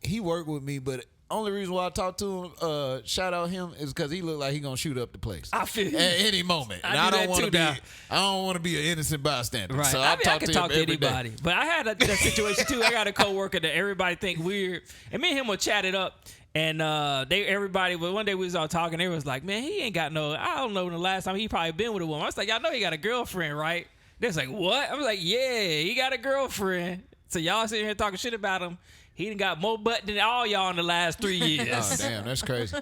S3: he worked with me, but only reason why I talk to him, shout out him, is because he look like he gonna shoot up the place.
S1: I feel you.
S3: At any moment. And
S1: I do
S3: I don't
S1: that
S3: want
S1: too
S3: to be.
S1: now.
S3: I don't want to be an innocent bystander.
S1: Right.
S3: So
S1: I
S3: I
S1: mean, I
S3: talk
S1: can
S3: to
S1: talk
S3: him
S1: to
S3: every day.
S1: anybody. But I had that situation too. I got a coworker that everybody think weird, and me and him would chat it up. And everybody, but one day we was all talking. They was like, man, he ain't got no. I don't know when the last time he probably been with a woman. I was like, y'all know he got a girlfriend, right? They was like, what? I was like, yeah, he got a girlfriend. So y'all sitting here talking shit about him. He done got more butt than all y'all in the last 3 years.
S3: Oh, damn, that's crazy.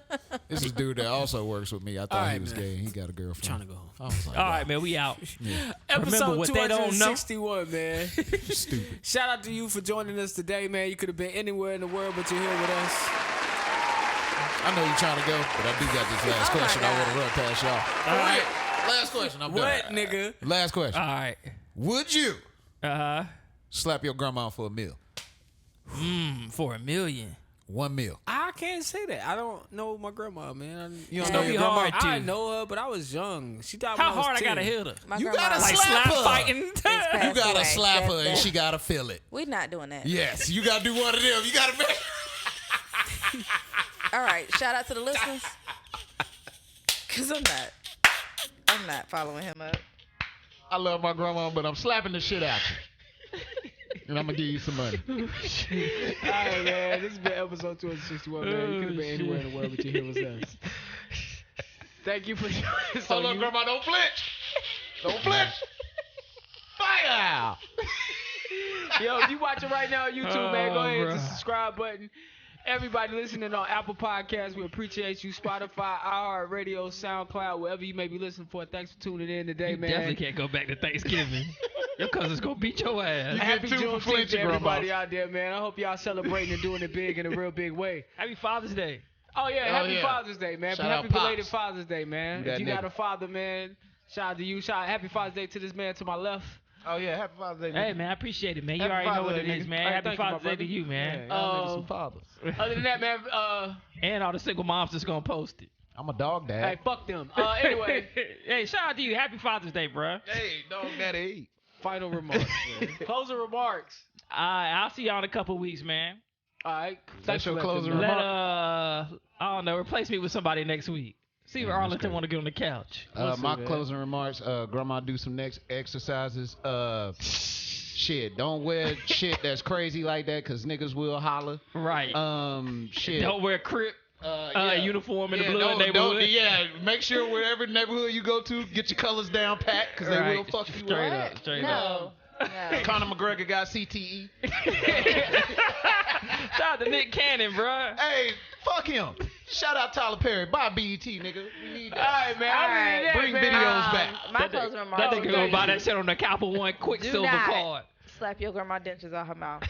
S3: This is a dude that also works with me. I thought he was gay. He got a girlfriend.
S2: Trying to go home.
S3: I was like,
S1: All right, man, we out.
S3: Yeah.
S1: Remember
S2: Episode
S1: what they don't know.
S2: 261, man.
S3: Stupid.
S2: Shout out to you for joining us today, man. You could have been anywhere in the world, but you're here with us.
S3: I know you're trying to go, but I do got this last question I want to run past y'all. All right. Last question. I'm
S2: What,
S3: done.
S2: nigga?
S3: Last question.
S1: All right.
S3: Would you
S1: Uh-huh.
S3: slap your grandma for a meal?
S1: For $1 million.
S3: 1 meal.
S2: I can't say that. I don't know my grandma, man.
S3: You don't
S1: It's
S3: know
S1: gonna
S3: your
S1: be
S3: grandma?
S1: hard, too.
S2: I know her, but I was young. She died
S1: How
S2: when I was
S1: hard I
S2: 10.
S1: gotta hit her?
S4: My
S3: You
S4: grandma
S3: gotta
S1: Like
S3: slap
S1: slap
S3: her.
S1: fighting?
S4: passed
S3: You gotta
S4: away.
S3: slap her and
S4: That-
S3: she gotta feel it.
S4: We're not doing that.
S3: Yes, you gotta do one of them. You gotta make.
S4: All right. Shout out to the listeners. Cause I'm not following him up.
S3: I love my grandma, but I'm slapping the shit out you. And I'm gonna give you some money.
S2: All right, man. This has been episode 261, man. You could have been anywhere in the world, but you're here with us. Thank you for joining us.
S3: Hold on, grandma, don't flinch. Don't flinch. Fire!
S2: Yo, if you watching right now on YouTube, man, go ahead and hit the
S1: bruh.
S2: subscribe button. Everybody listening on Apple Podcasts, we appreciate you. Spotify, iHeartRadio, SoundCloud, wherever you may be listening for. Thanks for tuning in today,
S1: You
S2: man.
S1: definitely can't go back to Thanksgiving. Your cousin's gonna beat your ass.
S2: Happy
S3: two for
S2: Juneteenth
S3: flinching,
S2: to everybody
S3: Grandma.
S2: out there, man. I hope y'all celebrating and doing it big in a real big way.
S1: Happy Father's Day.
S2: Oh, yeah.
S3: Oh,
S2: Happy
S3: yeah.
S2: Father's Day, man.
S3: Shout
S2: Happy
S3: out Pops.
S2: belated Father's Day, man.
S3: You that
S2: If you got
S3: nigga.
S2: a father, man, shout out to you. Happy Father's Day to this man to my left.
S3: Oh yeah, happy Father's Day.
S1: Hey, man, I appreciate it, man. You
S3: Happy
S1: already know what
S3: Father's
S1: it
S3: Day,
S1: is,
S3: nigga.
S1: man.
S2: Hey,
S1: Happy
S2: thank you, my
S1: Father's Day to
S2: brother.
S1: you, man.
S3: Yeah, y'all niggas some fathers.
S2: Other than that, man,
S1: And all the single moms that's gonna post it.
S3: I'm a dog dad.
S2: hey, fuck them. Anyway,
S1: Hey, shout out to you. Happy Father's Day, bruh.
S3: Hey, dog daddy.
S2: final remarks. Man. Closing remarks.
S1: I'll see y'all in a couple weeks, man.
S2: All right.
S3: That's your
S2: for letting
S3: closing
S2: them know.
S3: remark.
S1: Let I don't know, replace me with somebody next week. See if Arlington want to get on the couch.
S3: My
S2: man.
S3: closing remarks, grandma do some next exercises. Shit, don't wear shit that's crazy like that because niggas will holler.
S1: Right.
S3: Shit.
S1: Don't wear crip uniform in the blood
S3: don't-
S1: neighborhood.
S3: yeah, make sure wherever neighborhood you go to, get your colors down pat because they will
S1: Right.
S3: fuck you
S1: Straight
S3: up.
S1: up. Straight up.
S4: No. No.
S3: Conor McGregor got CTE.
S1: Shout out to Nick Cannon, bruh.
S3: Hey, fuck him. Shout out Tyler Perry. Buy BET, nigga. We need
S2: All
S3: that.
S2: right, man.
S4: All
S2: Other than
S4: right.
S2: that,
S3: Bring
S2: man,
S3: videos back.
S4: My closing remarks.
S1: That nigga gonna buy that shit on the Capital One quick
S4: Do
S1: silver
S4: not.
S1: card.
S11: slap your grandma dentures out her mouth.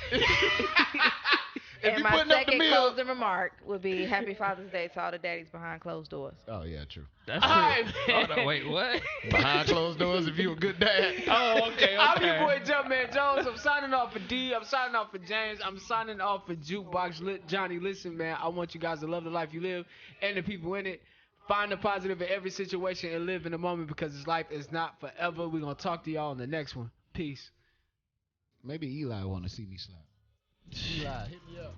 S2: If
S11: And
S2: you
S11: my
S2: putting up the
S11: second
S2: meal-
S11: closing remark would be Happy Father's Day to all the daddies behind closed doors.
S2: Oh yeah, true.
S1: That's
S2: All
S1: true.
S2: right, man.
S1: Hold on, wait, what?
S2: Behind closed doors, if you a good dad.
S1: Oh, okay,
S2: I'm your
S1: okay.
S2: boy Jumpman Jones. I'm signing off for D. I'm signing off for James. I'm signing off for Jukebox Johnny. Listen, man, I want you guys to love the life you live and the people in it. Find the positive in every situation and live in the moment because this life is not forever. We're gonna talk to y'all in the next one. Peace. Maybe Eli want to see me slap. Eli, hit me up.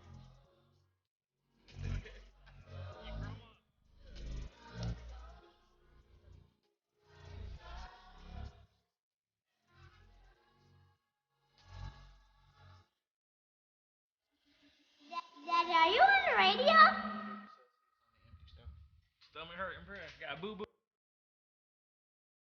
S12: Daddy, are you on the radio?
S1: Stomach hurting, bro. Got boo boo.